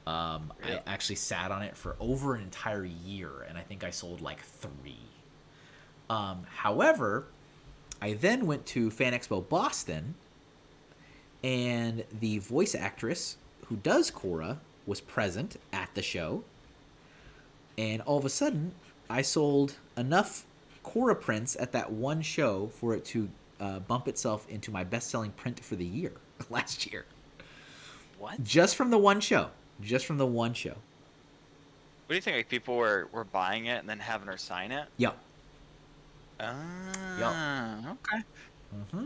Speaker 2: I actually sat on it for over an entire year, and I think I sold like 3. However, I then went to Fan Expo Boston, and the voice actress who does Korra was present at the show. And all of a sudden, I sold enough Korra prints at that one show for it to bump itself into my best-selling print for the year last year.
Speaker 3: What?
Speaker 2: Just from the one show. Just from the one show.
Speaker 3: What do you think? Like people were buying it and then having her sign it?
Speaker 2: Yep.
Speaker 3: Okay.
Speaker 2: Mm-hmm.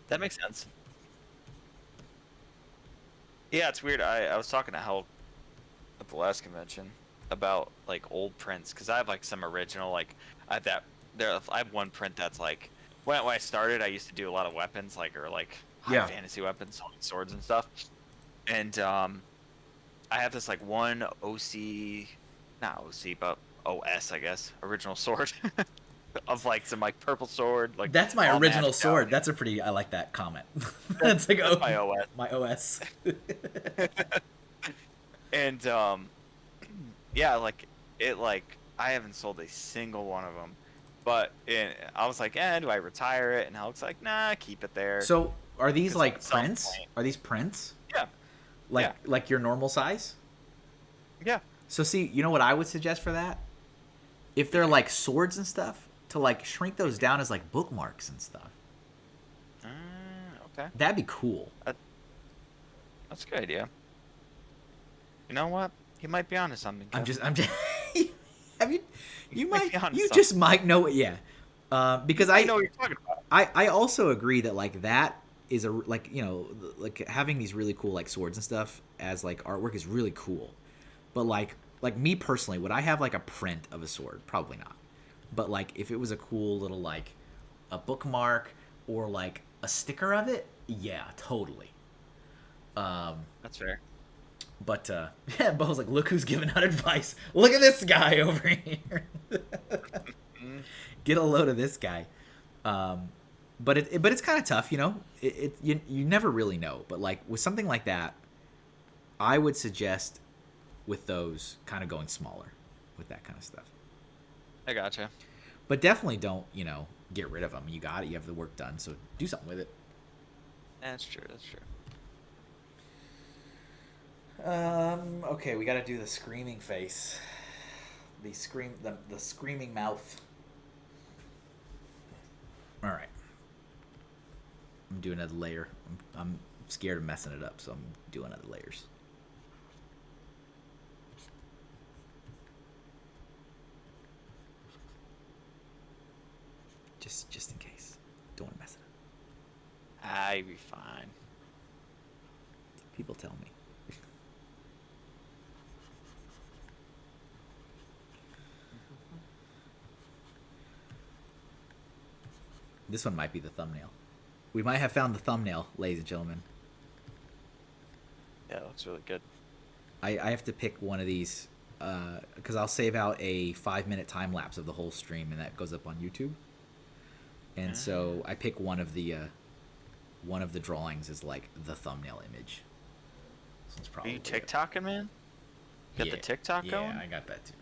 Speaker 3: That makes sense. Yeah, it's weird. I was talking to Hel at the last convention about like old prints because I have like some original I have one print that's like when I started I used to do a lot of weapons like high fantasy weapons, like swords and stuff, and I have this like one not OC but OS I guess original sword of like some like purple sword like
Speaker 2: that's my original sword. That's a pretty I like that comment. That's like
Speaker 3: that's my OS.
Speaker 2: My OS.
Speaker 3: And yeah, like it like I haven't sold a single one of them, but I was like, do I retire it? And Alex like, nah, keep it there.
Speaker 2: So are these like prints? Are these prints?
Speaker 3: Yeah.
Speaker 2: Like your normal size?
Speaker 3: Yeah.
Speaker 2: So see, you know what I would suggest for that? If they're like swords and stuff, to like shrink those down as like bookmarks and stuff.
Speaker 3: Okay.
Speaker 2: That'd be cool.
Speaker 3: That's a good idea. You know what? You might be onto something. Kevin.
Speaker 2: I'm just. Have you? You
Speaker 3: Be
Speaker 2: just might know it. Yeah. Because
Speaker 3: I know what you're talking about.
Speaker 2: I also agree that like that is a like like having these really cool like swords and stuff as like artwork is really cool, but like me personally, would I have like a print of a sword? Probably not. But like if it was a cool little like a bookmark or like a sticker of it, yeah, totally.
Speaker 3: That's fair.
Speaker 2: But yeah, Bo's like, look who's giving out advice. Look at this guy over here. Get a load of this guy. But it's kind of tough, you never really know. But like with something like that, I would suggest with those kind of going smaller with that kind of stuff.
Speaker 3: I gotcha.
Speaker 2: But definitely don't, get rid of them. You got it. You have the work done. So do something with it.
Speaker 3: That's true. That's true.
Speaker 2: Okay, we got to do the screaming face. The screaming mouth. All right. I'm doing a layer. I'm scared of messing it up, so I'm doing other layers. Just in case. Don't want to mess it up.
Speaker 3: I'd be fine.
Speaker 2: People tell me. This one might be the thumbnail. We might have found the thumbnail, ladies and gentlemen.
Speaker 3: Yeah, it looks really good.
Speaker 2: I have to pick one of these because I'll save out a 5-minute time lapse of the whole stream, and that goes up on YouTube. And so I pick one of the drawings as like the thumbnail image. This one's
Speaker 3: Are
Speaker 2: probably
Speaker 3: you TikToking, man? Got the TikTok going?
Speaker 2: Yeah, I got that too.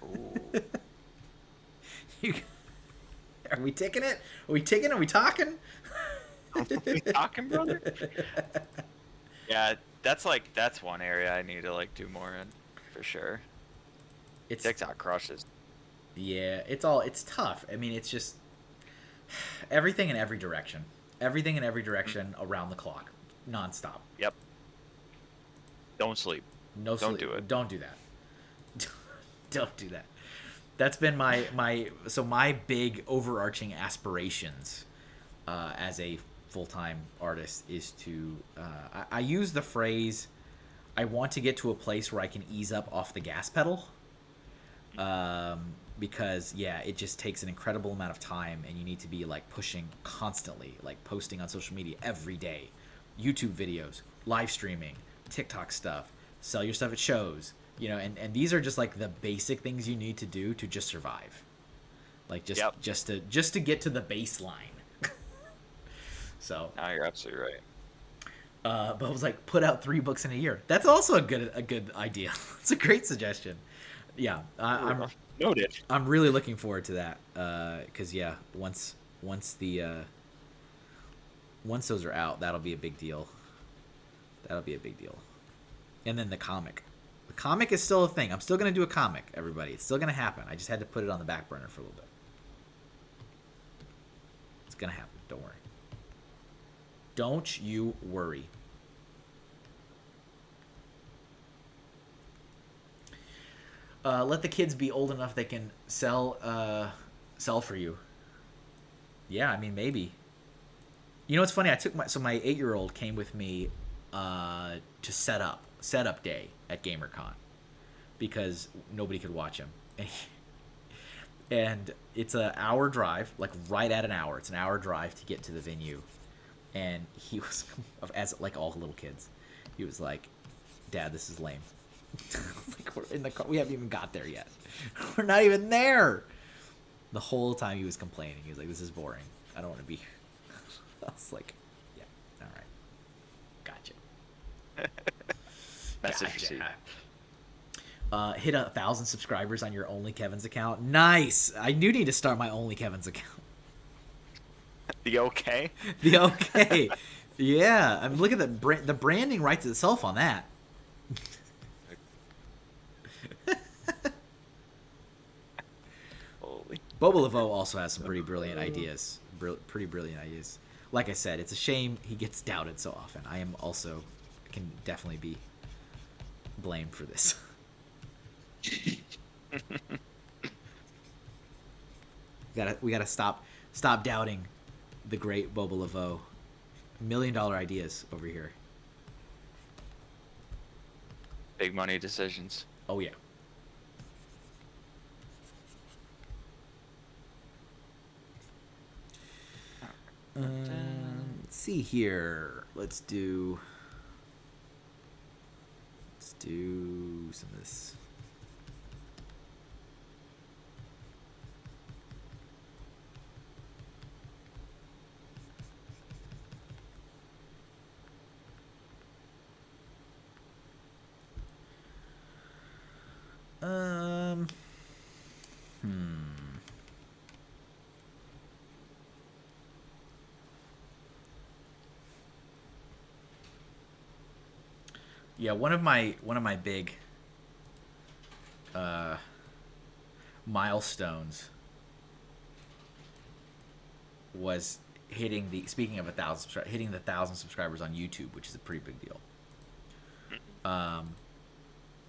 Speaker 3: Ooh.
Speaker 2: You, are we ticking it? Are we ticking? Are we talking?
Speaker 3: Are we talking, brother? Yeah, that's one area I need to like do more in, for sure.
Speaker 2: It's
Speaker 3: TikTok crushes.
Speaker 2: Yeah, it's tough. I mean, it's just everything in every direction. Everything in every direction around the clock, nonstop.
Speaker 3: Yep. Don't sleep.
Speaker 2: No
Speaker 3: Don't
Speaker 2: sleep.
Speaker 3: do it.
Speaker 2: Don't do that. Don't do that. That's been my big overarching aspirations as a full-time artist is to I use the phrase I want to get to a place where I can ease up off the gas pedal, because yeah, it just takes an incredible amount of time, and you need to be like pushing constantly, like posting on social media every day, YouTube videos, live streaming, TikTok stuff, sell your stuff at shows, you know, and these are just like the basic things you need to do to just survive, like just to get to the baseline. So
Speaker 3: No, you're absolutely right.
Speaker 2: but I was like, put out 3 books in a year. That's also a good idea. It's a great suggestion. Yeah, I'm
Speaker 3: noted.
Speaker 2: I'm really looking forward to that because yeah, once those are out, that'll be a big deal. That'll be a big deal. And then the comic. The comic is still a thing. I'm still gonna do a comic, everybody. It's still gonna happen. I just had to put it on the back burner for a little bit. It's gonna happen. Don't worry. Don't you worry. Let the kids be old enough they can sell for you. Yeah, I mean, maybe. You know what's funny? I took my 8-year-old came with me to setup day at GamerCon because nobody could watch him. And it's an hour drive, like right at an hour. It's an hour drive to get to the venue. And he was, as like all little kids, he was like, "Dad, this is lame." Like, we're in the car. We haven't even got there yet. We're not even there. The whole time he was complaining. He was like, "This is boring. I don't want to be here." I was like, "Yeah, all right, gotcha."
Speaker 3: Message received.
Speaker 2: Hit 1,000 subscribers on your Only Kevin's account. Nice. I do need to start my Only Kevin's account.
Speaker 3: The okay?
Speaker 2: The okay. Yeah, I mean, look at the branding writes itself on that.
Speaker 3: Holy.
Speaker 2: Boba Laveau also has some pretty brilliant ideas. Like I said, it's a shame he gets doubted so often. I can definitely be blamed for this. We gotta stop doubting the great Boba Laveau. $1 million ideas over here.
Speaker 3: Big money decisions.
Speaker 2: Oh yeah. Let's see here. Let's do some of this. Yeah, one of my big milestones was speaking of 1,000 hitting the 1,000 subscribers on YouTube, which is a pretty big deal.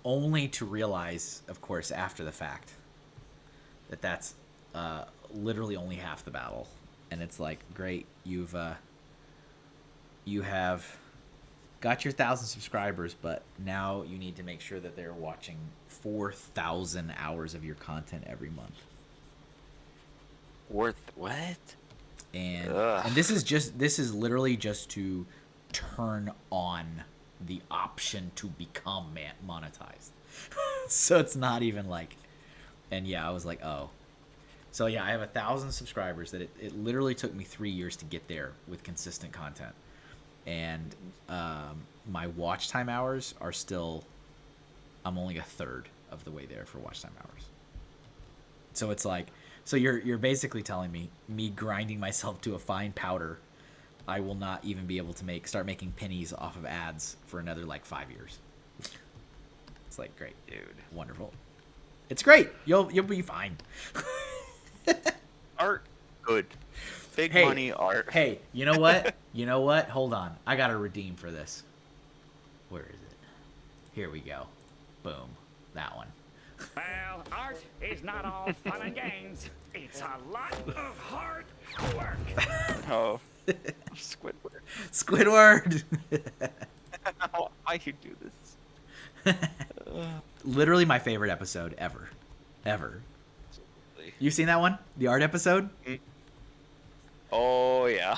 Speaker 2: Only to realize, of course, after the fact, that that's literally only half the battle, and it's like, great, you have got your 1,000 subscribers, but now you need to make sure that they're watching 4,000 hours of your content every month.
Speaker 3: Worth what?
Speaker 2: And
Speaker 3: Ugh.
Speaker 2: and this is literally just to turn on the option to become monetized. So it's not even like, and yeah, I was like, oh. So yeah, I have 1,000 subscribers that it literally took me 3 years to get there with consistent content. And my watch time hours are still, I'm only a third of the way there for watch time hours. So it's like, so you're basically telling me grinding myself to a fine powder, I will not even be able to start making pennies off of ads for another like 5 years. It's like, great,
Speaker 3: Dude.
Speaker 2: wonderful. It's great. You'll be fine.
Speaker 3: Art, good. Big
Speaker 2: Hey,
Speaker 3: money art.
Speaker 2: Hey, you know what? You know what? Hold on. I got to redeem for this. Where is it? Here we go. Boom. That one.
Speaker 5: Well, art is not all fun and games. It's a lot of hard work.
Speaker 3: Oh, Squidward.
Speaker 2: Squidward.
Speaker 3: Why you do this?
Speaker 2: Literally my favorite episode ever. Ever. You seen that one? The art episode?
Speaker 3: Oh, yeah.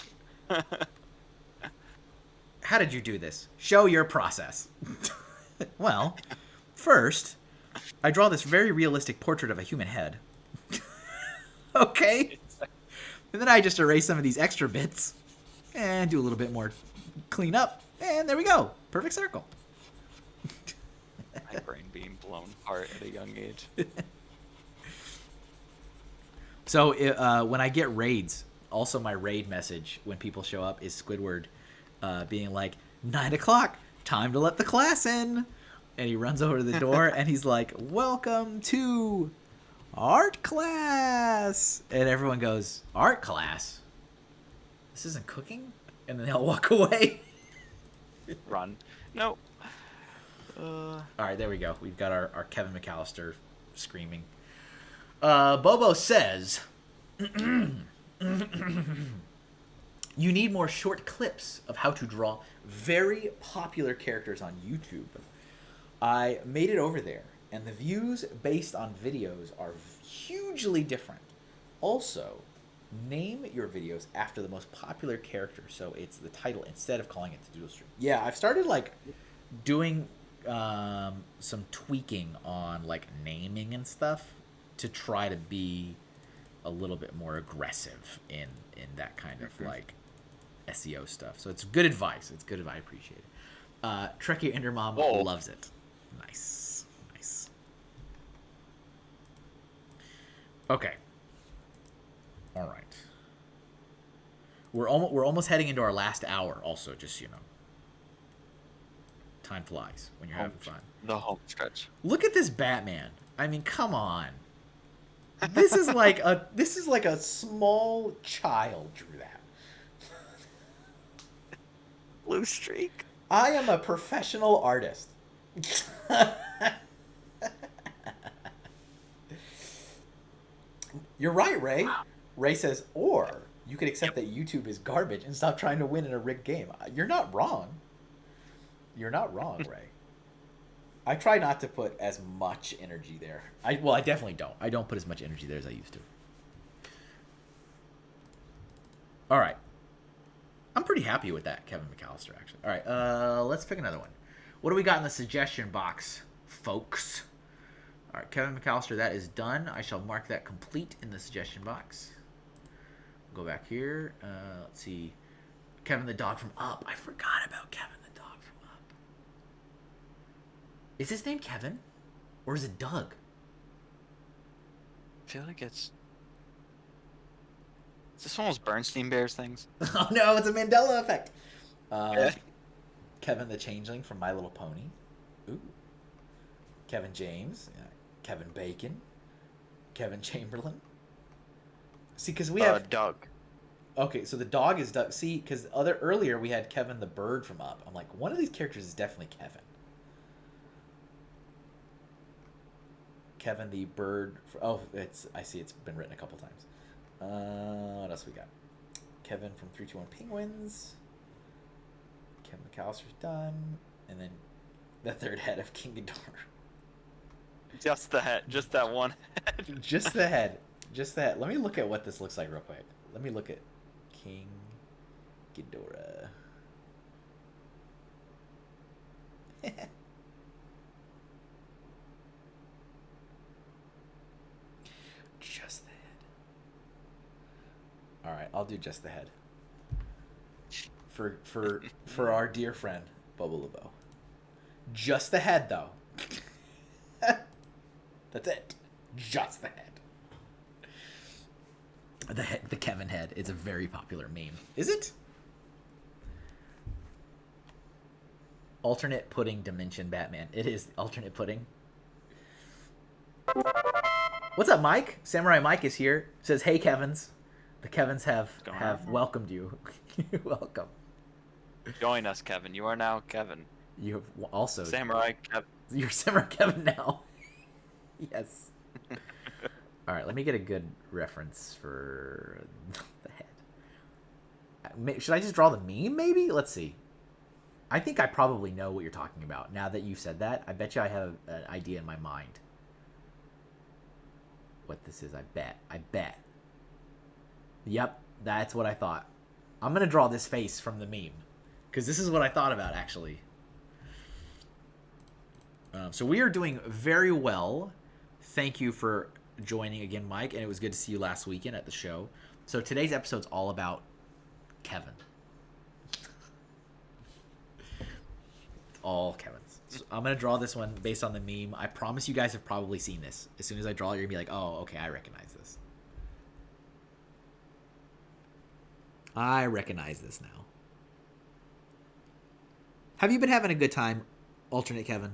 Speaker 2: How did you do this? Show your process. Well, first, I draw this very realistic portrait of a human head. Okay. And then I just erase some of these extra bits and do a little bit more clean up. And there we go. Perfect circle.
Speaker 3: My brain being blown apart at a young age.
Speaker 2: So when I get raids, also my raid message when people show up is Squidward being like, 9 o'clock, time to let the class in. And he runs over to the door and he's like, welcome to art class. And everyone goes, art class? This isn't cooking? And then they'll walk away.
Speaker 3: Run. No.
Speaker 2: All right, there we go. We've got our Kevin McAllister screaming. Bobo says, you need more short clips of how to draw very popular characters on YouTube. I made it over there, and the views based on videos are hugely different. Also, name your videos after the most popular character, so it's the title instead of calling it the Doodle Stream. Yeah, I've started like doing some tweaking on like naming and stuff to try to be a little bit more aggressive in that kind of like SEO stuff. So it's good advice. It's good advice. I appreciate it. Trekkie Endermom loves it. Nice. Nice. Okay. All right. We're almost heading into our last hour also, just so you know. Time flies when you're having fun.
Speaker 3: The home stretch.
Speaker 2: Look at this Batman. I mean, come on. This is like a small child drew that.
Speaker 3: Blue streak.
Speaker 2: I am a professional artist. You're right, Ray. Ray says, or you could accept that YouTube is garbage and stop trying to win in a rigged game. You're not wrong. You're not wrong, Ray. I try not to put as much energy there. I definitely don't. I don't put as much energy there as I used to. All right. I'm pretty happy with that, Kevin McAllister, actually. All right, let's pick another one. What do we got in the suggestion box, folks? All right, Kevin McAllister, that is done. I shall mark that complete in the suggestion box. Go back here. Let's see. Kevin the dog from Up. I forgot about Kevin the dog from Up. Is his name Kevin? Or is it Doug?
Speaker 3: I feel like it's... Is this one of those Bernstein Bears things?
Speaker 2: Oh no, it's a Mandela effect.
Speaker 3: Yeah.
Speaker 2: Kevin the Changeling from My Little Pony. Ooh. Kevin James. Kevin Bacon. Kevin Chamberlain. See, because we have...
Speaker 3: Doug.
Speaker 2: Okay, so the dog is Doug. See, because earlier we had Kevin the bird from Up. I'm like, one of these characters is definitely Kevin. Kevin the bird. I see it's been written a couple times. What else we got? Kevin from 321 Penguins. Kevin McAllister's done, and then the third head of King Ghidorah.
Speaker 3: Just the head. Just that one head.
Speaker 2: Just the head. Just that. Let me look at what this looks like real quick. Let me look at King Ghidorah. Just the head. All right, I'll do just the head. For our dear friend Bubba LeBeau. Just the head, though. That's it. Just the head. The Kevin head is a very popular meme. Is it? Alternate pudding dimension Batman. It is alternate pudding. What's up, Mike? Samurai Mike is here. Says, "Hey, Kevins." The Kevins have welcomed you. You're welcome.
Speaker 3: Join us, Kevin. You are now Kevin.
Speaker 2: You have also
Speaker 3: Samurai Kevin.
Speaker 2: You're Samurai Kevin now. Yes. All right, let me get a good reference for the head. Should I just draw the meme, maybe? Let's see. I think I probably know what you're talking about. Now that you've said that, I bet you I have an idea in my mind. What this is, I bet. Yep, that's what I thought. I'm going to draw this face from the meme. Because this is what I thought about, actually. So we are doing very well. Thank you for joining again, Mike, and it was good to see you last weekend at the show. So today's episode's all about Kevin. It's all Kevin's. So I'm going to draw this one based on the meme. I promise you guys have probably seen this. As soon as I draw it, you're going to be like, oh, okay, I recognize this. I recognize this now. Have you been having a good time, alternate Kevin?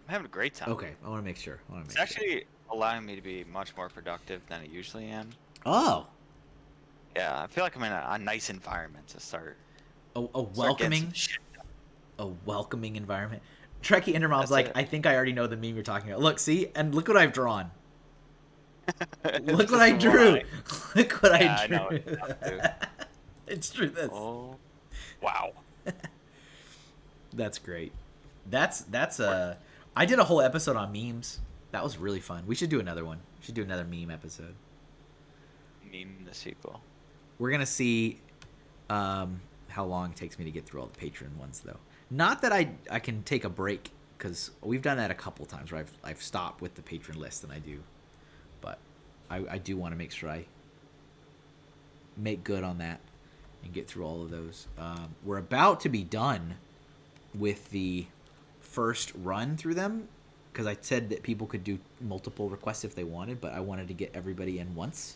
Speaker 3: I'm having a great time.
Speaker 2: Okay, I want to make sure.
Speaker 3: It's actually allowing me to be much more productive than I usually am.
Speaker 2: Oh.
Speaker 3: Yeah, I feel like I'm in a nice environment to start.
Speaker 2: A welcoming, a welcoming environment. Trekkie Endermom's like, I think I already know the meme you're talking about. Look, see, and look what I've drawn. Look what I drew. Look what I drew. I know it's true. This.
Speaker 3: Oh, wow.
Speaker 2: That's great. That's I did a whole episode on memes. That was really fun. We should do another one. We should do another meme episode.
Speaker 3: Meme the sequel.
Speaker 2: We're gonna see how long it takes me to get through all the Patreon ones, though. Not that I can take a break, because we've done that a couple times where I've stopped with the patron list, and I do. But I do want to make sure I make good on that and get through all of those. We're about to be done with the first run through them, because I said that people could do multiple requests if they wanted, but I wanted to get everybody in once,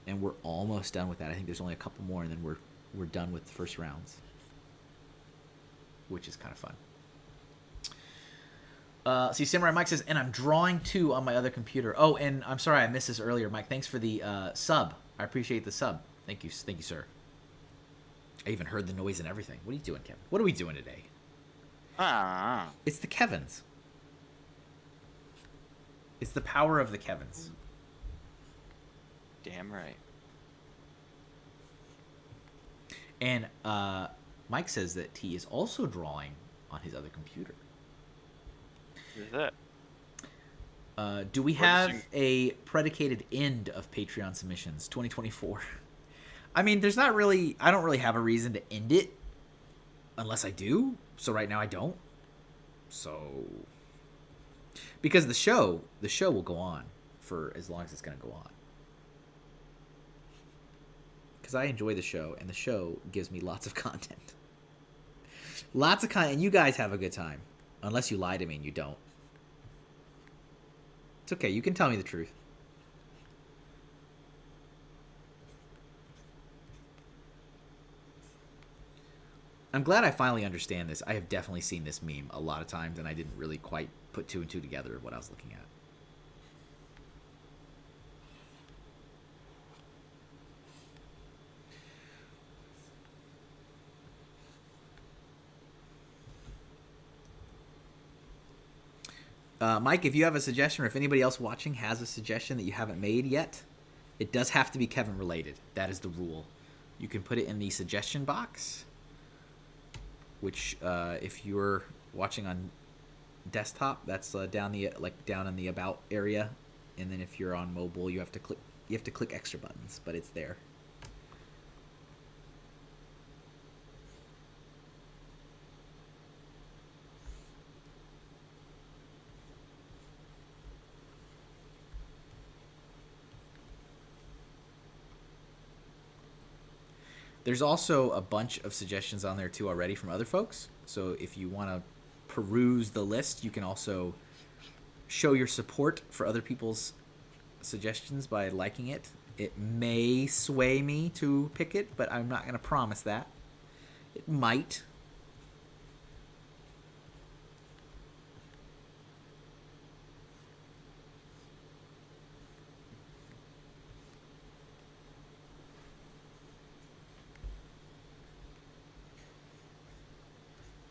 Speaker 2: and we're almost done with that. I think there's only a couple more, and then we're done with the first rounds, which is kind of fun. See, Samurai Mike says, and I'm drawing too on my other computer. Oh, and I'm sorry I missed this earlier, Mike. Thanks for the sub. I appreciate the sub. Thank you, sir. I even heard the noise and everything. What are you doing, Kevin? What are we doing today? It's the Kevins. It's the power of the Kevins.
Speaker 3: Damn right.
Speaker 2: And Mike says that he is also drawing on his other computer.
Speaker 3: Is it?
Speaker 2: Do we have a predicated end of Patreon submissions 2024? I mean, there's not really... I don't really have a reason to end it unless I do. So right now I don't. So... Because the show will go on for as long as it's going to go on. Because I enjoy the show, and the show gives me lots of content. Lots of content, and you guys have a good time. Unless you lie to me and you don't. It's okay, you can tell me the truth. I'm glad I finally understand this. I have definitely seen this meme a lot of times, and I didn't really quite put two and two together of what I was looking at. Mike, if you have a suggestion, or if anybody else watching has a suggestion that you haven't made yet, it does have to be Kevin related. That is the rule. You can put it in the suggestion box, which if you're watching on desktop, that's down in the about area, and then if you're on mobile, you have to click extra buttons, but it's there. There's also a bunch of suggestions on there too already from other folks. So if you want to peruse the list, you can also show your support for other people's suggestions by liking it. It may sway me to pick it, but I'm not going to promise that. It might.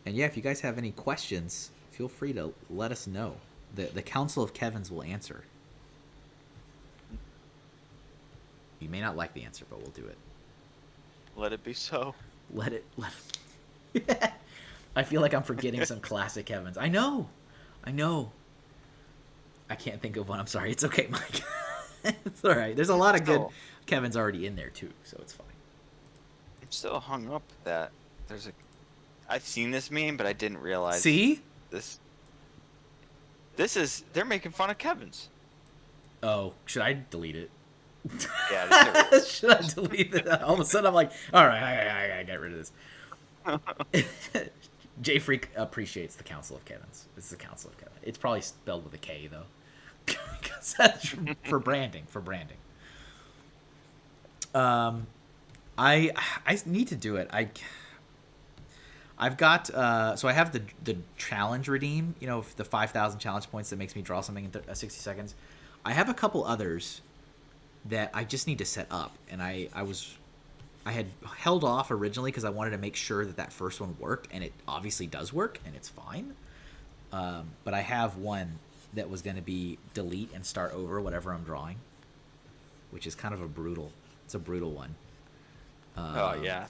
Speaker 2: And yeah, if you guys have any questions, feel free to let us know. The Council of Kevins will answer. You may not like the answer, but we'll do it.
Speaker 3: Let it be so.
Speaker 2: Let it. I feel like I'm forgetting some classic Kevins. I know. I can't think of one. I'm sorry. It's okay, Mike. It's all right. There's a lot of good Kevins already in there too, so it's fine.
Speaker 3: I'm still hung up that there's a. I've seen this meme, but I didn't realize.
Speaker 2: See?
Speaker 3: This is they're making fun of Kevin's.
Speaker 2: Oh, should I delete it?
Speaker 3: Yeah.
Speaker 2: Should I delete it? All of a sudden, I'm like, all right, I gotta get rid of this. J Freak appreciates the Council of Kevins. This is the Council of Kevin. It's probably spelled with a K though, because that's for branding. I need to do it. I've got so I have the challenge redeem, the 5,000 challenge points that makes me draw something in 60 seconds. I have a couple others that I just need to set up, and I had held off originally because I wanted to make sure that first one worked, and it obviously does work, and it's fine. But I have one that was going to be delete and start over whatever I'm drawing, which is kind of a brutal one.
Speaker 3: Oh yeah.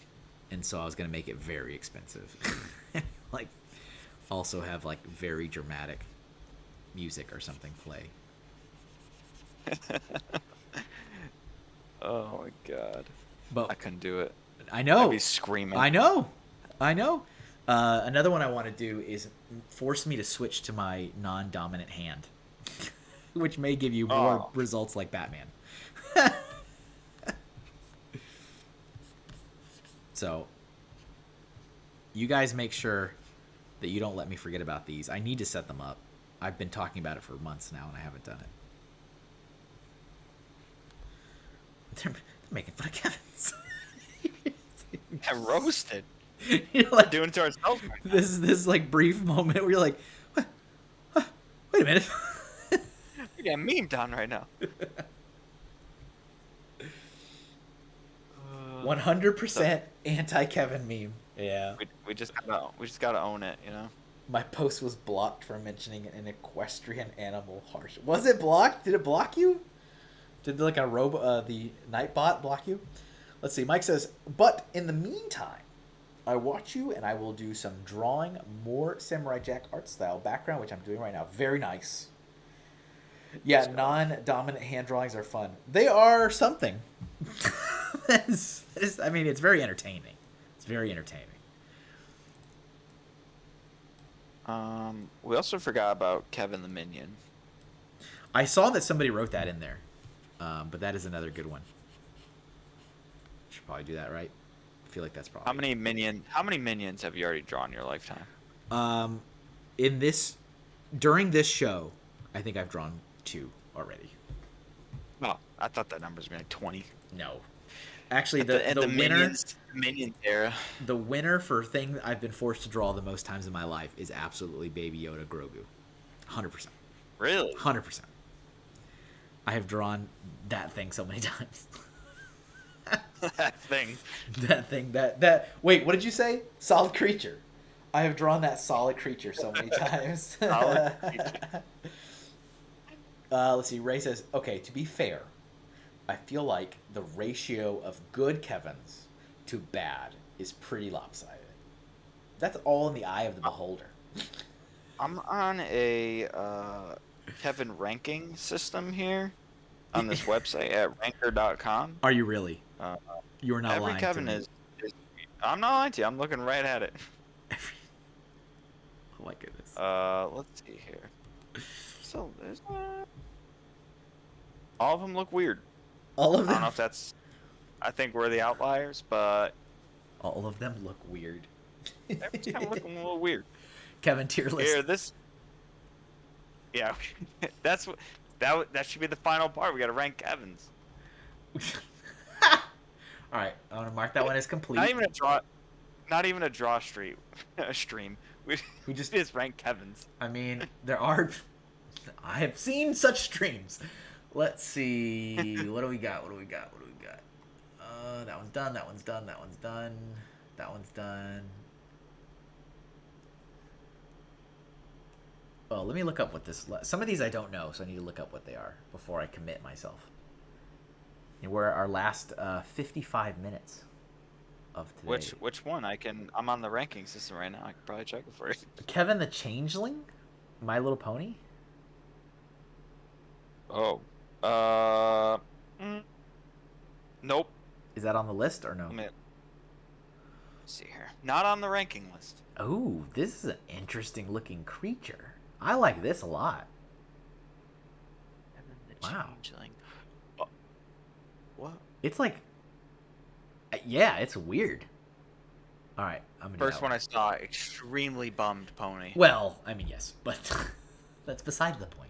Speaker 2: And so I was going to make it very expensive. Like, also have, like, very dramatic music or something play.
Speaker 3: Oh, my God.
Speaker 2: But
Speaker 3: I couldn't do it.
Speaker 2: I know.
Speaker 3: I'd be screaming.
Speaker 2: I know. Another one I want to do is force me to switch to my non-dominant hand, which may give you more results like Batman. So, you guys make sure that you don't let me forget about these. I need to set them up. I've been talking about it for months now, and I haven't done it. They're making fun of Kevin's.
Speaker 3: I'm roasted.
Speaker 2: You're like,
Speaker 3: We're doing it to ourselves right now.
Speaker 2: This like brief moment where you're like, what? Wait a minute.
Speaker 3: We got memed on right now.
Speaker 2: 100% anti-Kevin meme. Yeah.
Speaker 3: We just gotta own it,
Speaker 2: My post was blocked for mentioning an equestrian animal harsh. Was it blocked? Did it block you? Did like the Nightbot block you? Let's see. Mike says, but in the meantime, I watch you and I will do some drawing, more Samurai Jack art style background, which I'm doing right now. Very nice. Yeah, non-dominant hand drawings are fun. They are something. I mean, it's very entertaining. It's very entertaining.
Speaker 3: We also forgot about Kevin the Minion.
Speaker 2: I saw that somebody wrote that in there, but that is another good one. Should probably do that, right? I feel like that's probably.
Speaker 3: How many minions have you already drawn in your lifetime?
Speaker 2: During this show, I think I've drawn 2 already.
Speaker 3: Oh, I thought that number was like 20.
Speaker 2: No. Actually, the winner,
Speaker 3: Minion era.
Speaker 2: The winner for thing I've been forced to draw the most times in my life is absolutely Baby Yoda Grogu. 100%.
Speaker 3: Really?
Speaker 2: 100%. I have drawn that thing so many times.
Speaker 3: That thing.
Speaker 2: That thing. Wait, what did you say? Solid creature. I have drawn that solid creature so many times.
Speaker 3: Solid creature.
Speaker 2: Let's see. Ray says, okay, to be fair, I feel like the ratio of good Kevins to bad is pretty lopsided. That's all in the eye of the beholder.
Speaker 3: I'm on a Kevin ranking system here on this website at ranker.com.
Speaker 2: Are you really? You're not
Speaker 3: Every
Speaker 2: lying
Speaker 3: Kevin
Speaker 2: to me.
Speaker 3: is. I'm not lying to you. I'm looking right at it.
Speaker 2: Oh my goodness.
Speaker 3: Let's see here. So there's all of them look weird.
Speaker 2: All of
Speaker 3: I
Speaker 2: them.
Speaker 3: don't know if that's. I think we're the outliers, but
Speaker 2: All of them look weird.
Speaker 3: everyone's kind of looking a little weird.
Speaker 2: Kevin tier list.
Speaker 3: Here, this. Yeah, that's what. That should be the final part. We got to rank Kevin's.
Speaker 2: All right, I'm gonna mark that one as complete.
Speaker 3: Not even a draw. Not even a draw stream. We just rank Kevin's.
Speaker 2: I mean, there are. I have seen such streams. Let's see. What do we got? What do we got? What do we got? That one's done. That one's done. That one's done. That one's done. Well, let me look up what this. Some of these I don't know, so I need to look up what they are before I commit myself. And we're at our last 55 minutes of today.
Speaker 3: Which one? I'm on the ranking system right now. I can probably check it for you.
Speaker 2: Kevin the Changeling, My Little Pony.
Speaker 3: Oh. Nope.
Speaker 2: Is that on the list or no?
Speaker 3: Let's see here. Not on the ranking list.
Speaker 2: Oh, this is an interesting looking creature. I like this a lot.
Speaker 3: Kevin the
Speaker 2: Wow.
Speaker 3: Changeling. Oh. What?
Speaker 2: It's like, yeah, it's weird. All right, I'm gonna do
Speaker 3: First
Speaker 2: that
Speaker 3: one I saw, extremely bummed pony.
Speaker 2: Well, I mean, yes, but that's beside the point.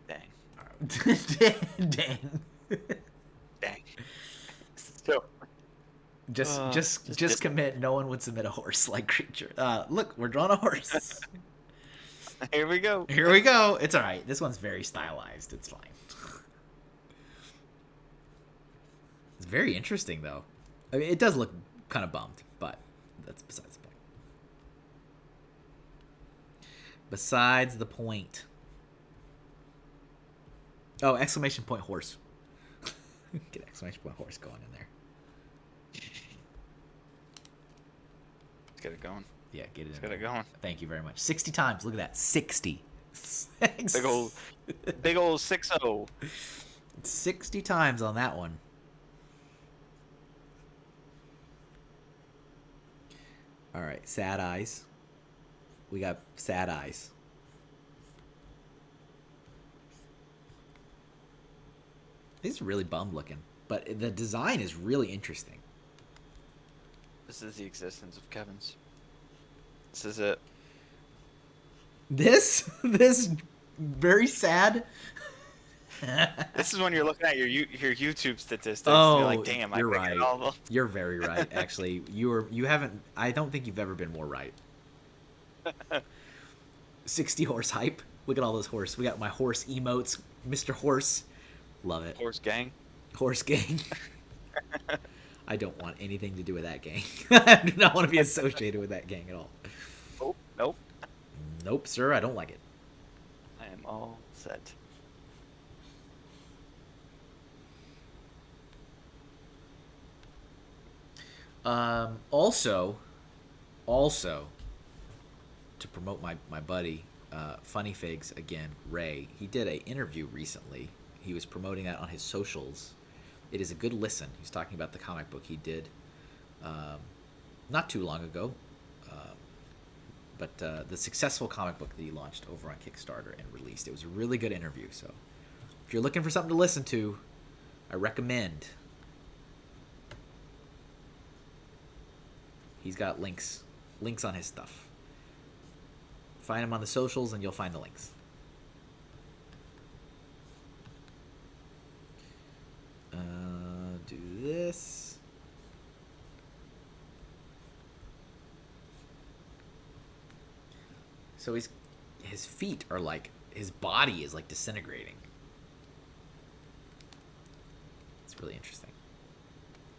Speaker 3: Dang.
Speaker 2: Dang.
Speaker 3: Dang. So.
Speaker 2: Just commit. No one would submit a horse-like creature. Look, we're drawing a horse.
Speaker 3: Here we go.
Speaker 2: Here we go. It's all right. This one's very stylized. It's fine. It's very interesting, though. I mean, it does look kind of bummed, but that's besides the point. Besides the point. Oh, exclamation point horse. Get exclamation point horse going in there.
Speaker 3: Let's get it going.
Speaker 2: Yeah, get it in
Speaker 3: Let's get it
Speaker 2: there.
Speaker 3: going.
Speaker 2: Thank you very much. 60 times. Look at that. 60.
Speaker 3: Big old 6-0.
Speaker 2: 60 times on that one. All right, sad eyes. We got sad eyes. He's really bummed looking, but the design is really interesting.
Speaker 3: This is the existence of Kevin's. This is it.
Speaker 2: This very sad.
Speaker 3: This is when you're looking at your YouTube statistics.
Speaker 2: Oh,
Speaker 3: and you're like, damn,
Speaker 2: you're
Speaker 3: I
Speaker 2: right.
Speaker 3: figured all of them.
Speaker 2: You're very right. Actually, you haven't. I don't think you've ever been more right. 60 horse hype. Look at all those horse. We got my horse emotes, Mr. Horse. Love it.
Speaker 3: Horse gang.
Speaker 2: Horse gang. I don't want anything to do with that gang. I do not want to be associated with that gang at all.
Speaker 3: Oh, nope.
Speaker 2: Nope, sir. I don't like it.
Speaker 3: I am all set.
Speaker 2: Also, to promote my buddy, Funny Figs again, Ray. He did an interview recently. He was promoting that on his socials. It is a good listen. He's talking about the comic book he did not too long ago, but the successful comic book that he launched over on Kickstarter and released. It was a really good interview. So if you're looking for something to listen to, I recommend. He's got links on his stuff. Find him on the socials and you'll find the links. Do this. So his feet are like, his body is like disintegrating. It's really interesting.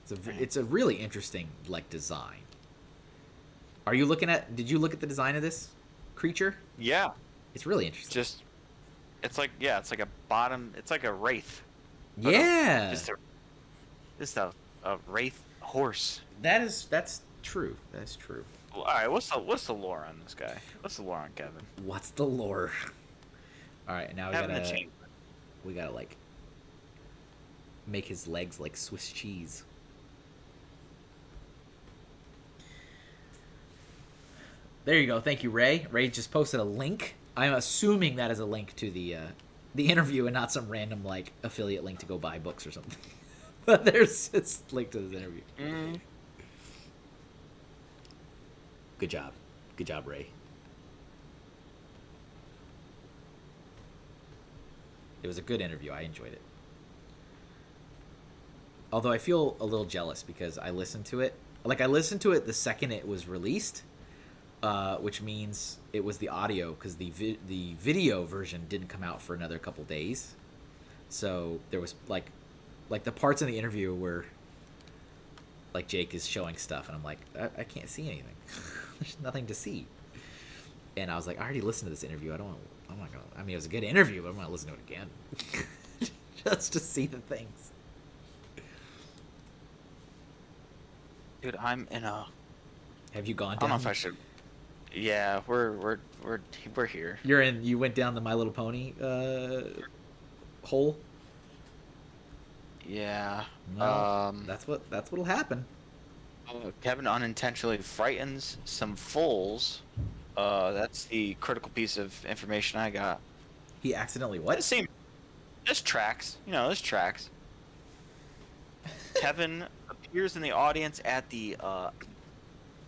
Speaker 2: It's a really interesting like design. Are you looking at? Did you look at the design of this creature?
Speaker 3: Yeah,
Speaker 2: It's really interesting.
Speaker 3: just it's like a bottom. It's like a wraith.
Speaker 2: Yeah,
Speaker 3: Just a wraith horse.
Speaker 2: that's true. That's true.
Speaker 3: Well, all right, what's the lore on this guy? What's the lore on Kevin?
Speaker 2: What's the lore? All right, now
Speaker 3: Having a change.
Speaker 2: we gotta like make his legs like Swiss cheese. There you go. Thank you, Ray. Ray just posted a link. I'm assuming that is a link to the interview and not some random like affiliate link to go buy books or something. But it's linked to this interview. Good job. Good job, Ray. It was a good interview. I enjoyed it. Although I feel a little jealous because I listened to it. Like, I listened to it the second it was released, which means it was the audio because the video version didn't come out for another couple days. So there was, like the parts in the interview where, like, Jake is showing stuff, and I'm like, I can't see anything. There's nothing to see. And I was like, I already listened to this interview. I'm not gonna. I mean, it was a good interview, but I'm not listening to it again, just to see the things.
Speaker 3: Dude, I'm in a.
Speaker 2: Have you gone
Speaker 3: I don't know
Speaker 2: down?
Speaker 3: if I should. Yeah, we're here.
Speaker 2: You're in. You went down the My Little Pony hole.
Speaker 3: Yeah.
Speaker 2: No, that's what'll happen.
Speaker 3: Kevin unintentionally frightens some foals. That's the critical piece of information I got.
Speaker 2: He accidentally what?
Speaker 3: This tracks. This tracks. Kevin appears in the audience at the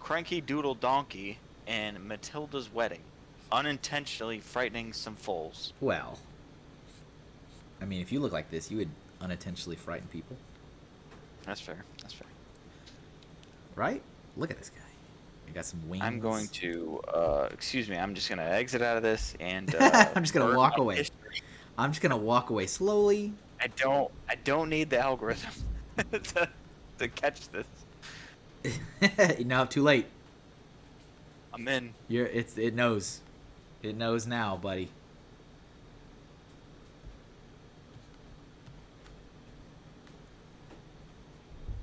Speaker 3: Cranky Doodle Donkey and Matilda's wedding, unintentionally frightening some foals.
Speaker 2: Well, I mean, if you look like this, you would unintentionally frighten people.
Speaker 3: That's fair. That's fair.
Speaker 2: Right? Look at this guy. He got some wings.
Speaker 3: I'm going to, excuse me, I'm just going to exit out of this and
Speaker 2: I'm just going to
Speaker 3: burn
Speaker 2: walk
Speaker 3: my
Speaker 2: away.
Speaker 3: history.
Speaker 2: I'm just going to walk away slowly.
Speaker 3: I don't need the algorithm to catch this.
Speaker 2: No, too late.
Speaker 3: I'm in.
Speaker 2: It knows. It knows now, buddy.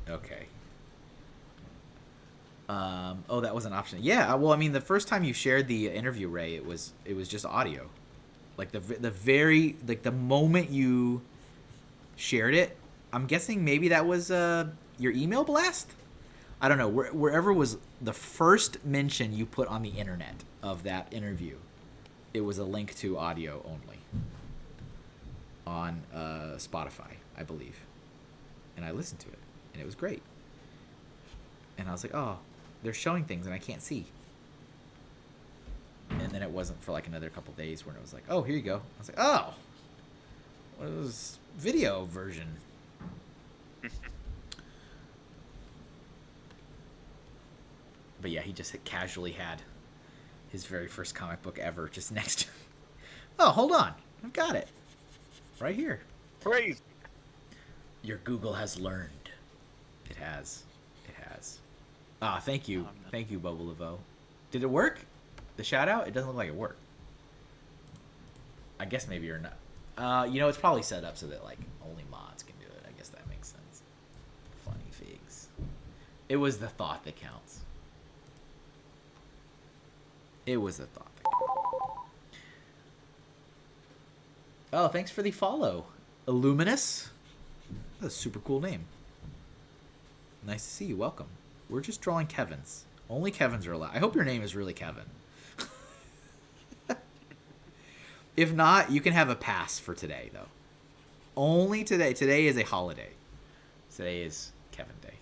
Speaker 2: Okay. Oh, that was an option. Yeah, well, I mean, the first time you shared the interview, Ray, it was just audio. Like the moment you shared it, I'm guessing maybe that was your email blast. I don't know. Wherever was the first mention you put on the internet of that interview, it was a link to audio only on Spotify, I believe. And I listened to it, and it was great. And I was like, oh, they're showing things and I can't see. And then it wasn't for like another couple days when it was like, oh, here you go. I was like, oh, well, it was video version. But yeah, he just casually had his very first comic book ever just next to him. Oh, hold on. I've got it. Right here.
Speaker 3: Crazy.
Speaker 2: Your Google has learned. It has. It has. Ah, thank you. Thank you, Bubble Laveau. Did it work? The shout out? It doesn't look like it worked. I guess maybe you're not. It's probably set up so that like only mods can do it. I guess that makes sense. Funny figs. It was the thought that counts. It was the thought that counts. Oh, thanks for the follow. Illuminous. That's a super cool name. Nice to see you. Welcome. We're just drawing Kevins. Only Kevins are allowed. I hope your name is really Kevin. If not, you can have a pass for today, though. Only today. Today is a holiday. Today is Kevin Day.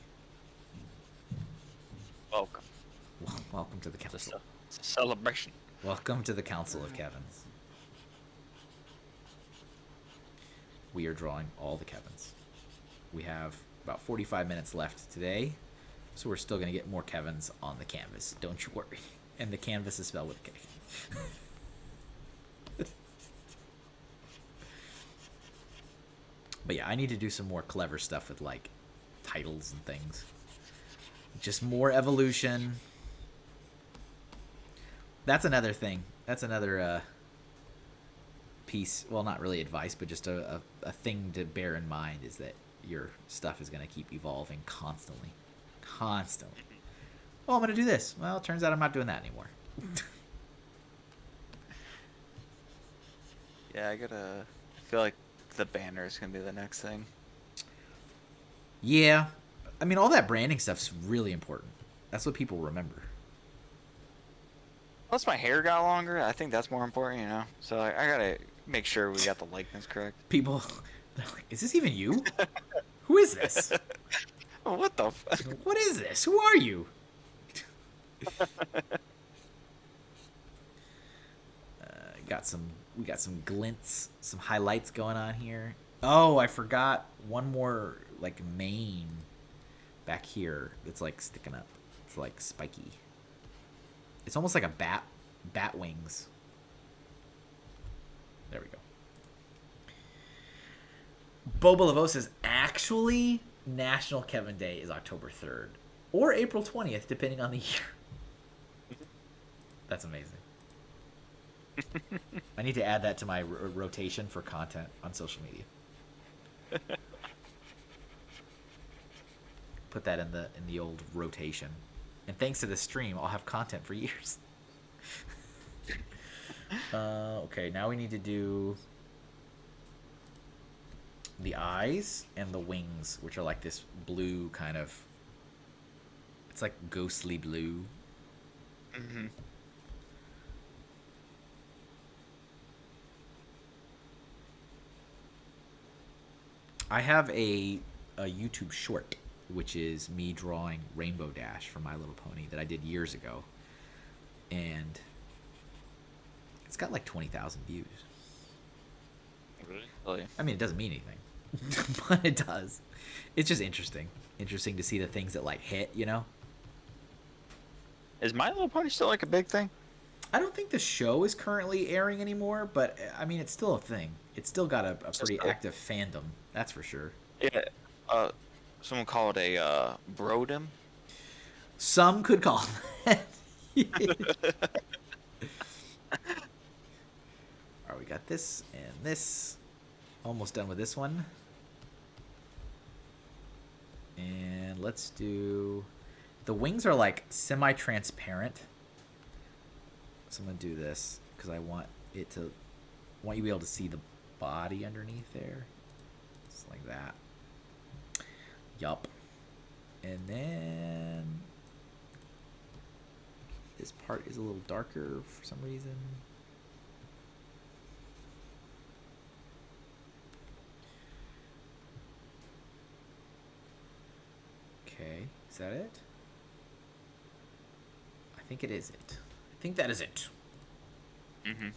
Speaker 3: Welcome.
Speaker 2: Welcome to the council.
Speaker 3: It's a celebration.
Speaker 2: Welcome to the Council of Kevins. We are drawing all the Kevins. We have about 45 minutes left today, so we're still going to get more Kevins on the canvas. Don't you worry. And the canvas is spelled with a K. But yeah, I need to do some more clever stuff with like titles and things. Just more evolution. That's another thing. That's another piece. Well, not really advice, but just a thing to bear in mind is that your stuff is going to keep evolving constantly. Constantly. Oh, I'm going to do this. Well, it turns out I'm not doing that anymore.
Speaker 3: Yeah, I feel like the banner is gonna be the next thing.
Speaker 2: Yeah. I mean, all that branding stuff's really important. That's what people remember.
Speaker 3: Plus, my hair got longer. I think that's more important, you know. So I gotta make sure we got the likeness correct.
Speaker 2: People, they're like, is this even you? Who is this?
Speaker 3: What the?
Speaker 2: What is this? Who are you? We got some glints, some highlights going on here. Oh, I forgot one more like mane back here that's like sticking up. It's like spiky. It's almost like a bat wings. There we go. Boba Lavo says actually National Kevin Day is October 3rd or April 20th depending on the year. That's amazing. I need to add that to my rotation for content on social media. Put that in the old rotation. And thanks to this stream, I'll have content for years. Okay, now we need to do the eyes and the wings, which are like this blue kind of. It's like ghostly blue.
Speaker 3: Mm-hmm.
Speaker 2: I have a YouTube short, which is me drawing Rainbow Dash for My Little Pony that I did years ago. And it's got like 20,000 views.
Speaker 3: Really?
Speaker 2: I mean, it doesn't mean anything, but it does. It's just interesting. Interesting to see the things that like hit, you know?
Speaker 3: Is My Little Pony still like a big thing?
Speaker 2: I don't think the show is currently airing anymore, but I mean, it's still a thing. It's still got a pretty active fandom, that's for sure.
Speaker 3: Yeah. Someone call it a brodom.
Speaker 2: Some could call it that. Alright, we got this and this. Almost done with this one. And let's do... The wings are like semi-transparent. So I'm going to do this because I want you to be able to see the body underneath there. Just like that. Yup. And then this part is a little darker for some reason. Okay, is that it? I think it is it. I think that is it.
Speaker 3: Mm-hmm.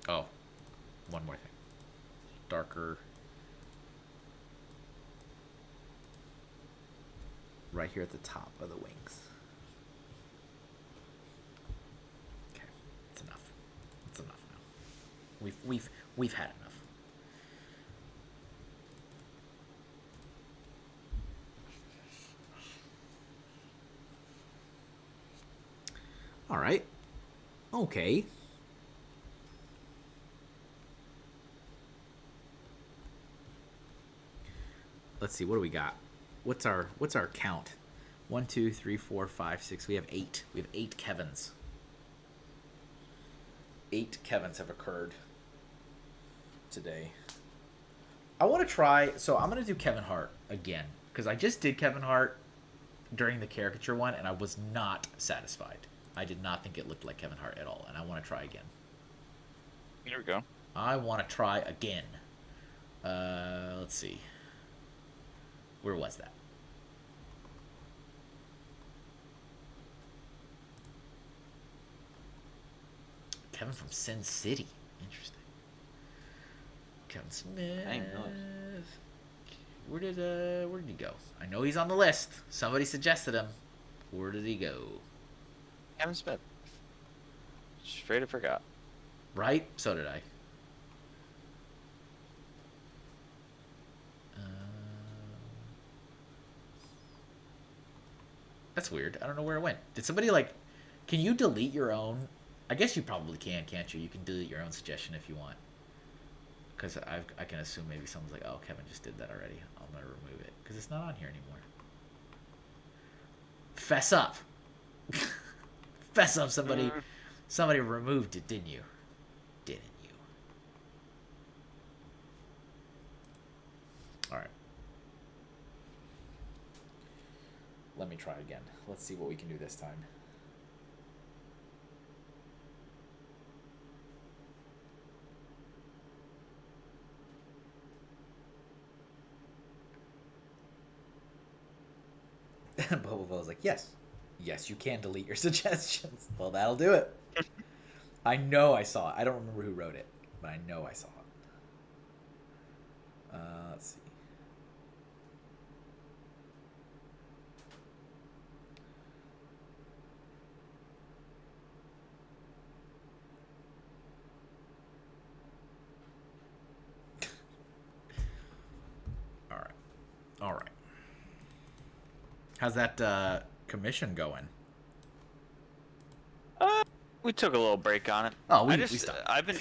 Speaker 2: Oh, one more thing. Darker. Right here at the top of the wings. Okay, it's enough. It's enough now. We've had enough. All right. Okay. Let's see. What do we got? What's our count? 1, 2, 3, 4, 5, 6. We have 8. We have 8 Kevins. 8 Kevins have occurred today. I want to try. So I'm gonna do Kevin Hart again because I just did Kevin Hart during the caricature one, and I was not satisfied. I did not think it looked like Kevin Hart at all, and I want to try again.
Speaker 3: Here we go.
Speaker 2: I want to try again. Let's see. Where was that? Kevin from Sin City. Interesting. Kevin Smith.
Speaker 3: I didn't know it.
Speaker 2: Where did he go? I know he's on the list. Somebody suggested him. Where did he go?
Speaker 3: Kevin Smith. Straight up forgot.
Speaker 2: Right? So did I. That's weird. I don't know where it went. Did somebody like... Can you delete your own I guess you probably can, can't you? You can delete your own suggestion if you want. Because I can assume maybe someone's like, oh, Kevin just did that already. I'm going to remove it. Because it's not on here anymore. Fess up. Fess up, somebody. Somebody removed it, didn't you? Didn't you? All right. Let me try again. Let's see what we can do this time. Boba was like, yes. Yes, you can delete your suggestions. Well, that'll do it. I know I saw it. I don't remember who wrote it, but I know I saw it. Let's see. All right. All right. How's that commission going?
Speaker 3: We took a little break on it.
Speaker 2: Oh, we stopped.
Speaker 3: I've been.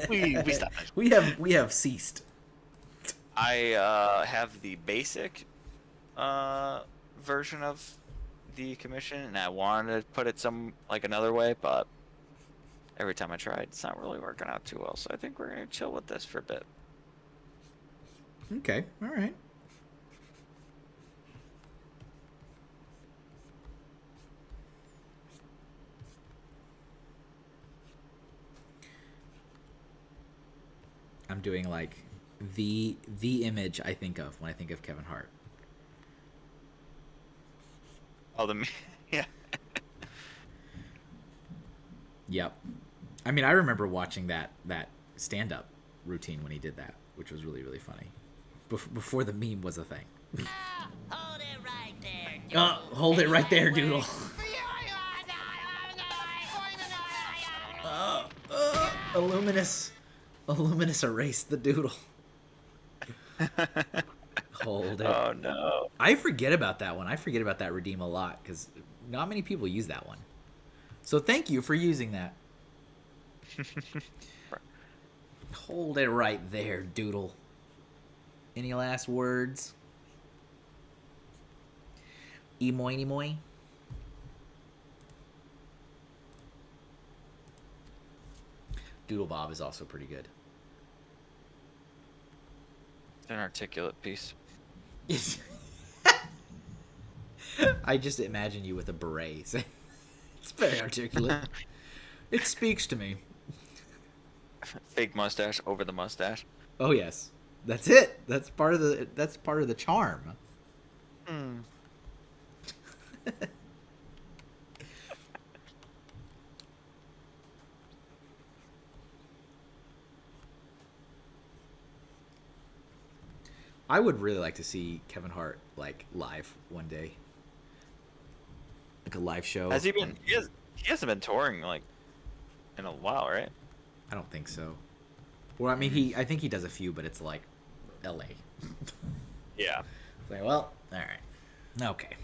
Speaker 3: we stopped.
Speaker 2: We have ceased.
Speaker 3: I have the basic version of the commission, and I wanted to put it another way, but every time I tried, it's not really working out too well. So I think we're gonna chill with this for a bit.
Speaker 2: Okay. All right. I'm doing like the image I think of when I think of Kevin Hart.
Speaker 3: Oh, yeah.
Speaker 2: Yep. I mean, I remember watching that stand-up routine when he did that, which was really, really funny. Before the meme was a thing.
Speaker 6: Hold it right there.
Speaker 2: Hold it right there, Doodle. Illuminous erased the doodle. Hold it.
Speaker 3: Oh no.
Speaker 2: I forget about that one. I forget about that redeem a lot because not many people use that one. So thank you for using that. Hold it right there, doodle. Any last words? Emoy, emoy. Doodle Bob is also pretty good.
Speaker 3: It's an articulate piece.
Speaker 2: I just imagine you with a beret. It's very articulate. It speaks to me.
Speaker 3: Fake mustache over the mustache.
Speaker 2: Oh yes, that's it. That's part of the charm.
Speaker 3: Hmm.
Speaker 2: I would really like to see Kevin Hart like live one day, like a live show.
Speaker 3: Has he been? He hasn't been touring like in a while, right?
Speaker 2: I don't think so. Well, I mean, I think he does a few, but it's like L.A.
Speaker 3: Yeah.
Speaker 2: Like, well, all right, okay.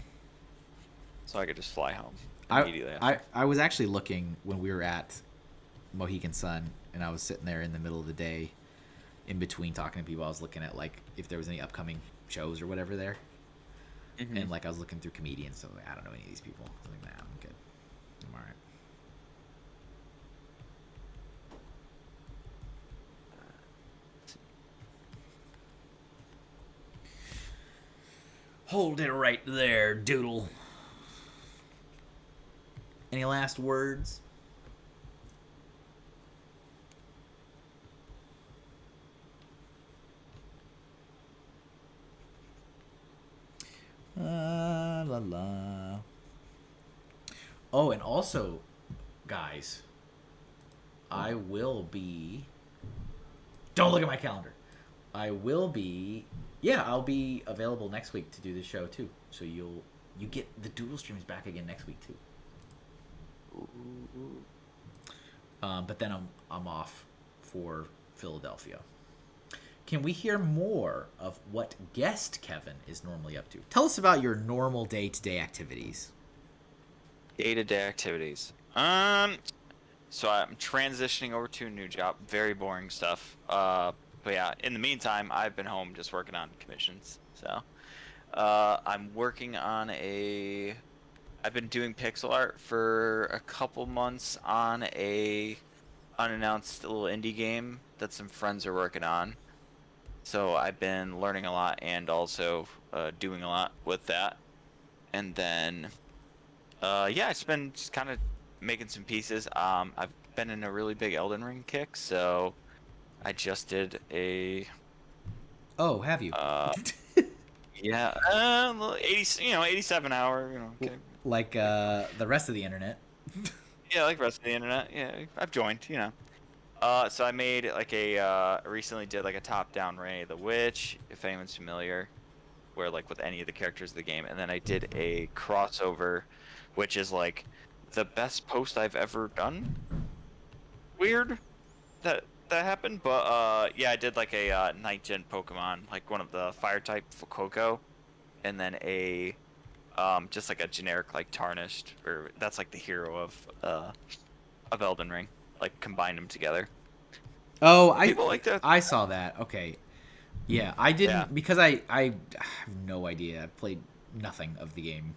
Speaker 3: So I could just fly home immediately.
Speaker 2: I was actually looking when we were at Mohegan Sun, and I was sitting there in the middle of the day, in between talking to people. I was looking at like if there was any upcoming shows or whatever there, and like I was looking through comedians. So like, I don't know any of these people. I was like, nah, I'm good. I'm all right. Hold it right there, doodle. Any last words? La la. Oh, and also, guys, I will be. Don't look at my calendar. I will be. Yeah, I'll be available next week to do the show too. So you get the Doodle streams back again next week too. But then I'm off for Philadelphia. Can we hear more of what guest Kevin is normally up to? Tell us about your normal day-to-day activities.
Speaker 3: Day-to-day activities. So I'm transitioning over to a new job. Very boring stuff. But yeah, in the meantime, I've been home just working on commissions. So, I'm working on I've been doing pixel art for a couple months on a unannounced little indie game that some friends are working on. So I've been learning a lot and also doing a lot with that. And then, yeah, I've been just kind of making some pieces. I've been in a really big Elden Ring kick, so I just did a
Speaker 2: Oh, have you?
Speaker 3: yeah, 80, 87 hour,
Speaker 2: Like the rest of the internet.
Speaker 3: yeah, like the rest of the internet. Yeah, I've joined, So I made like recently did like a top-down Renee the Witch, if anyone's familiar, where like with any of the characters of the game, and then I did a crossover, which is like the best post I've ever done. Weird that happened, but yeah, I did like a night gen Pokemon, like one of the fire type Fuecoco, and then a just like a generic like tarnished, or that's like the hero of Elden Ring. Like combine them together.
Speaker 2: Oh,
Speaker 3: People like that.
Speaker 2: I saw that. Okay. Yeah, I didn't
Speaker 3: Yeah.
Speaker 2: because I have no idea. I played nothing of the game.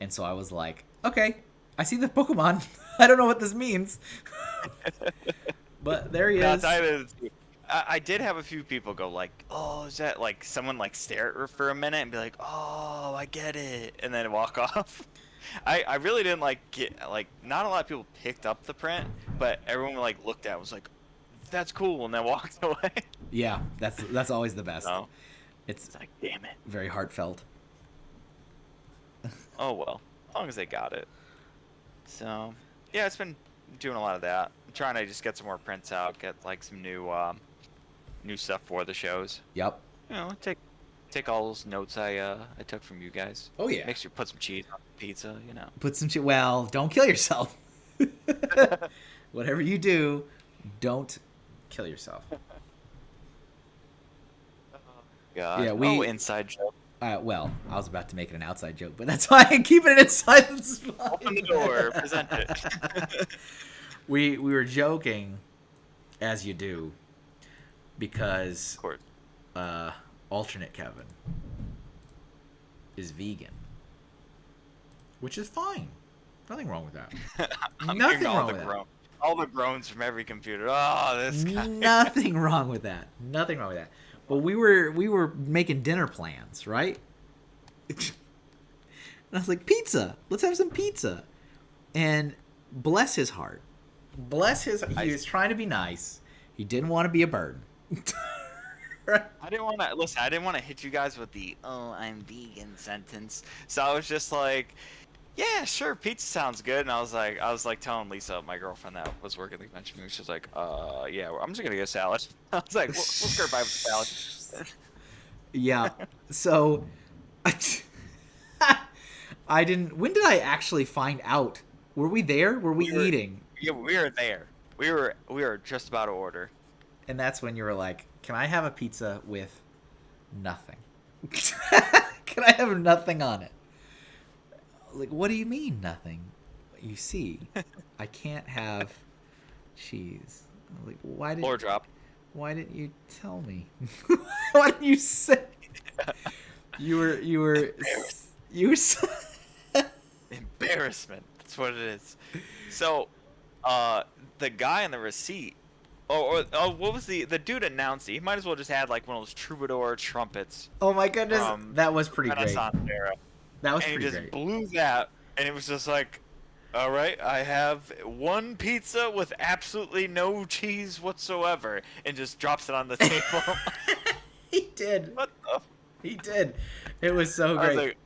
Speaker 2: And so I was like, okay, I see the Pokemon. I don't know what this means. But there he
Speaker 3: No,
Speaker 2: is.
Speaker 3: I did have a few people go like, "Oh, is that like someone like stare at her for a minute and be like, oh, I get it," and then walk off. I really didn't not a lot of people picked up the print, but everyone like looked at it, was like, "That's cool," and then walked away.
Speaker 2: Yeah, that's always the best.
Speaker 3: So
Speaker 2: It's
Speaker 3: it's like, damn it.
Speaker 2: very heartfelt.
Speaker 3: Oh well, as long as they got it. So yeah, it's been doing a lot of that. I'm trying to just get some more prints out, get like some new stuff for the shows.
Speaker 2: Yep.
Speaker 3: Take all those notes I took from you guys.
Speaker 2: Oh yeah.
Speaker 3: Make sure you put some cheese on the pizza.
Speaker 2: Put some well, don't kill yourself. Whatever you do, don't kill yourself.
Speaker 3: God.
Speaker 2: Yeah,
Speaker 3: Oh, inside joke.
Speaker 2: Well, I was about to make it an outside joke, but that's why I'm keeping it inside.
Speaker 3: Open the door. Present it.
Speaker 2: We were joking, as you do, because
Speaker 3: Of course.
Speaker 2: alternate Kevin is vegan, which is fine. Nothing wrong with that.
Speaker 3: I'm
Speaker 2: Nothing
Speaker 3: hearing
Speaker 2: wrong with that.
Speaker 3: all the groans from every computer. Oh, this guy.
Speaker 2: Nothing wrong with that. Nothing wrong with that. But we were making dinner plans, right? And I was like, pizza. Let's have some pizza. And bless his heart. He was trying to be nice. He didn't want to be a burden. Right?
Speaker 3: I didn't want to hit you guys with the "oh, I'm vegan" sentence. So I was just like, yeah, sure, pizza sounds good. And I was like telling Lisa, my girlfriend that was working at the convention, she was like, yeah, I'm just gonna get a salad. I was like, we'll skirt by with the salad.
Speaker 2: Yeah. So I didn't. When did I actually find out? Were we there? Were we eating?
Speaker 3: Yeah, we were there. We were just about to order.
Speaker 2: And that's when you were like, "Can I have a pizza with nothing? Can I have nothing on it?" Like, what do you mean nothing? You see, I can't have cheese. I'm like,
Speaker 3: Floor drop.
Speaker 2: why didn't you tell me? Why didn't you say? You were
Speaker 3: Embarrassment. That's what it is. So, the guy on the receipt. What was the dude announced it? He might as well just had like one of those troubadour trumpets.
Speaker 2: Oh my goodness, that was pretty great.
Speaker 3: Renaissance era.
Speaker 2: That was
Speaker 3: And he
Speaker 2: pretty
Speaker 3: just
Speaker 2: great.
Speaker 3: blew that, and it was just like, all right, I have one pizza with absolutely no cheese whatsoever, and just drops it on the table.
Speaker 2: He did.
Speaker 3: What the?
Speaker 2: He did. It was so
Speaker 3: I was
Speaker 2: great.
Speaker 3: like,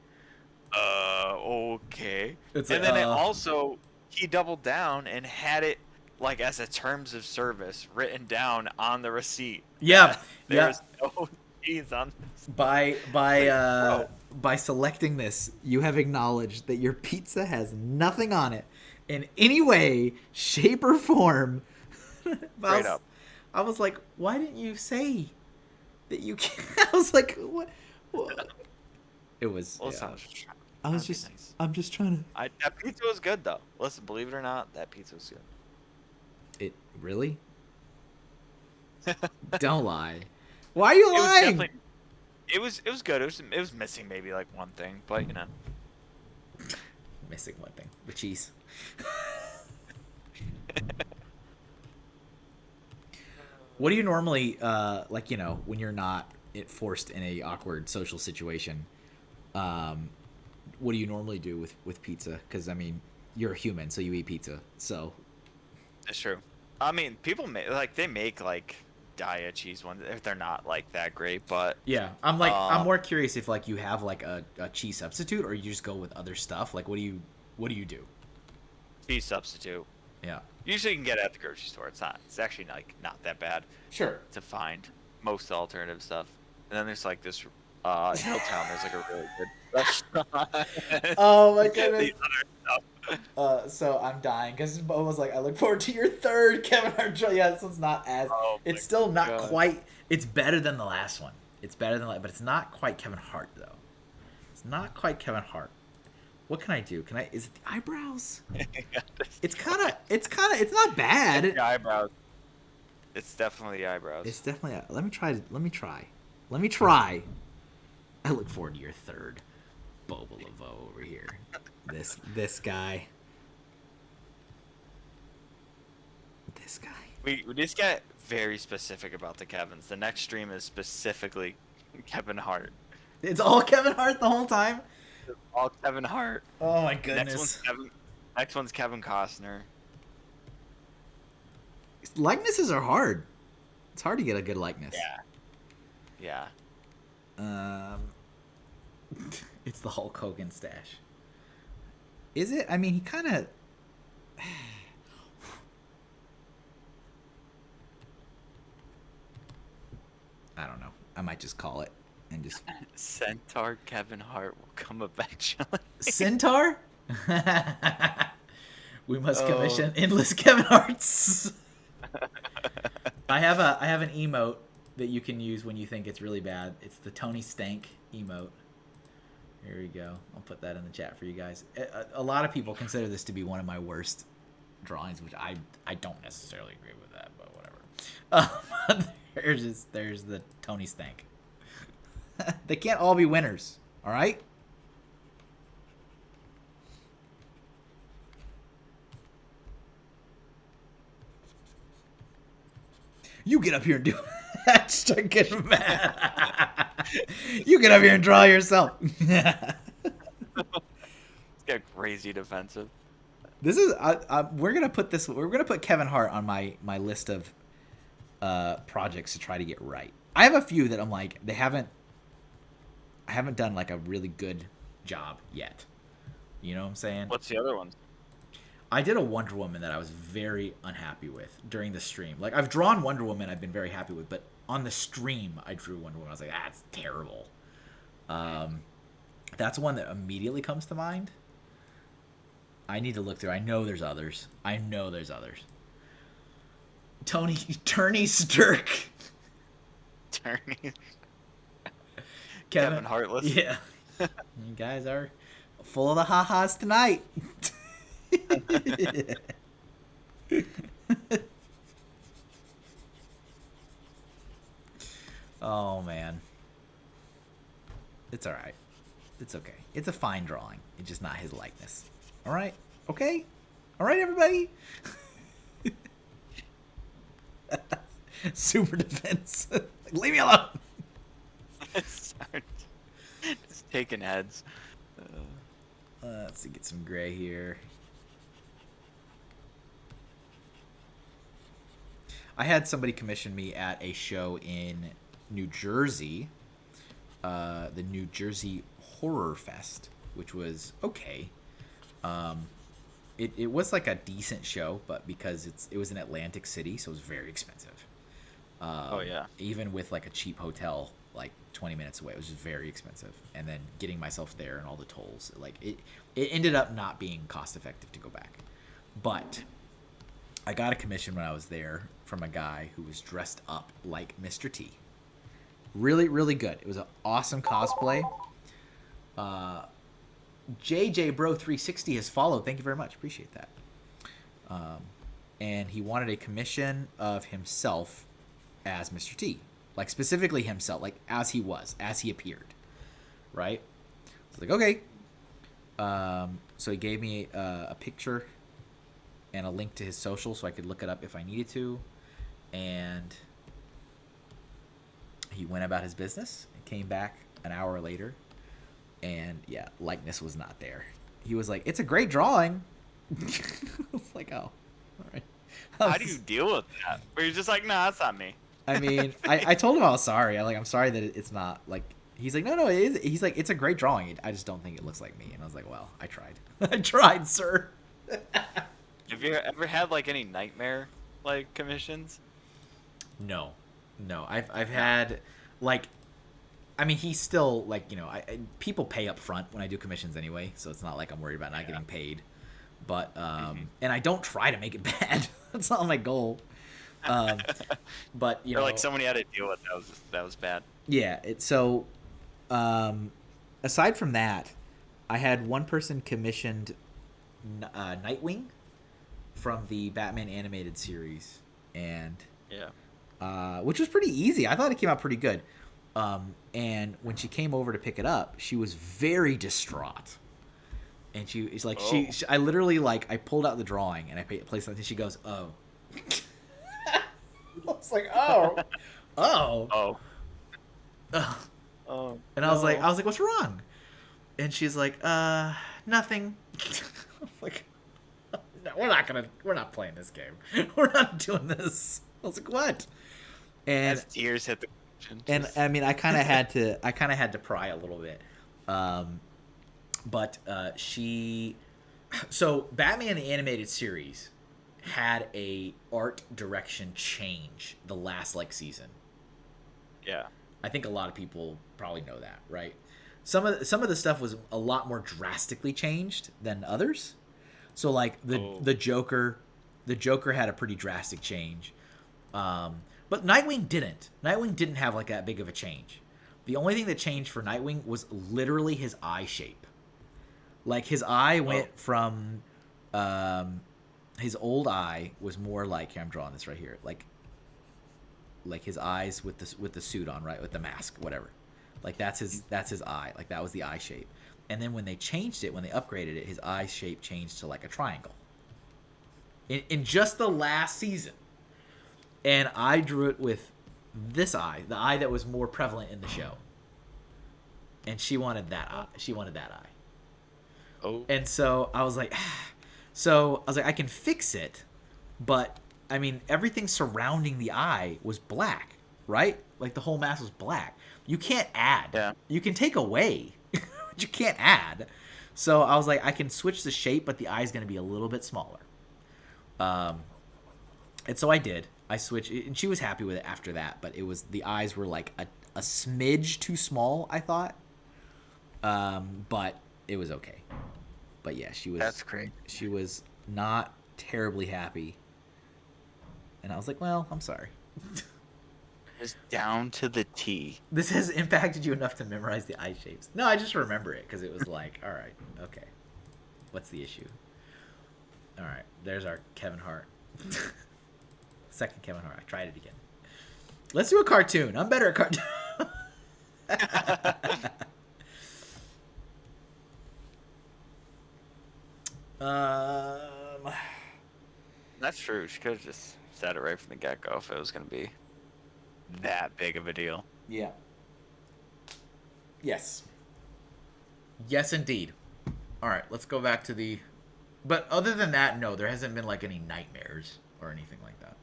Speaker 3: okay.
Speaker 2: It's
Speaker 3: And
Speaker 2: like,
Speaker 3: then it also, he doubled down and had it like as a terms of service written down on the receipt.
Speaker 2: Yeah, yeah.
Speaker 3: There's no cheese on this.
Speaker 2: By selecting this, you have acknowledged that your pizza has nothing on it in any way, shape, or form.
Speaker 3: Straight up.
Speaker 2: I was like, why didn't you say that you can't? I was like, what? It was.
Speaker 3: Well,
Speaker 2: Yeah.
Speaker 3: That'd be nice.
Speaker 1: I'm just trying to.
Speaker 3: That pizza was good though. Listen, believe it or not, that pizza was good.
Speaker 1: It really? Don't lie. Why are you lying?
Speaker 3: It was good. It was missing maybe like one thing, but you know.
Speaker 1: Missing one thing. The cheese. What do you normally like, you know, when you're not forced in a awkward social situation, what do you normally do with pizza? Because I mean, you're a human, so you eat pizza. So
Speaker 3: It's true. I mean, people make like diet cheese ones if they're not like that great, but
Speaker 1: yeah, I'm more curious if like you have like a cheese substitute or you just go with other stuff. Like what do you do?
Speaker 3: cheese substitute.
Speaker 1: Yeah.
Speaker 3: Usually you can get it at the grocery store. It's actually like not that bad
Speaker 1: Sure.
Speaker 3: to find most of the alternative stuff. And then there's like this Hilltown. There's like a really good restaurant.
Speaker 1: Oh my goodness.
Speaker 3: These other stuff.
Speaker 1: So I'm dying because Bo was like, I look forward to your third Kevin Hart show. Yeah, this one's not as.
Speaker 3: Oh
Speaker 1: It's
Speaker 3: my
Speaker 1: still not
Speaker 3: God.
Speaker 1: quite. It's better than the last one. It's better than but it's not quite Kevin Hart though. It's not quite Kevin Hart. What can I do? Is it the eyebrows? It's not bad.
Speaker 3: The eyebrows. It's definitely the eyebrows.
Speaker 1: It's definitely. Let me try. I look forward to your third. Boba Laveau over here. This guy. This guy.
Speaker 3: We just get very specific about the Kevins. The next stream is specifically Kevin Hart.
Speaker 1: It's all Kevin Hart the whole time.
Speaker 3: All Kevin Hart.
Speaker 1: Oh my goodness.
Speaker 3: Next one's Kevin Costner.
Speaker 1: Likenesses are hard. It's hard to get a good likeness.
Speaker 3: Yeah.
Speaker 1: It's the Hulk Hogan stash. Is it? I mean, he kind of. I don't know. I might just call it and just.
Speaker 3: Centaur Kevin Hart will come eventually.
Speaker 1: Centaur? We must commission endless Kevin Harts. I have an emote that you can use when you think it's really bad. It's the Tony Stank emote. Here we go. I'll put that in the chat for you guys. A lot of people consider this to be one of my worst drawings, which I don't necessarily agree with that, but whatever. There's the Tony Stank. They can't all be winners, all right? You get up here and do it. Start getting mad. You get up here and draw yourself.
Speaker 3: It's got crazy defensive.
Speaker 1: This is we're gonna put Kevin Hart on my list of projects to try to get right. I have a few that I'm like I haven't done like a really good job yet. You know what I'm saying?
Speaker 3: What's the other one?
Speaker 1: I did a Wonder Woman that I was very unhappy with during the stream. Like, I've drawn Wonder Woman I've been very happy with, but on the stream I drew Wonder Woman. I was like, that's terrible. That's one that immediately comes to mind. I need to look through. I know there's others. Turney Stirk.
Speaker 3: Turning. Kevin Hartless.
Speaker 1: Yeah. You guys are full of the ha-has tonight. Oh man, it's all right. It's okay. It's a fine drawing. It's just not his likeness. All right. Okay. All right, everybody. Super defense. Leave me alone.
Speaker 3: Just taking heads.
Speaker 1: Let's see, get some gray here. I had somebody commission me at a show in New Jersey, the New Jersey Horror Fest, which was okay. It was like a decent show, but because it was in Atlantic City, so it was very expensive.
Speaker 3: Oh yeah.
Speaker 1: Even with like a cheap hotel, like 20 minutes away, it was just very expensive. And then getting myself there and all the tolls, like it ended up not being cost effective to go back. But I got a commission when I was there from a guy who was dressed up like Mr. T. Really, really good. It was an awesome cosplay.
Speaker 2: JJ Bro 360 has followed. Thank you very much. Appreciate that. And he wanted a commission of himself as Mr. T, like specifically himself, like as he was, as he appeared, right? So like, okay. So he gave me a picture and a link to his social so I could look it up if I needed to, and he went about his business and came back an hour later, and yeah, likeness was not there. He was like, "It's a great drawing." I was like, "Oh, all right."
Speaker 3: How do you deal with that? Where you're just like, nah, that's not me.
Speaker 2: I mean, I told him I was sorry. I'm sorry that it's not like. He's like, no, it is. He's like, it's a great drawing. I just don't think it looks like me. And I was like, well, I tried. I tried, sir.
Speaker 3: Have you ever had like any nightmare like commissions?
Speaker 2: No. I've had like, I mean, he's still like, people pay up front when I do commissions anyway, so it's not like I'm worried about not getting paid. But and I don't try to make it bad. That's not my goal. But
Speaker 3: Or like someone you had to deal with that was bad.
Speaker 2: Yeah. Aside from that, I had one person commissioned Nightwing from the Batman animated series, and which was pretty easy. I thought it came out pretty good. And when she came over to pick it up, she was very distraught. And she's like, I literally I pulled out the drawing and I placed it, and she goes, "Oh." I was like, "Oh, oh." And I was like, "What's wrong?" And she's like, nothing." I was like, "No, we're not playing this game. We're not doing this." I was like, "What?" And
Speaker 3: as tears hit the
Speaker 2: and I mean, I kind of had to pry a little bit. But so Batman the Animated Series had a art direction change the last season.
Speaker 3: Yeah.
Speaker 2: I think a lot of people probably know that, right? Some of the stuff was a lot more drastically changed than others. So the Joker had a pretty drastic change. But Nightwing didn't. Nightwing didn't have that big of a change. The only thing that changed for Nightwing was literally his eye shape. His eye went from his old eye was more here, I'm drawing this right here. Like his eyes with the suit on, right? With the mask, whatever. That's his eye. That was the eye shape. And then when they changed it, when they upgraded it, his eye shape changed to a triangle. In just the last season. And I drew it with this eye, the eye that was more prevalent in the show. And she wanted that eye. She wanted that eye.
Speaker 3: Oh.
Speaker 2: And so I was like, I can fix it, but I mean, everything surrounding the eye was black, right? The whole mask was black. You can't add.
Speaker 3: Yeah.
Speaker 2: You can take away, but you can't add. So I was like, I can switch the shape, but the eye's going to be a little bit smaller. And so I did. I switched, and she was happy with it after that, but the eyes were a smidge too small, I thought. But it was okay. But yeah, she was.
Speaker 3: That's great.
Speaker 2: She was not terribly happy, and I was like, "Well, I'm sorry."
Speaker 3: It's down to the T.
Speaker 2: This has impacted you enough to memorize the eye shapes. No, I just remember it because it was all right, okay. What's the issue? All right, there's our Kevin Hart. Second Kevin Hart. I tried it again. Let's do a cartoon. I'm better at cartoon.
Speaker 3: That's true. She could have just said it right from the get-go if it was going to be that big of a deal.
Speaker 2: Yeah. Yes. Yes, indeed. All right, let's go back to the... But other than that, no, there hasn't been any nightmares or anything like that.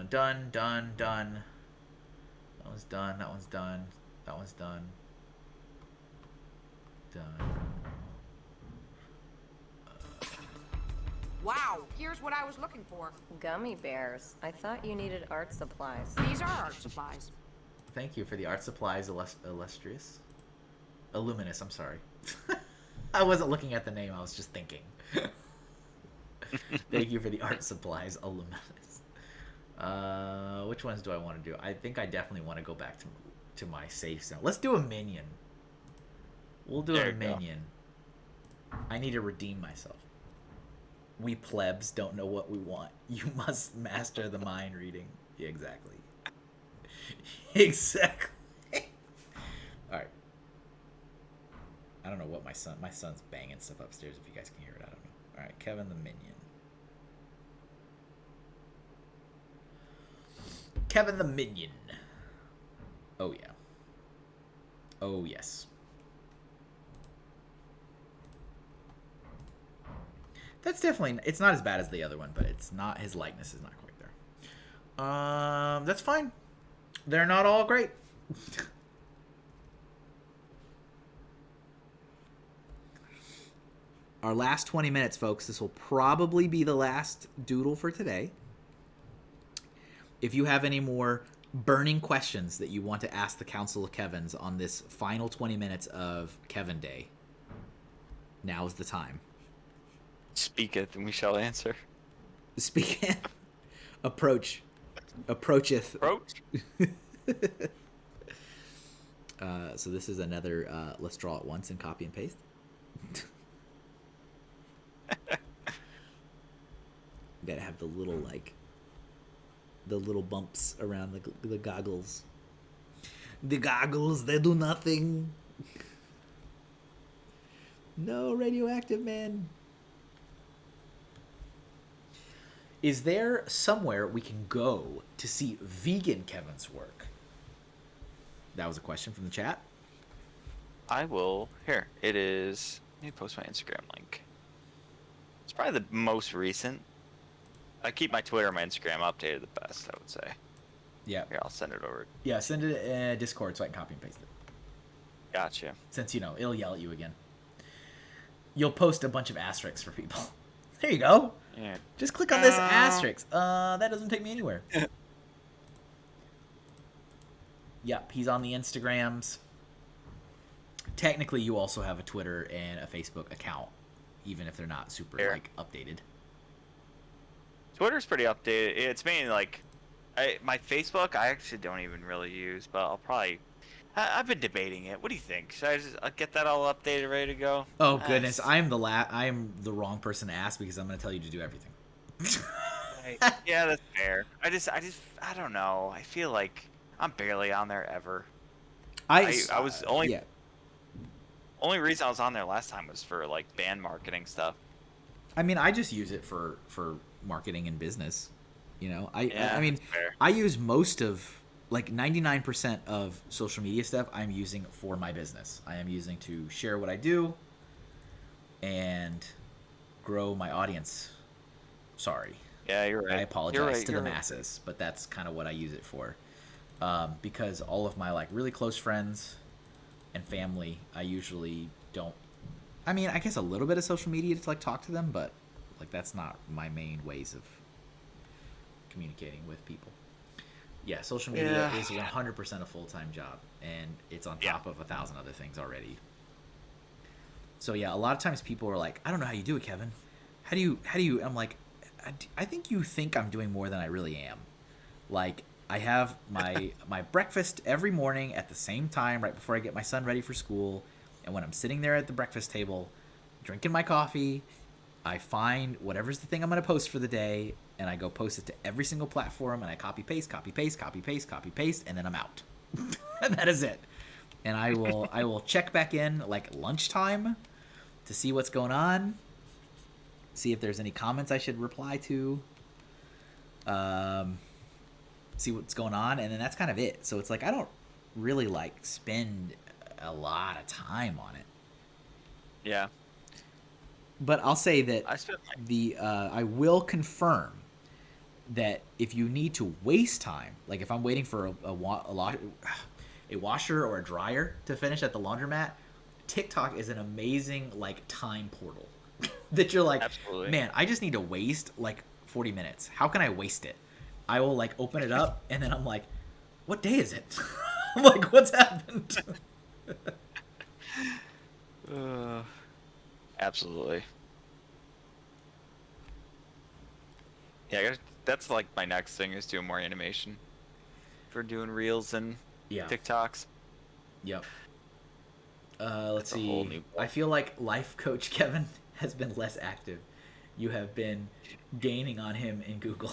Speaker 2: Done. That one's done. That one's done. That one's done. Done.
Speaker 9: Wow, here's what I was looking for.
Speaker 8: Gummy bears. I thought you needed art supplies.
Speaker 9: These are art supplies.
Speaker 2: Thank you for the art supplies, illustrious. Illuminous, I'm sorry. I wasn't looking at the name, I was just thinking. Thank you for the art supplies, Illuminous. Which ones do I want to do? I think I definitely want to go back to my safe zone. Let's do a Minion. We'll do
Speaker 3: There
Speaker 2: a
Speaker 3: you go.
Speaker 2: minion. I need to redeem myself. We plebs don't know what we want. You must master the mind reading. Yeah, exactly. Exactly. All right. I don't know what my son's banging stuff upstairs. If you guys can hear it, I don't know. All right, Kevin the Minion. Kevin the Minion. Oh yeah. Oh yes. That's definitely, it's not as bad as the other one, but it's not, his likeness is not quite there. That's fine. They're not all great. Our last 20 minutes, folks. This will probably be the last doodle for today. If you have any more burning questions that you want to ask the Council of Kevins on this final 20 minutes of Kevin Day, now's the time.
Speaker 3: Speaketh, and we shall answer.
Speaker 2: Speak. Approacheth.
Speaker 3: Approach.
Speaker 2: So this is another let's draw it once and copy and paste. Gotta have the little bumps around the goggles. The goggles, they do nothing. No radioactive man. Is there somewhere we can go to see vegan Kevin's work? That was a question from the chat.
Speaker 3: I will. Here, it is. Let me post my Instagram link. It's probably the most recent. I keep my Twitter and my Instagram updated the best, I would say.
Speaker 2: Yeah.
Speaker 3: Here, I'll send it over.
Speaker 2: Yeah, send it in Discord so I can copy and paste it.
Speaker 3: Gotcha.
Speaker 2: Since, it'll yell at you again. You'll post a bunch of asterisks for people. There you go.
Speaker 3: Yeah.
Speaker 2: Just click on this asterisk. That doesn't take me anywhere. Yep, he's on the Instagrams. Technically, you also have a Twitter and a Facebook account, even if they're not super, updated.
Speaker 3: Twitter's pretty updated. It's mainly, my Facebook, I actually don't even really use, but I'll probably... I've been debating it. What do you think? Should I just get that all updated, ready to go?
Speaker 2: Oh goodness, I am the wrong person to ask because I'm going to tell you to do everything.
Speaker 3: Yeah, that's fair. I don't know. I feel like I'm barely on there ever. I was only...
Speaker 2: Yeah.
Speaker 3: Only reason I was on there last time was for band marketing stuff.
Speaker 2: I mean, I just use it for marketing and business. I mean,
Speaker 3: fair.
Speaker 2: I use most of 99% of social media stuff I'm using for my business. I am using to share what I do and grow my audience. Sorry.
Speaker 3: Yeah, you're right.
Speaker 2: I apologize to the
Speaker 3: right.
Speaker 2: masses, but that's kind of what I use it for. Because all of my really close friends and family, I usually don't. I mean, I guess a little bit of social media to talk to them, but that's not my main ways of communicating with people. Yeah, social media is 100% a full-time job, and it's on top of 1,000 other things already. So yeah, a lot of times people are like, "I don't know how you do it, Kevin. How do you?" I'm like, I think you think I'm doing more than I really am. I have my breakfast every morning at the same time, right before I get my son ready for school, and when I'm sitting there at the breakfast table, drinking my coffee, I find whatever's the thing I'm going to post for the day, and I go post it to every single platform, and I copy paste, and then I'm out. And that is it. And I will check back in lunchtime to see what's going on, see if there's any comments I should reply to, see what's going on, and then that's kind of it. So it's I don't really spend a lot of time on it.
Speaker 3: Yeah.
Speaker 2: But I'll say that I will confirm that if you need to waste time, if I'm waiting for a washer or a dryer to finish at the laundromat, TikTok is an amazing time portal that you're
Speaker 3: Absolutely.
Speaker 2: Man, I just need to waste 40 minutes. How can I waste it? I will open it up and then I'm what day is it? I'm what's happened?
Speaker 3: Absolutely. Yeah, that's my next thing is doing more animation for doing reels and TikToks.
Speaker 2: Yep. Let's
Speaker 3: That's a whole
Speaker 2: see.
Speaker 3: new
Speaker 2: I feel like life coach Kevin has been less active. You have been gaining on him in Google.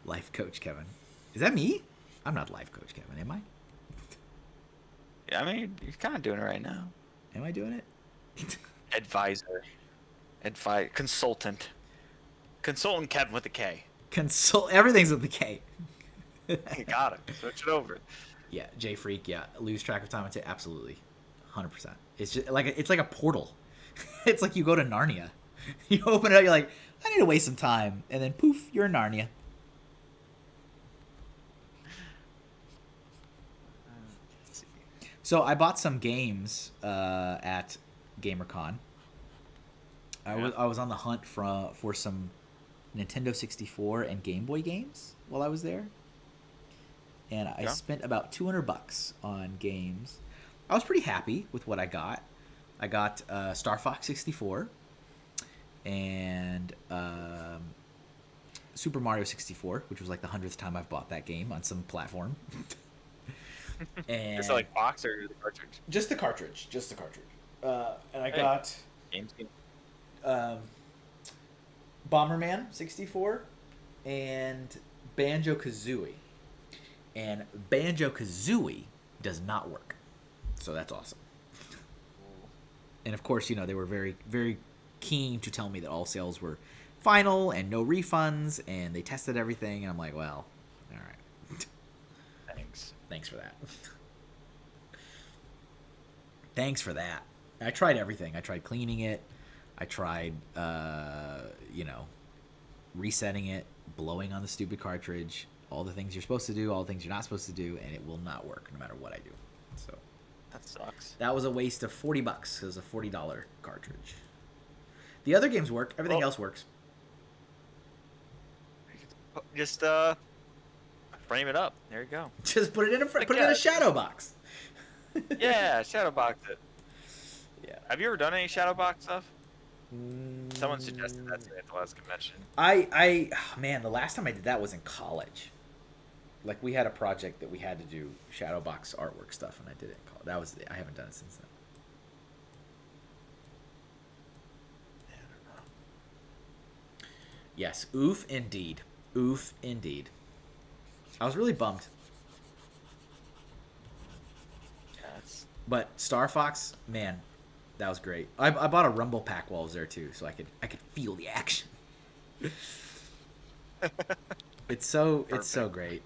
Speaker 2: Life coach Kevin. Is that me? I'm not life coach Kevin, am I?
Speaker 3: Yeah, I mean, you're kind of doing it right now.
Speaker 2: Am I doing it?
Speaker 3: Advisor. Consultant. Consultant Kevin with a K.
Speaker 2: Everything's with the K.
Speaker 3: You got it. Switch it over.
Speaker 2: Yeah, J Freak, yeah. Lose track of time and absolutely. 100%. It's just like it's like a portal. It's like you go to Narnia. You open it up, you're like, I need to waste some time, and then poof, you're in Narnia. So I bought some games at GamerCon. I was on the hunt for some Nintendo 64 and Game Boy games while I was there, and I spent about $200 on games. I was pretty happy with what I got. I got Star Fox 64 and Super Mario 64, which was like the 100th time I've bought that game on some platform. And
Speaker 3: Is it like box or the cartridge?
Speaker 2: Just the cartridge. And I got
Speaker 3: Games.
Speaker 2: Bomberman 64 and Banjo-Kazooie. And Banjo-Kazooie does not work. So that's awesome. And of course, they were very, very keen to tell me that all sales were final and no refunds, and they tested everything, and I'm like, well, all right. Thanks for that. Thanks for that. I tried everything. I tried cleaning it. I tried, resetting it, blowing on the stupid cartridge, all the things you're supposed to do, all the things you're not supposed to do, and it will not work no matter what I do. So
Speaker 3: that sucks.
Speaker 2: That was a waste of $40 because it was a $40 cartridge. The other games work. Everything else works.
Speaker 3: Just frame it up. There you go.
Speaker 2: Just put it in a shadow box.
Speaker 3: Yeah, shadow box it.
Speaker 2: Yeah.
Speaker 3: Have you ever done any shadow box stuff? Someone suggested that to me at the last convention.
Speaker 2: Man, the last time I did that was in college. Like, we had a project that we had to do shadow box artwork stuff, and I did it in college. I haven't done it since then.
Speaker 3: Yeah, I don't know.
Speaker 2: Yes, oof indeed. Oof indeed. I was really bummed. But Star Fox, man, that was great. I bought a Rumble pack while I was there too, so I could feel the action. It's so great.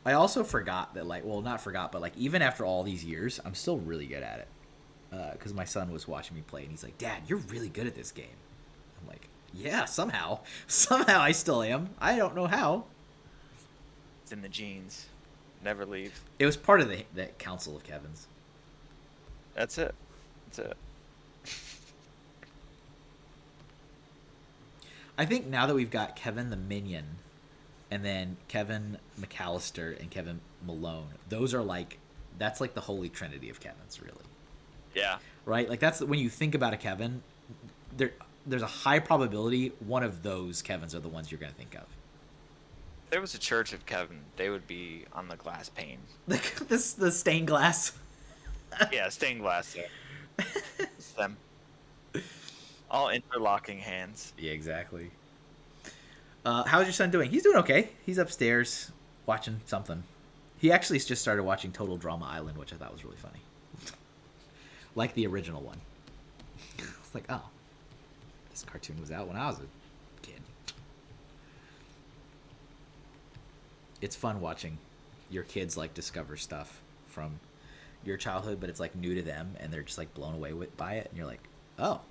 Speaker 2: I also forgot that, like, well, not forgot, but like even after all these years, I'm still really good at it. Because my son was watching me play, and he's like, "Dad, you're really good at this game." I'm like, "Yeah, somehow I still am. I don't know how."
Speaker 3: It's in the genes. Never leave.
Speaker 2: It was part of the Council of Kevins.
Speaker 3: That's it.
Speaker 2: I think now that we've got Kevin the Minion, and then Kevin McAllister and Kevin Malone, that's like the holy trinity of Kevins, really.
Speaker 3: Yeah.
Speaker 2: Right? Like, that's when you think about a Kevin, there's a high probability one of those Kevins are the ones you're going to think of.
Speaker 3: If there was a church of Kevin, they would be on the glass pane.
Speaker 2: The stained glass.
Speaker 3: Yeah, stained glass there. It's them. All interlocking hands.
Speaker 2: Yeah, exactly. How's your son doing? He's doing okay. He's upstairs watching something. He actually just started watching Total Drama Island, which I thought was really funny. Like the original one. It's like, oh, this cartoon was out when I was a kid. It's fun watching your kids like discover stuff from your childhood, but it's like new to them, and they're just like blown away by it, and you're like, oh,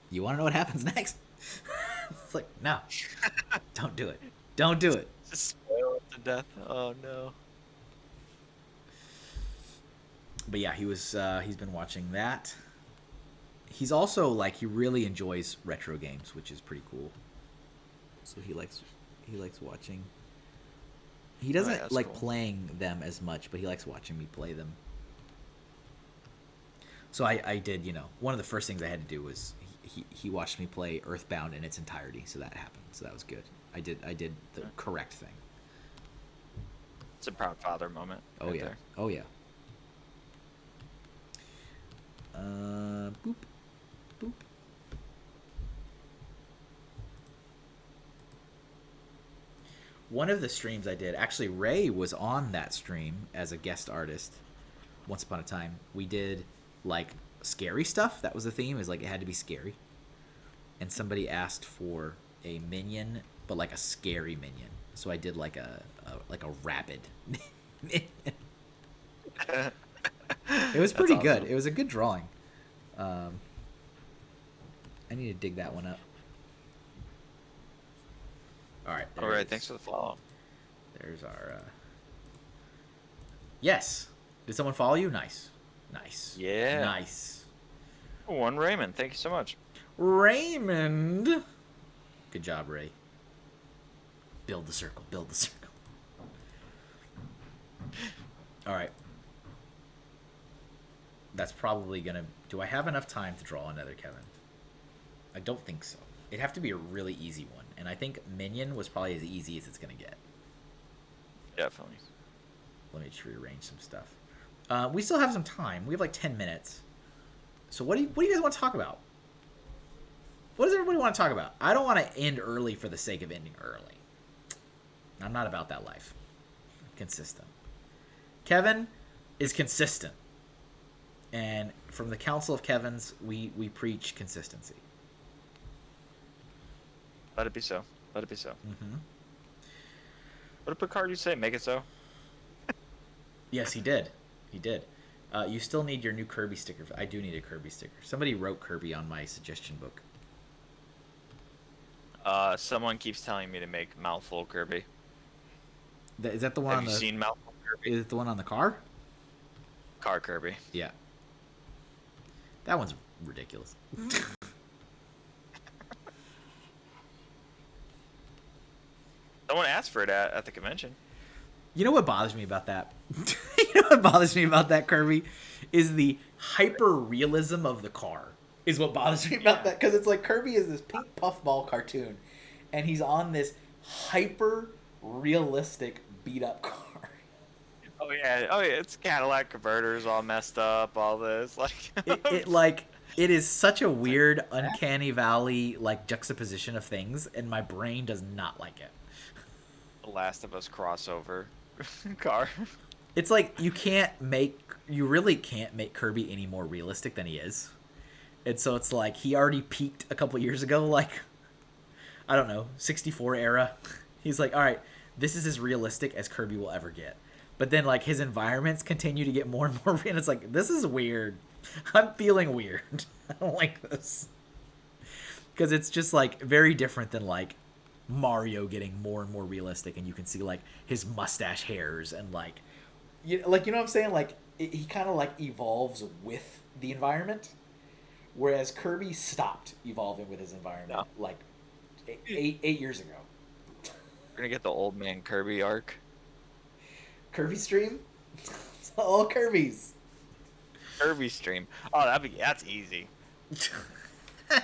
Speaker 2: you want to know what happens next? It's like, no, don't do it. Don't do it.
Speaker 3: Just spoil it to death. Oh no.
Speaker 2: But yeah, he's been watching that. He's also like, he really enjoys retro games, which is pretty cool. So he likes watching. He doesn't like cool. Playing them as much, but he likes watching me play them. So I did, one of the first things I had to do was he watched me play Earthbound in its entirety, so that happened. So that was good. I did the correct thing.
Speaker 3: It's a proud father moment.
Speaker 2: Oh
Speaker 3: right
Speaker 2: yeah.
Speaker 3: There.
Speaker 2: Oh yeah. Boop. Boop. One of the streams I did, actually Ray was on that stream as a guest artist once upon a time. We did like scary stuff. That was the theme, is like it had to be scary. And somebody asked for a minion, but like a scary minion. So I did like a rabid minion. It was pretty
Speaker 3: That's
Speaker 2: good.
Speaker 3: awesome.
Speaker 2: It was a good drawing. I need to dig that one up. All right.
Speaker 3: All right, thanks for the follow.
Speaker 2: There's our. Yes. Did someone follow you? Nice. Nice.
Speaker 3: Yeah.
Speaker 2: Nice.
Speaker 3: One Raymond, thank you so much.
Speaker 2: Raymond. Good job, Ray. Build the circle. Build the circle. All right. That's probably going to... Do I have enough time to draw another Kevin? I don't think so. It'd have to be a really easy one. And I think Minion was probably as easy as it's going to get.
Speaker 3: Definitely.
Speaker 2: Let me just rearrange some stuff. We still have some time. We have like 10 minutes. So what do you guys want to talk about? What does everybody want to talk about? I don't want to end early for the sake of ending early. I'm not about that life. I'm consistent. Kevin is consistent. And from the Council of Kevins, we preach consistency.
Speaker 3: Let it be so. Let it be so.
Speaker 2: Mm-hmm.
Speaker 3: What did Picard you say? Make it so?
Speaker 2: Yes, he did. He did. You still need your new Kirby sticker. I do need a Kirby sticker. Somebody wrote Kirby on my suggestion book.
Speaker 3: Someone keeps telling me to make Mouthful Kirby.
Speaker 2: Is that the one
Speaker 3: Have
Speaker 2: on
Speaker 3: you
Speaker 2: the...
Speaker 3: seen Mouthful Kirby?
Speaker 2: Is it the one on the car?
Speaker 3: Car Kirby.
Speaker 2: Yeah. That one's ridiculous.
Speaker 3: Someone asked for it at the convention.
Speaker 2: You know what bothers me about that? You know what bothers me about that, Kirby? Is the hyper realism of the car. Is what bothers me about that. Because it's like Kirby is this pink puffball cartoon. And he's on this hyper realistic beat up car.
Speaker 3: Oh yeah, it's Cadillac converters all messed up, all this. Like
Speaker 2: It is such a weird, uncanny valley like juxtaposition of things, and my brain does not like it.
Speaker 3: The Last of Us crossover car.
Speaker 2: It's like you really can't make Kirby any more realistic than he is. And so it's like he already peaked a couple years ago, like, I don't know, 64 era. He's like, all right, this is as realistic as Kirby will ever get. But then like his environments continue to get more and more real, and it's like, this is weird. I'm feeling weird. I don't like this. Because it's just like very different than like Mario getting more and more realistic, and you can see like his mustache hairs and like you know what I'm saying, like he kind of like evolves with the environment, whereas Kirby stopped evolving with his environment like eight years ago.
Speaker 3: We're gonna get the old man Kirby arc.
Speaker 2: Kirby stream. It's all Kirby's.
Speaker 3: Kirby stream. Oh, that's easy.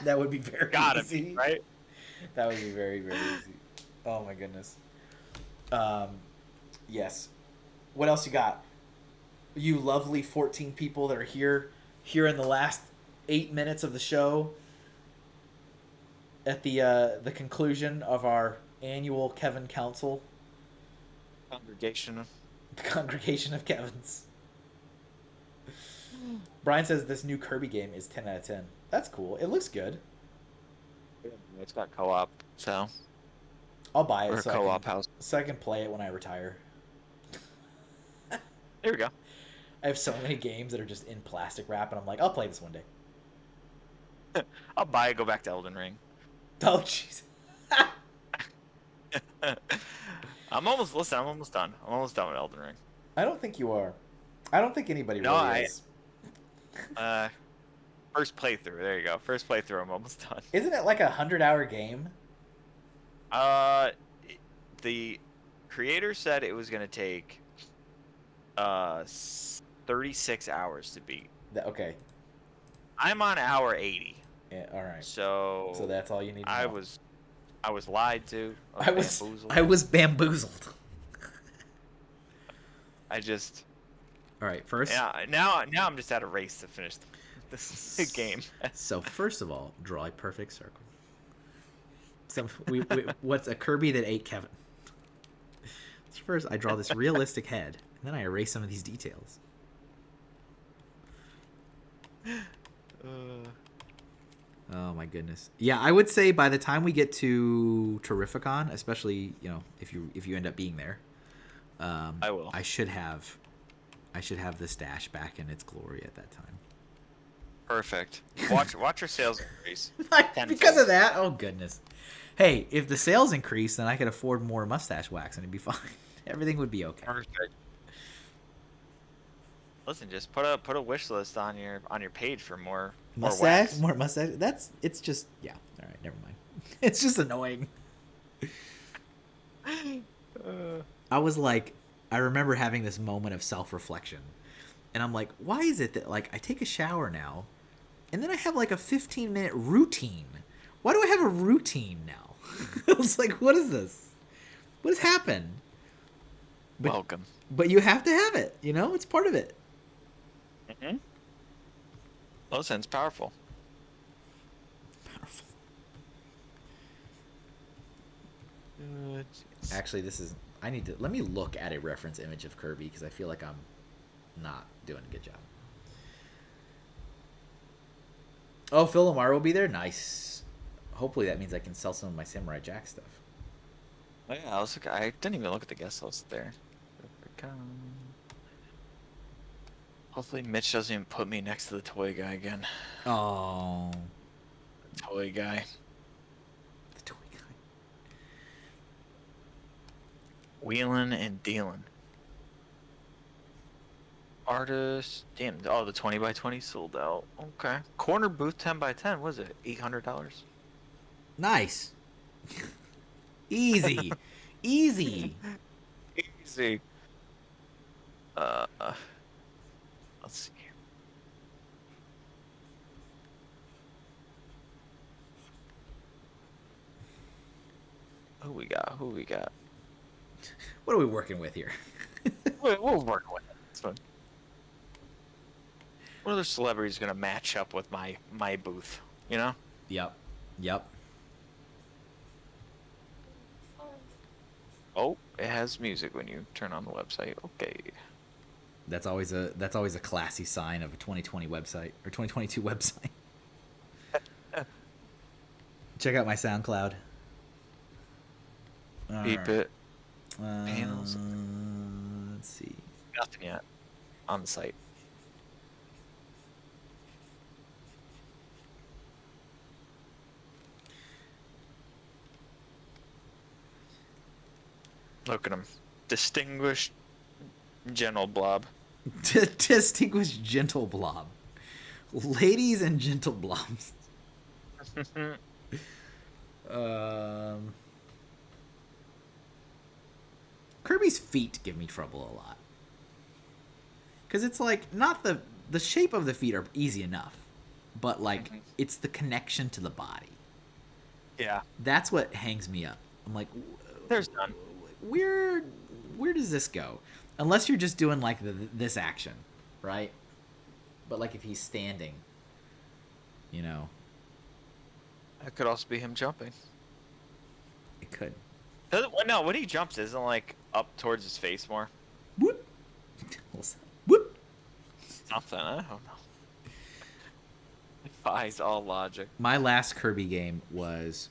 Speaker 2: That would be very
Speaker 3: Gotta
Speaker 2: easy,
Speaker 3: be, right?
Speaker 2: That would be very, very easy. Oh my goodness. Yes. What else you got? You lovely 14 people that are here in the last 8 minutes of the show. At the conclusion of our annual Kevin Council.
Speaker 3: Congregation.
Speaker 2: The Congregation of Kevins. Brian says this new Kirby game is 10 out of 10. That's cool. It looks good.
Speaker 3: It's got co-op, so.
Speaker 2: I'll buy it
Speaker 3: Or
Speaker 2: so
Speaker 3: co-op house.
Speaker 2: I can play it when I retire.
Speaker 3: There we go.
Speaker 2: I have so many games that are just in plastic wrap, and I'm like, I'll play this one day.
Speaker 3: I'll buy it, go back to Elden Ring.
Speaker 2: Oh, jeez.
Speaker 3: I'm almost done. I'm almost done with Elden Ring.
Speaker 2: I don't think you are. I don't think anybody really is.
Speaker 3: First playthrough. There you go. First playthrough. I'm almost done.
Speaker 2: Isn't it like a 100-hour game?
Speaker 3: The creator said it was gonna take 36 hours to beat.
Speaker 2: Okay.
Speaker 3: I'm on hour 80.
Speaker 2: Yeah. All right.
Speaker 3: So
Speaker 2: that's all you need to know.
Speaker 3: I was lied to.
Speaker 2: I was bamboozled.
Speaker 3: I just.
Speaker 2: All right. First.
Speaker 3: Yeah. Now I'm just at a race to finish this game.
Speaker 2: So first of all, draw a perfect circle. So what's a Kirby that ate Kevin? So first, I draw this realistic head, and then I erase some of these details. Oh my goodness. Yeah, I would say by the time we get to Terrificon, especially if you end up being there,
Speaker 3: I will.
Speaker 2: I should have the stash back in its glory at that time.
Speaker 3: Perfect. Watch your sales increase.
Speaker 2: Because of that? Oh goodness. Hey, if the sales increase, then I could afford more mustache wax and it'd be fine. Everything would be okay.
Speaker 3: Perfect. Listen, just put a wish list on your page for more
Speaker 2: mustache.
Speaker 3: wax.
Speaker 2: More mustache. It's just yeah. All right, never mind. It's just annoying. I remember having this moment of self-reflection, and I'm like, why is it that like I take a shower now, and then I have like a 15-minute routine? Why do I have a routine now? I was like, what is this? What has happened?
Speaker 3: Welcome.
Speaker 2: But you have to have it. It's part of it.
Speaker 3: Mm-hmm. Listen, it's powerful.
Speaker 2: Powerful. Actually, let me look at a reference image of Kirby because I feel like I'm not doing a good job. Oh, Phil Lamar will be there? Nice. Hopefully that means I can sell some of my Samurai Jack stuff.
Speaker 3: Oh, yeah, I didn't even look at the guest list there. Hopefully Mitch doesn't even put me next to the toy guy again.
Speaker 2: Oh.
Speaker 3: The toy guy.
Speaker 2: The toy guy.
Speaker 3: Wheeling and dealing. Artist. Damn. Oh, the 20x20 sold out. Okay. Corner booth 10x10. What is it? $800?
Speaker 2: Nice. Easy. Easy.
Speaker 3: Easy. Let's see. Who we got?
Speaker 2: What are we working with here?
Speaker 3: We'll work with it. It's fun. What other celebrities gonna match up with my booth?
Speaker 2: Yep.
Speaker 3: Oh, it has music when you turn on the website. Okay.
Speaker 2: That's always a classy sign of a 2020 website or 2022 website. Check out my SoundCloud.
Speaker 3: Beep it.
Speaker 2: Right.
Speaker 3: Panels.
Speaker 2: Let's see.
Speaker 3: Nothing yet on the site. Look at him. Distinguished Gentle Blob.
Speaker 2: Distinguished gentle blob. Ladies and gentle blobs. Kirby's feet give me trouble a lot. Because it's like, not the shape of the feet are easy enough. But like, it's the connection to the body.
Speaker 3: Yeah.
Speaker 2: That's what hangs me up. I'm like,
Speaker 3: There's none.
Speaker 2: Where does this go? Unless you're just doing like this action, right? But like if he's standing,
Speaker 3: That could also be him jumping.
Speaker 2: it could.
Speaker 3: No, when he jumps, isn't like up towards his face more?
Speaker 2: Whoop. Whoop.
Speaker 3: Something, I don't know. Defies all logic.
Speaker 2: My last Kirby game was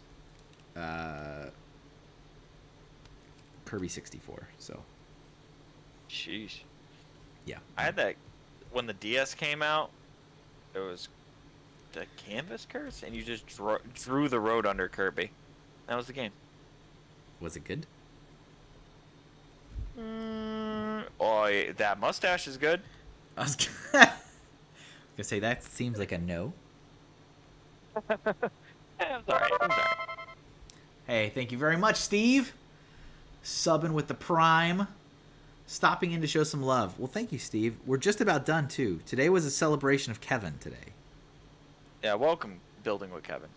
Speaker 2: Kirby 64. So
Speaker 3: Sheesh.
Speaker 2: yeah,
Speaker 3: I had that when the DS came out. It was the canvas curse, and you just drew the road under Kirby. That was the game.
Speaker 2: Was it good?
Speaker 3: Oh, that mustache is good.
Speaker 2: I was gonna say that seems like a no.
Speaker 3: It was alright.
Speaker 2: Hey, thank you very much, Steve. Subbing with the Prime. Stopping in to show some love. Well, thank you, Steve. We're just about done, too. Today was a celebration of Kevin today.
Speaker 3: Yeah, welcome Building with Kevin.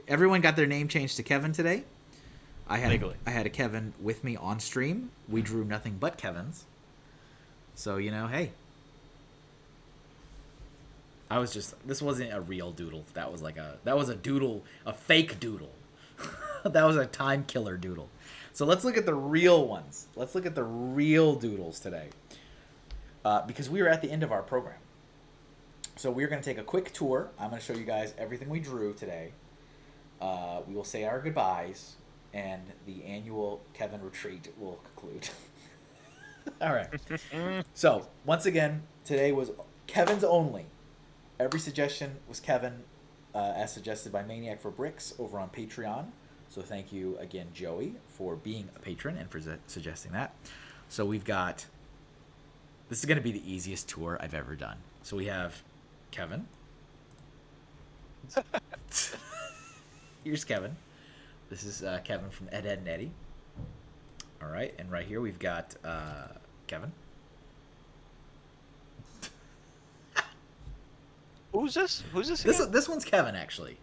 Speaker 2: Everyone got their name changed to Kevin today.
Speaker 3: Legally.
Speaker 2: I had a Kevin with me on stream. We drew nothing but Kevins. So, hey. This wasn't a real doodle. That was a doodle, a fake doodle. That was a time killer doodle. So let's look at the real ones. Let's look at the real doodles today. Because we are at the end of our program. So we're going to take a quick tour. I'm going to show you guys everything we drew today. We will say our goodbyes, and the annual Kevin retreat will conclude. All right. So once again, today was Kevin's only. Every suggestion was Kevin, as suggested by Maniac4Bricks over on Patreon. So thank you again, Joey, for being a patron and for suggesting that. So we've got... This is going to be the easiest tour I've ever done. So we have Kevin. Here's Kevin. This is Kevin from Ed, Edd, and Eddy. All right, and right here we've got Kevin.
Speaker 3: Who's this?
Speaker 2: This one's Kevin, actually.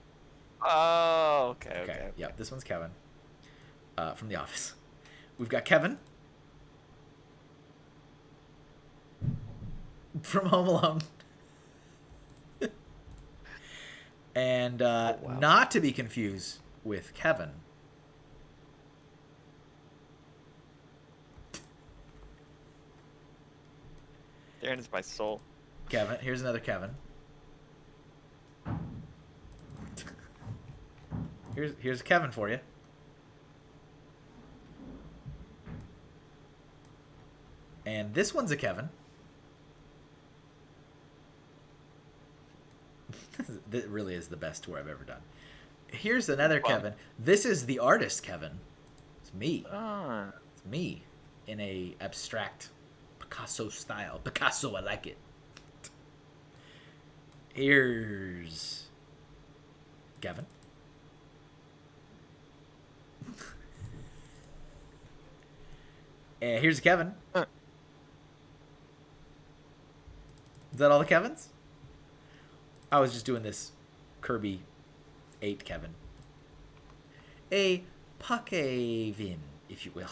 Speaker 3: Oh, okay.
Speaker 2: Yeah, this one's Kevin from The Office. We've got Kevin from Home Alone. And not to be confused with Kevin.
Speaker 3: There is my soul.
Speaker 2: Kevin. Here's another Kevin. Here's Kevin for you. And this one's a Kevin. That really is the best tour I've ever done. Here's another Kevin. This is the artist Kevin. It's me. It's me in a abstract Picasso style. Picasso, I like it. Here's Kevin. And here's Kevin. Is that all the Kevins? I was just doing this Kirby 8 Kevin. A Puckavin, if you will.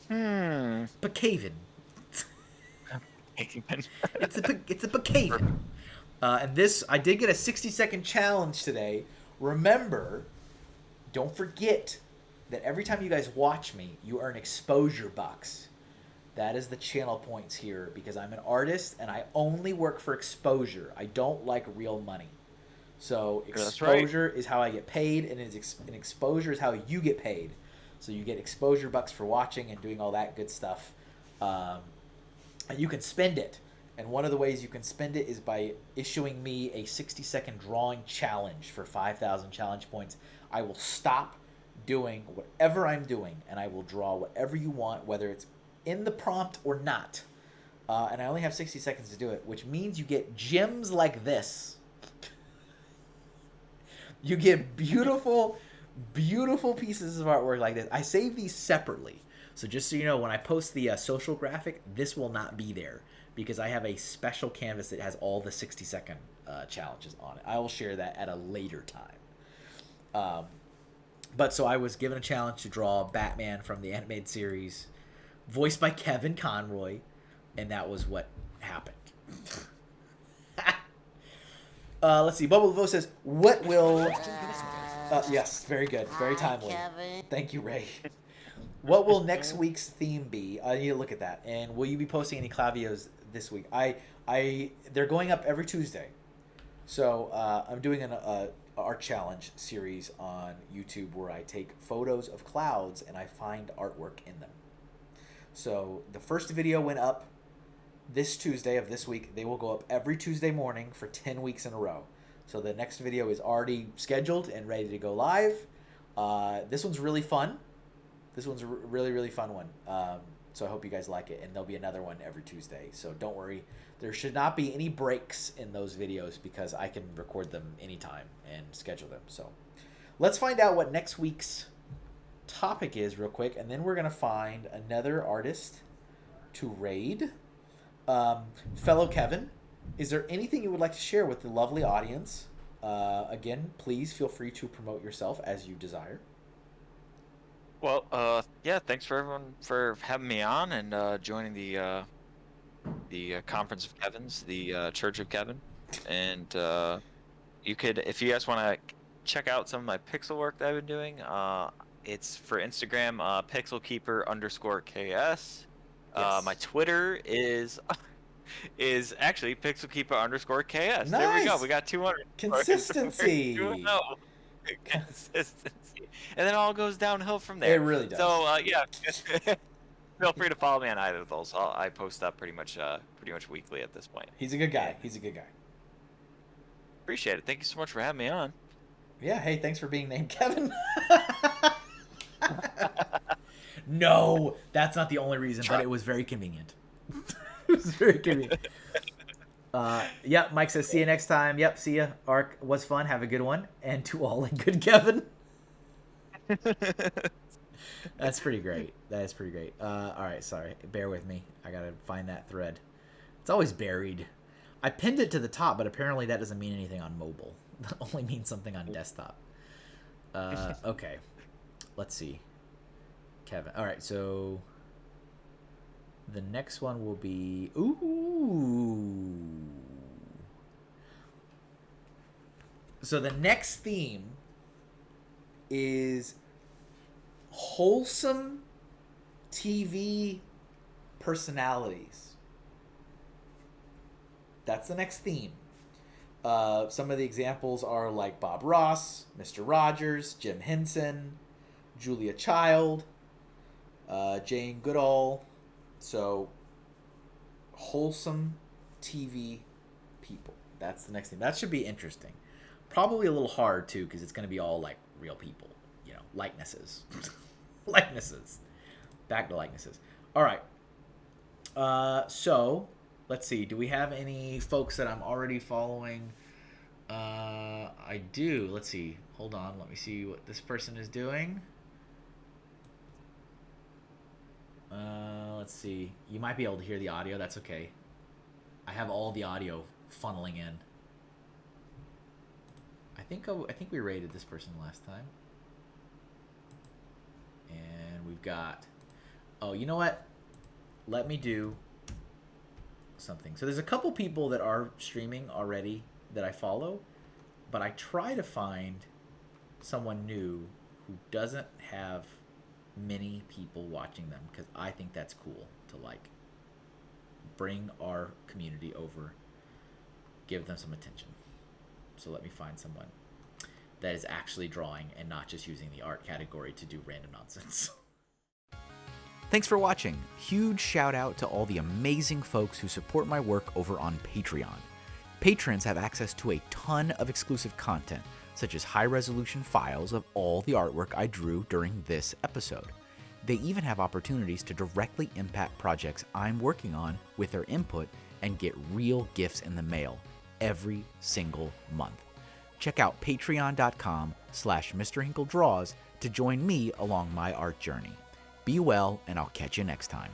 Speaker 2: Puckavin. It's a Puckavin. And this, I did get a 60-second challenge today. Remember, don't forget that every time you guys watch me, you earn exposure bucks. That is the channel points here, because I'm an artist and I only work for exposure. I don't like real money. So exposure is how I get paid, and exposure is how you get paid. So you get exposure bucks for watching and doing all that good stuff. And you can spend it. And one of the ways you can spend it is by issuing me a 60-second drawing challenge for 5,000 challenge points. I will stop doing whatever I'm doing, and I will draw whatever you want, whether it's in the prompt or not. And I only have 60 seconds to do it, which means you get gems like this. You get beautiful, beautiful pieces of artwork like this. I save these separately. So just so you know, when I post the social graphic, this will not be there, because I have a special canvas that has all the 60-second challenges on it. I will share that at a later time. But so I was given a challenge to draw Batman from the animated series, voiced by Kevin Conroy, and that was what happened. Let's see. Bubble Vo says, what will... yes, very good. Very timely. Thank you, Ray. What will next week's theme be? I need to look at that. And will you be posting any Clavios this week? They're going up every Tuesday. So I'm doing an art challenge series on YouTube where I take photos of clouds and I find artwork in them. So the first video went up this Tuesday of this week. They will go up every Tuesday morning for 10 weeks in a row. So the next video is already scheduled and ready to go live. This one's really fun. This one's a really, really fun one. So I hope you guys like it. And there'll be another one every Tuesday. So don't worry. There should not be any breaks in those videos, because I can record them anytime and schedule them. So let's find out what next week's topic is real quick. And then we're going to find another artist to raid. Fellow Kevin, is there anything you would like to share with the lovely audience? Again, please feel free to promote yourself as you desire.
Speaker 3: Well, yeah, thanks for everyone for having me on and joining the Conference of Kevins, the Church of Kevin. And you could, if you guys want to check out some of my pixel work that I've been doing, it's for Instagram, pixelkeeper_ks.
Speaker 2: Yes.
Speaker 3: My Twitter is actually pixelkeeper_ks. There we go.
Speaker 2: Nice.
Speaker 3: We got 200.
Speaker 2: Consistency.
Speaker 3: Consistency. And then it all goes downhill from there.
Speaker 2: It really does.
Speaker 3: So yeah, feel free to follow me on either of those. I post up pretty much weekly at this point.
Speaker 2: He's a good guy. He's a good guy.
Speaker 3: Appreciate it. Thank you so much for having me on.
Speaker 2: Yeah, hey, thanks for being named Kevin. No, that's not the only reason, but it was very convenient. It was very convenient. Yep, Mike says, see you next time. Yep, see ya. Arc was fun. Have a good one. And to all a good Kevin. That's pretty great. That is pretty great. All right, sorry. Bear with me. I got to find that thread. It's always buried. I pinned it to the top, but apparently that doesn't mean anything on mobile. That only means something on desktop. Okay. Let's see. Kevin. All right, so the next one will be... Ooh. So the next theme is wholesome TV personalities. That's the next theme. Some of the examples are like Bob Ross, Mr. Rogers, Jim Henson, Julia Child, Jane Goodall. So, wholesome TV people. That's the next thing. That should be interesting. Probably a little hard, too, because it's going to be all, like, real people. You know, likenesses. Likenesses. Back to likenesses. All right. So, let's see. Do we have any folks that I'm already following? I do. Let's see. Hold on. Let me see what this person is doing. Let's see. You might be able to hear the audio. That's okay. I have all the audio funneling in. I think we rated this person last time. And we've got... Oh, you know what? Let me do something. So there's a couple people that are streaming already that I follow, but I try to find someone new who doesn't have many people watching them, because I think that's cool to, like, bring our community over, give them some attention. So let me find someone that is actually drawing and not just using the art category to do random nonsense.
Speaker 1: Thanks for watching. Huge shout out to all the amazing folks who support my work over on Patreon. Patrons have access to a ton of exclusive content, such as high-resolution files of all the artwork I drew during this episode. They even have opportunities to directly impact projects I'm working on with their input and get real gifts in the mail every single month. Check out patreon.com/MrHinkleDraws to join me along my art journey. Be well, and I'll catch you next time.